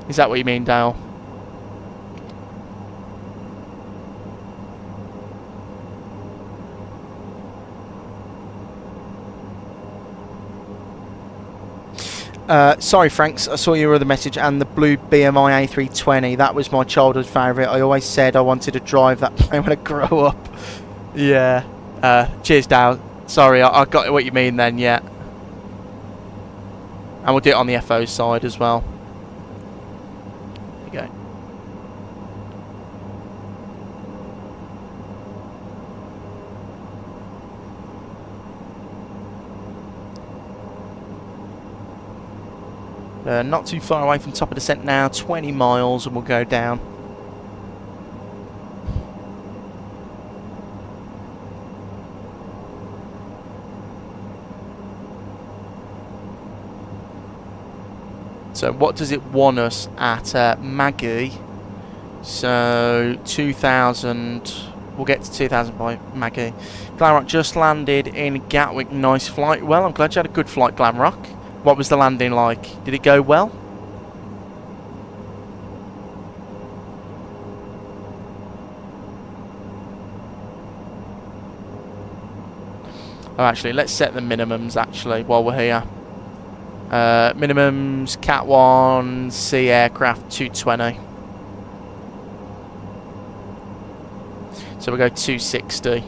Is that what you mean, Dale? Sorry, Franks, I saw your other message, and the blue BMI A320. That was my childhood favourite. I always said I wanted to drive that plane when I grow up. Yeah. Cheers, Dale. Sorry, I got what you mean then, yeah. And we'll do it on the FO side as well. There you go. Not too far away from top of descent now, 20 miles, and we'll go down. So what does it want us at Maggie? So 2000, we'll get to 2000 by Maggie. Glamrock just landed in Gatwick, nice flight. Well, I'm glad you had a good flight, Glamrock. What was the landing like? Did it go well? Oh, actually, let's set the minimums, actually, while we're here. Minimums, Cat 1, C aircraft, 220. So we'll go 260.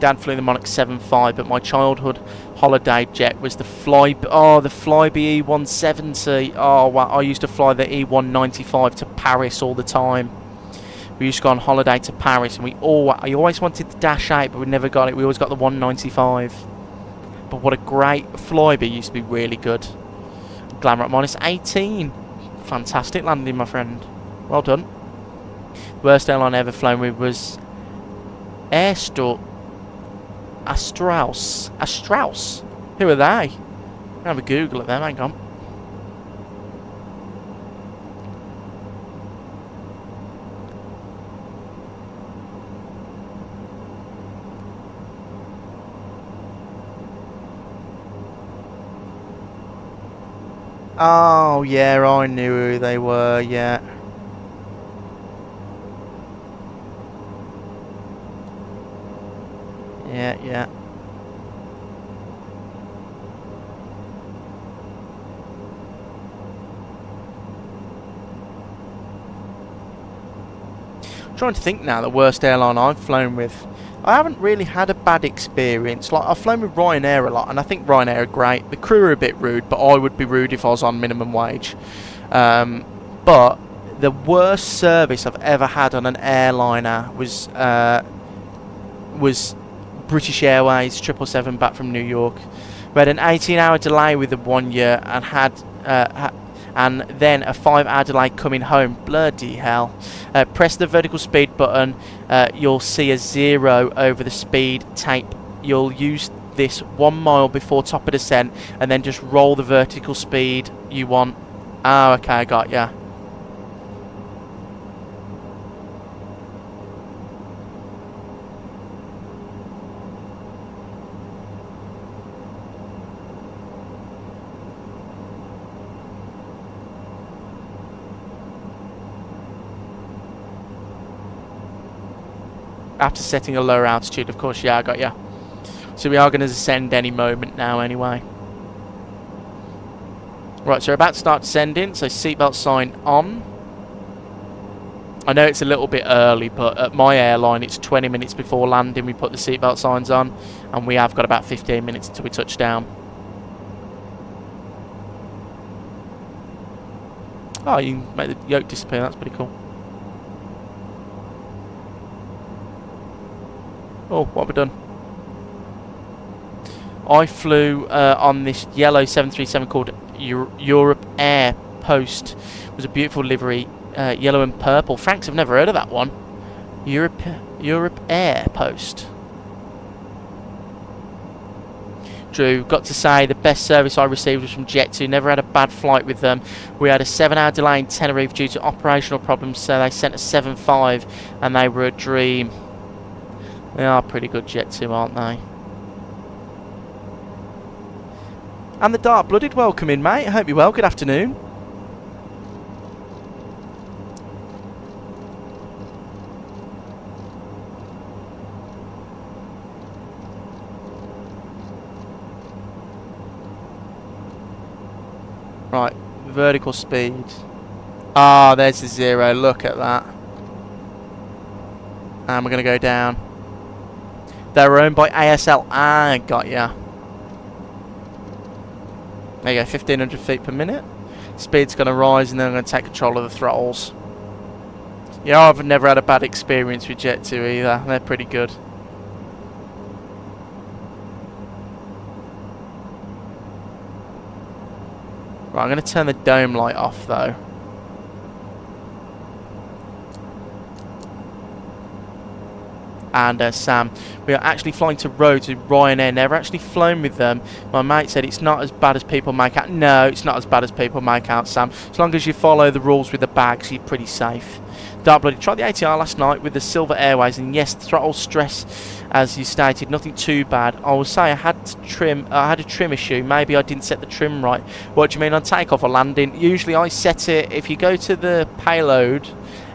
Dad flew the Monarch 7.5, but my childhood holiday jet was the Flybe E170. Oh wow, I used to fly the E195 to Paris all the time. We used to go on holiday to Paris, and I always wanted the Dash 8, but we never got it. We always got the 195. But what a great Flybe, used to be really good. Glamour at minus 18. Fantastic landing, my friend. Well done. Worst airline I ever flown with was Astraus. Who are they? I'm gonna have a Google at them, hang on. Oh, yeah, I knew who they were, yeah. Yeah, yeah. I'm trying to think now, the worst airline I've flown with. I haven't really had a bad experience. Like, I've flown with Ryanair a lot, and I think Ryanair are great. The crew are a bit rude, but I would be rude if I was on minimum wage. But the worst service I've ever had on an airliner was British Airways 777 back from New York. We had an 18-hour delay with them 1 year and and then a 5-hour delay coming home. Bloody hell. Press the vertical speed button. You'll see a 0 over the speed tape. You'll use this 1 mile before top of descent and then just roll the vertical speed you want. Oh, okay, I got ya. After setting a lower altitude, of course. Yeah, I got ya. So we are going to descend any moment now anyway. Right, so we're about to start descending, so seatbelt sign on. I know it's a little bit early, but at my airline it's 20 minutes before landing we put the seatbelt signs on, and we have got about 15 minutes until we touch down. Oh, you can make the yoke disappear, that's pretty cool. Oh, what have we done? I flew on this yellow 737 called Europe Air Post. It was a beautiful livery, yellow and purple. Franks, I've never heard of that one. Europe Air Post. Drew, got to say the best service I received was from Jet2. Never had a bad flight with them. We had a 7-hour delay in Tenerife due to operational problems, so they sent a 7.5 and they were a dream. They are pretty good, Jet2, aren't they? And the dark-blooded, welcome in, mate. I hope you're well. Good afternoon. Right, vertical speed. Ah, there's the 0. Look at that. And we're going to go down. They were owned by ASL. Ah, got ya. There you go, 1,500 feet per minute. Speed's going to rise, and then I'm going to take control of the throttles. Yeah, I've never had a bad experience with Jet2 either. They're pretty good. Right, I'm going to turn the dome light off, though. And Sam, we are actually flying to Rhodes with Ryanair. Never actually flown with them. My mate said it's not as bad as people make out. No, it's not as bad as people make out, Sam. As long as you follow the rules with the bags, you're pretty safe. Dark Bloody tried the ATR last night with the Silver Airways, and yes, the throttle stress, as you stated, nothing too bad. I will say I had a trim issue. Maybe I didn't set the trim right. What do you mean on takeoff or landing? Usually I set it, if you go to the payload,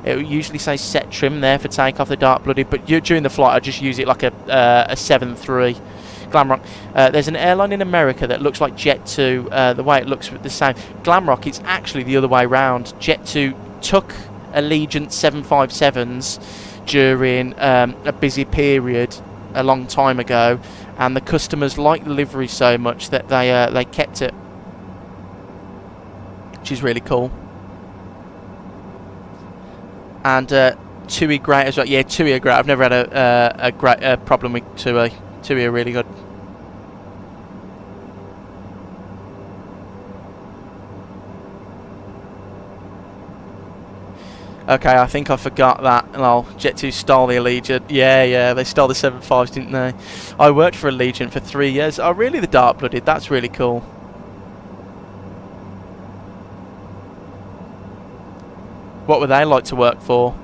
it will usually say set trim there for takeoff, the Dark Blooded, but during the flight I just use it like a 7.3. Glamrock. There's an airline in America that looks like Jet2. The way it looks the same. Glamrock, it's actually the other way round. Jet2 took Allegiant 757s during a busy period a long time ago, and the customers liked the livery so much that they kept it, which is really cool. And TUI great as well. Yeah, TUI are great. I've never had a great problem with TUI. TUI are really good. Okay, I think I forgot that. Oh, Jet2 stole the Allegiant. Yeah, they stole the 7.5s, didn't they? I worked for Allegiant for 3 years. Oh, really? The Dark-Blooded? That's really cool. What would they like to work for?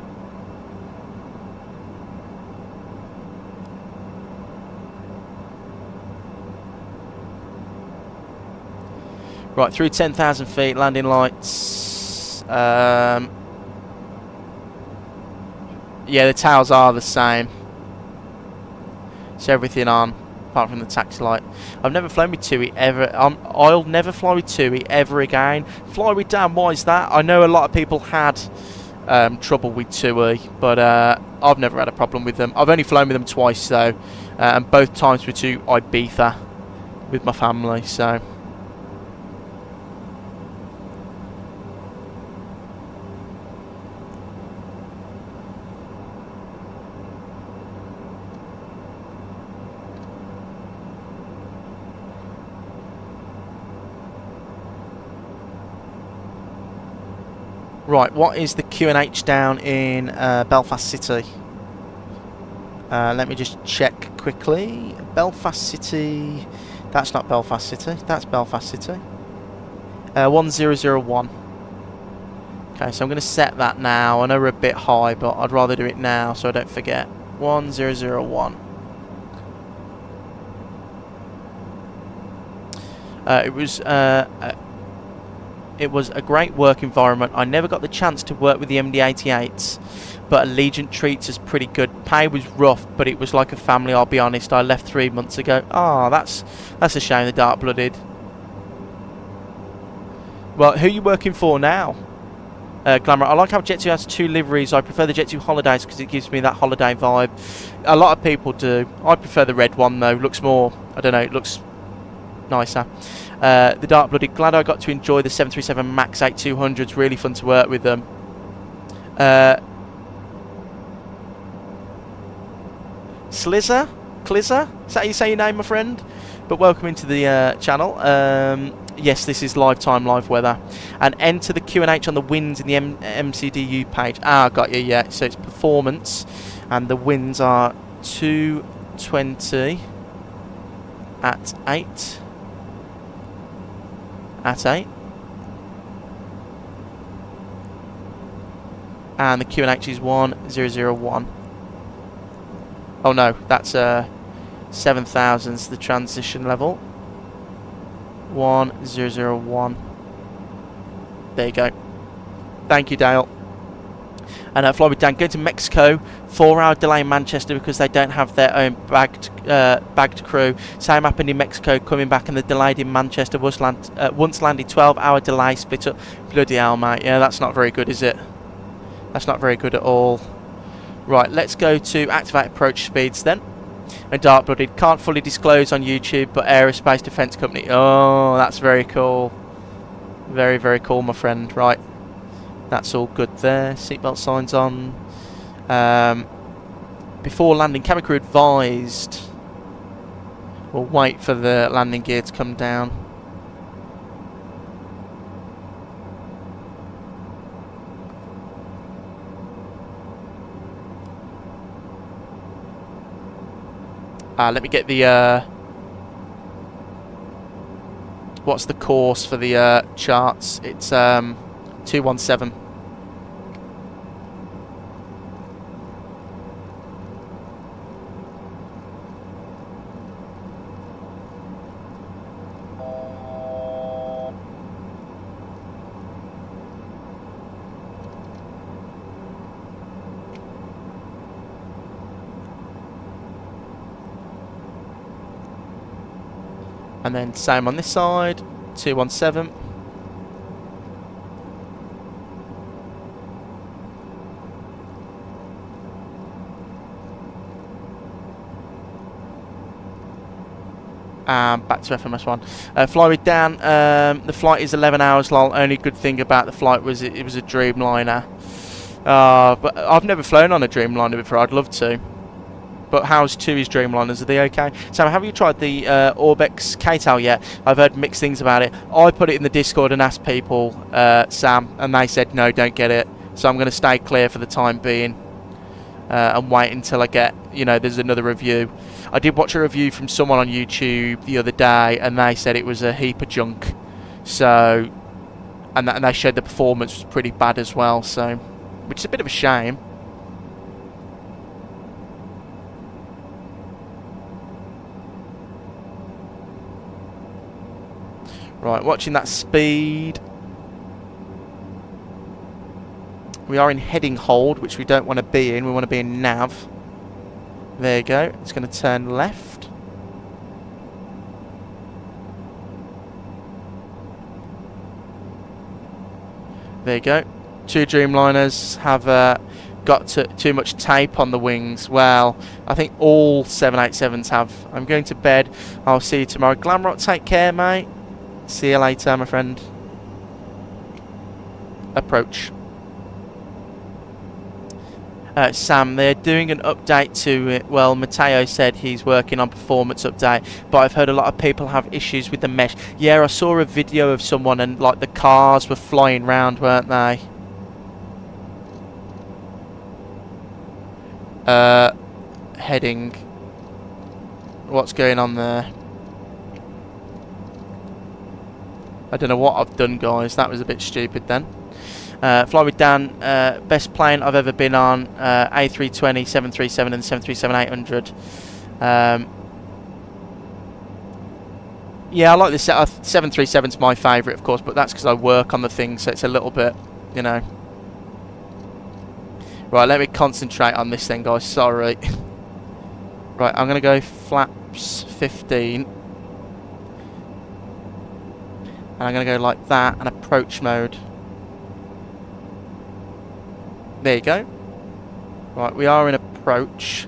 Right, through 10,000 feet, landing lights. Yeah, the tails are the same. So everything on, apart from the taxi light. I've never flown with TUI ever. I'll never fly with TUI ever again. Fly with Dan, why is that? I know a lot of people had trouble with TUI, but I've never had a problem with them. I've only flown with them twice though, and both times were to Ibiza with my family, so... Right, what is the QNH down in Belfast City? Let me just check quickly. Belfast City... That's not Belfast City, that's Belfast City. 1001. Okay, so I'm going to set that now. I know we're a bit high, but I'd rather do it now so I don't forget. 1001. It was a great work environment. I never got the chance to work with the MD-88s, but Allegiant treats us pretty good. Pay was rough, but it was like a family, I'll be honest. I left 3 months ago. Oh, that's a shame, the dark-blooded. Well, who are you working for now? Glamour. I like how Jet2 has 2 liveries. I prefer the Jet2 Holidays because it gives me that holiday vibe. A lot of people do. I prefer the red one, though. Looks more, I don't know, it looks nicer. The dark-blooded, glad I got to enjoy the 737 MAX 8200s, really fun to work with them. Slizzer? Clizzer? Is that how you say your name, my friend? But welcome into the channel. Yes, this is live time, live weather. And enter the QNH on the winds in the MCDU page. Ah, got you, yeah. So it's performance, and the winds are 220 at 8. At 8. And the QNH is 1001. Oh no, that's 7,000's the transition level. 1001. There you go. Thank you, Dale. And fly with Dan. Going to Mexico. 4-hour delay in Manchester because they don't have their own bagged crew. Same happened in Mexico. Coming back and the delayed in Manchester. Once landed 12-hour delay. Split up. Bloody hell, mate. Yeah, that's not very good, is it? That's not very good at all. Right, let's go to activate approach speeds then. And dark-blooded. Can't fully disclose on YouTube, but Aerospace Defence Company. Oh, that's very cool. Very, very cool, my friend. Right. That's all good there. Seatbelt signs on. Before landing, cabin crew advised. We'll wait for the landing gear to come down. Let me get the... what's the course for the charts? It's 217. And then same on this side, 217. Back to FMS1. Fly with Dan. The flight is 11 hours long. Only good thing about the flight was it was a Dreamliner. But I've never flown on a Dreamliner before. I'd love to. But how's TUI's Dreamliners? Are they okay? So have you tried the Orbex KTAL yet? I've heard mixed things about it. I put it in the Discord and asked people, Sam, and they said no, don't get it. So I'm going to stay clear for the time being and wait until I get, there's another review. I did watch a review from someone on YouTube the other day, and they said it was a heap of junk. So, and they showed the performance was pretty bad as well. So, which is a bit of a shame. Right, watching that speed. We are in heading hold, which we don't want to be in. We want to be in nav. There you go. It's going to turn left. There you go. 2 Dreamliners have got too much tape on the wings. Well, I think all 787s have. I'm going to bed. I'll see you tomorrow. Glamrock, take care, mate. See you later, my friend. Approach. Sam, they're doing an update to it. Well, Matteo said he's working on performance update, but I've heard a lot of people have issues with the mesh. Yeah, I saw a video of someone and like the cars were flying round, weren't they? Heading. What's going on there? I don't know what I've done, guys. That was a bit stupid then. Fly with Dan, best plane I've ever been on, A320, 737 and 737-800. Yeah, I like this. 737's my favourite, of course, but that's because I work on the thing, so it's a little bit, you know. Right, let me concentrate on this thing, guys. Sorry. Right, I'm going to go flaps 15. And I'm going to go like that and approach mode. There you go. Right, we are in approach.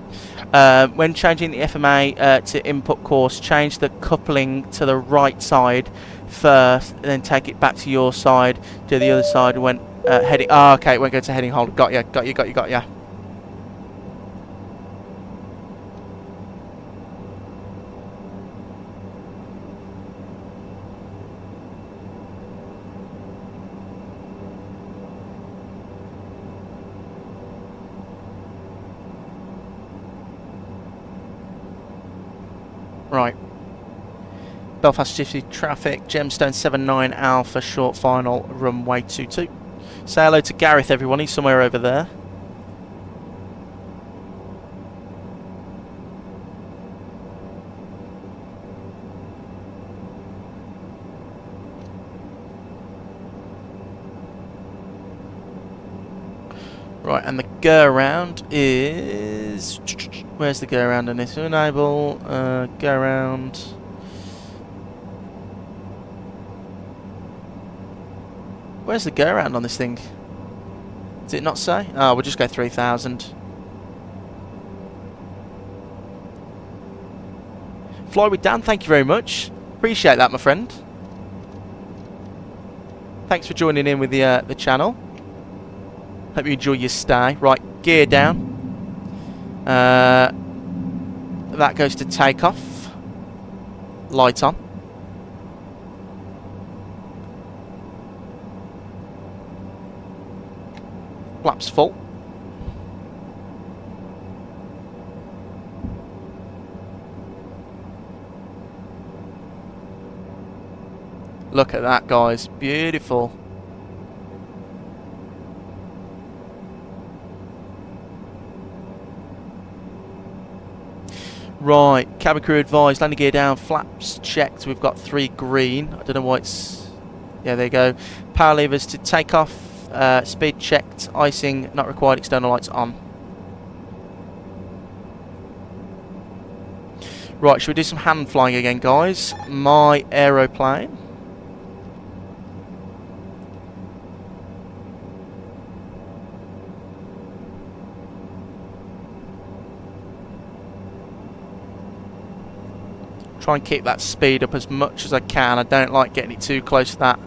When changing the FMA to input course, change the coupling to the right side first, and then take it back to your side. Do the other side when heading. Oh, okay, it won't go to heading hold. Got ya, got you, got you, got ya. Right. Belfast City traffic, Gemstone 79 Alpha, short final, runway 22. Say hello to Gareth, everyone. He's somewhere over there. Right, and the go around is... Where's the go around on this? Enable, go around. Where's the go around on this thing? Does it not say? Oh, we'll just go 3000. Fly with Dan, thank you very much. Appreciate that, my friend. Thanks for joining in with the channel. Hope you enjoy your stay. Right, gear down. That goes to takeoff. Light on. Flaps full. Look at that, guys. Beautiful. Right, cabin crew advised, landing gear down, flaps checked, we've got 3 green. I don't know why it's... Yeah, there you go. Power levers to take off, speed checked, icing not required, external lights on. Right, should we do some hand flying again, guys? My aeroplane. Try and keep that speed up as much as I can. I don't like getting it too close to that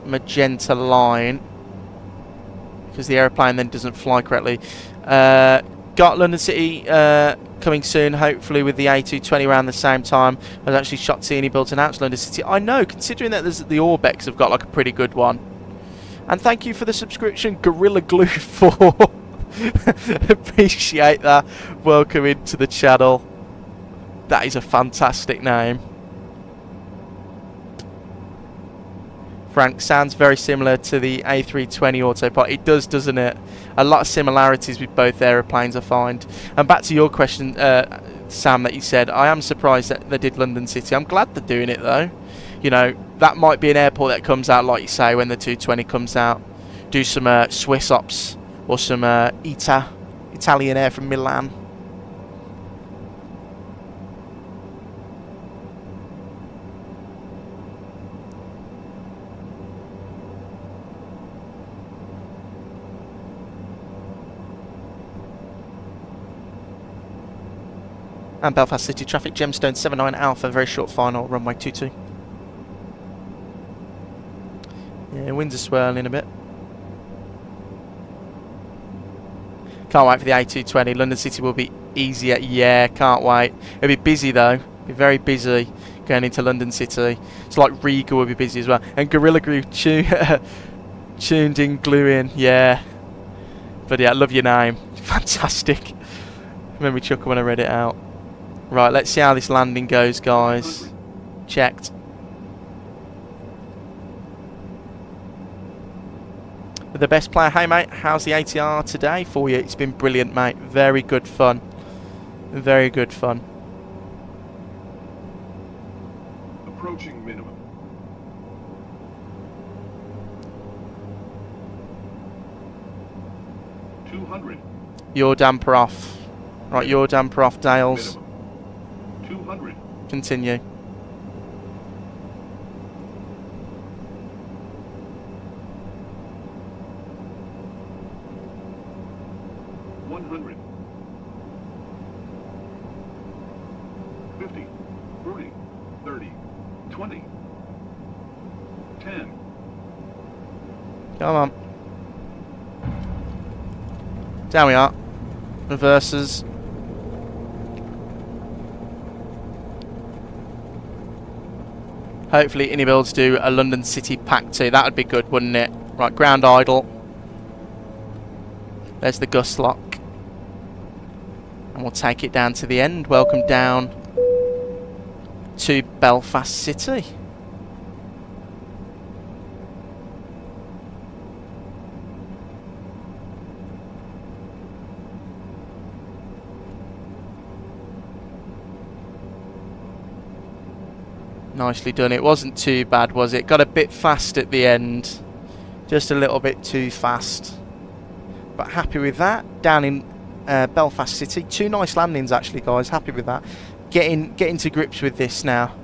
magenta line because the aeroplane then doesn't fly correctly. Got London City coming soon, hopefully with the A220 around the same time. I was actually shocked to see any built announced London City. I know, considering that there's the Orbex have got like a pretty good one. And thank you for the subscription, Gorilla Glue 4. Appreciate that. Welcome into the channel. That is a fantastic name. Frank, sounds very similar to the A320 autopilot. It does, doesn't it? A lot of similarities with both aeroplanes, I find. And back to your question, Sam, that you said, I am surprised that they did London City. I'm glad they're doing it, though. you know, that might be an airport that comes out, like you say, when the 220 comes out. Do some Swiss ops or some Italian Air from Milan. And Belfast City traffic, Gemstone 79 Alpha, very short final, runway 22. Yeah, winds are swirling a bit. Can't wait for the A220. London City will be easier. Yeah, can't wait. It'll be busy though. Be very busy going into London City. It's like Riga will be busy as well. And Gorilla Glue tuned in, glue in. Yeah. But yeah, I love your name. Fantastic. Made me chuckle when I read it out. Right, let's see how this landing goes, guys. Checked. The best player. Hey mate, how's the ATR today for you? It's been brilliant, mate. Very good fun. Very good fun. Approaching minimum. $200. Your damper off. Right, your damper off, Dales. Minimum. 200. Continue. $100. 50. 40. 30. 20. 10. Come on. Down we are. Reverses. Hopefully Inibuilds do a London City Pack 2. That would be good, wouldn't it? Right, ground idle. There's the gust lock. And we'll take it down to the end. Welcome down to Belfast City. Nicely done. It wasn't too bad, was it? Got a bit fast at the end. Just a little bit too fast. But happy with that. Down in Belfast City. 2 nice landings actually, guys. Happy with that. Getting to grips with this now.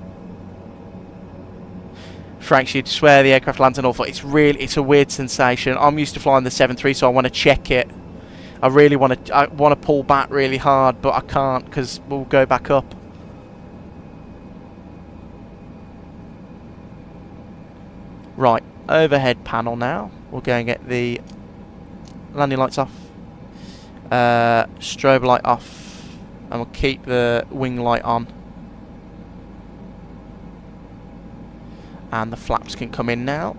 Frank, you'd swear the aircraft lands an awful. It's a weird sensation. I'm used to flying the 737, so I want to check it. I want to pull back really hard, but I can't because we'll go back up. Right, overhead panel now. We'll go and get the landing lights off. Strobe light off. And we'll keep the wing light on. And the flaps can come in now.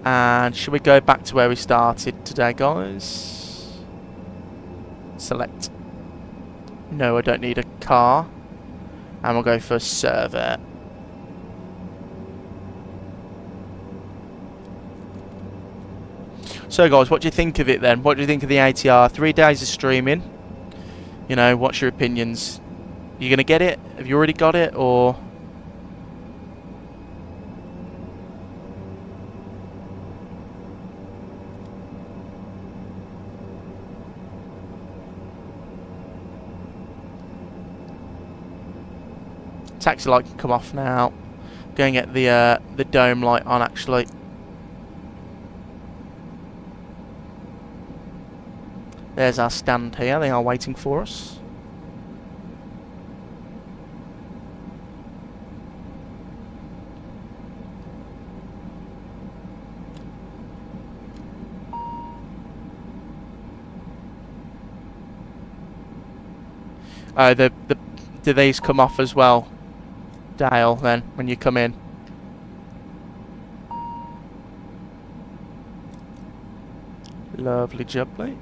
And should we go back to where we started today, guys? Select. No, I don't need a car. And we'll go for server. So guys, what do you think of it then? What do you think of the ATR? 3 days of streaming. You know, what's your opinions? You gonna get it? Have you already got it, or? Taxi light can come off now. Go and get the dome light on actually. There's our stand here. They are waiting for us. Do these come off as well, Dale, then, when you come in? Lovely jubbly.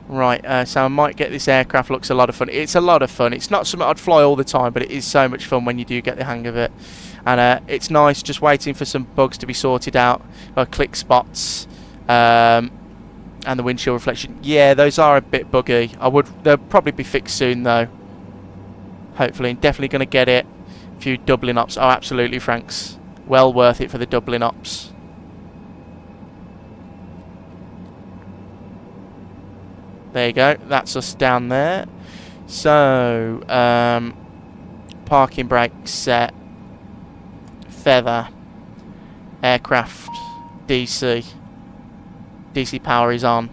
Right, so I might get this aircraft. Looks a lot of fun. It's a lot of fun. It's not something I'd fly all the time, but it is so much fun when you do get the hang of it. And it's nice just waiting for some bugs to be sorted out, like click spots and the windshield reflection. Yeah, those are a bit buggy. They'll probably be fixed soon though. Hopefully, definitely going to get it. A few doubling ups. Oh, absolutely, Franks. Well worth it for the doubling ups. There you go. That's us down there. So, parking brake set. Feather. Aircraft. DC. DC power is on.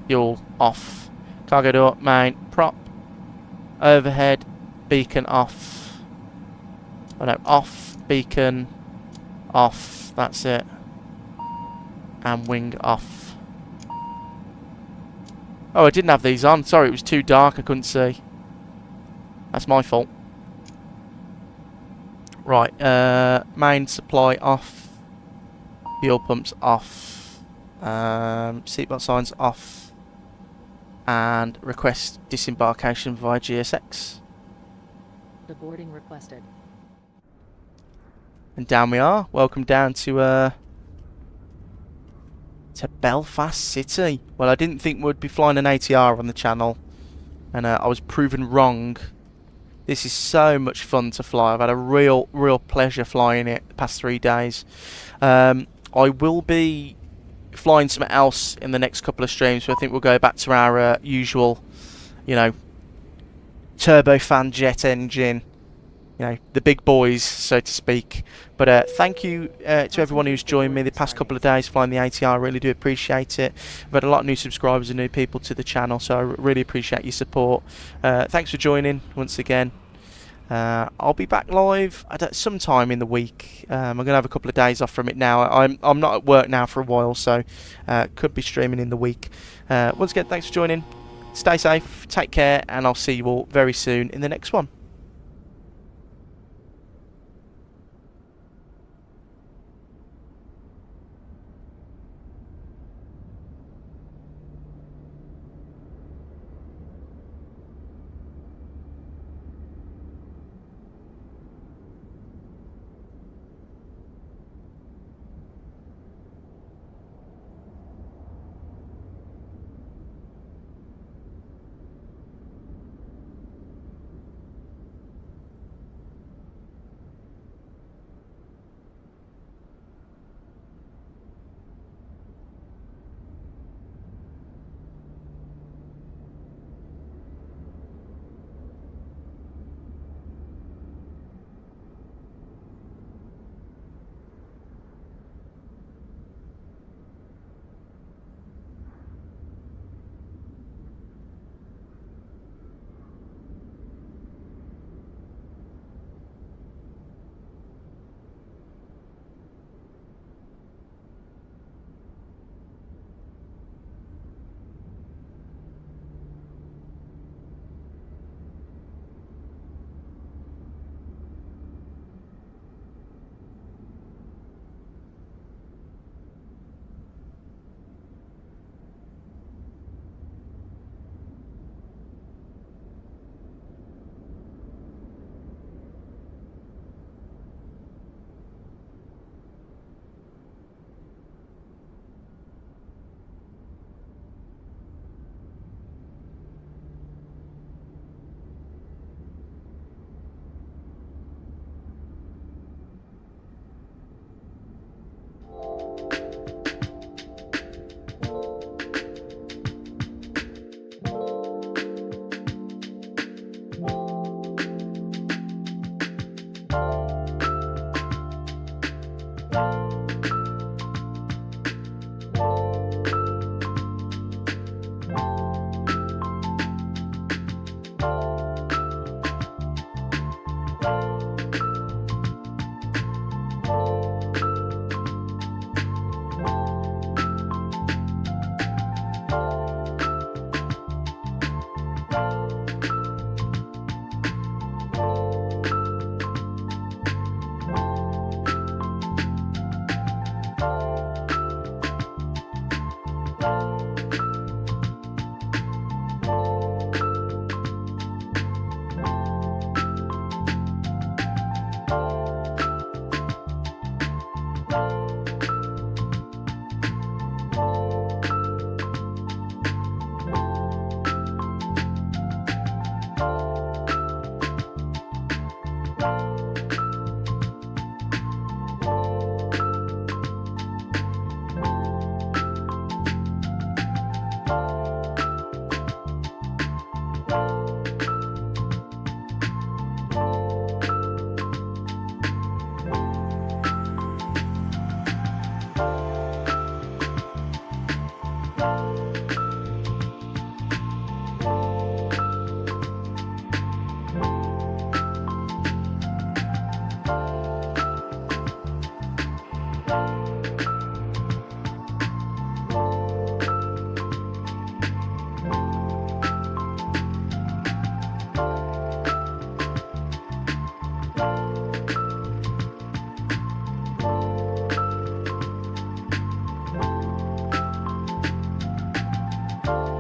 Fuel off. Cargo door, main, prop. Overhead, beacon off. Oh no, off, beacon, off. That's it. And wing off. Oh, I didn't have these on. Sorry, it was too dark. I couldn't see. That's my fault. Right, main supply off. Fuel pumps off. Seatbelt signs off. And request disembarkation via GSX. The boarding requested. And down we are. Welcome down to Belfast City. Well, I didn't think we'd be flying an ATR on the channel, and I was proven wrong. This is so much fun to fly. I've had a real pleasure flying it the past 3 days. I will be flying something else in the next couple of streams, so I think we'll go back to our usual, you know, turbofan jet engine, you know, the big boys, so to speak. But thank you to everyone who's joined me the past couple of days flying the ATR. I really do appreciate it. I've had a lot of new subscribers and new people to the channel, so I really appreciate your support. Thanks for joining once again. I'll be back live sometime in the week. I'm going to have a couple of days off from it now. I'm not at work now for a while, so could be streaming in the week. Once again, thanks for joining. Stay safe, take care, and I'll see you all very soon in the next one. Bye.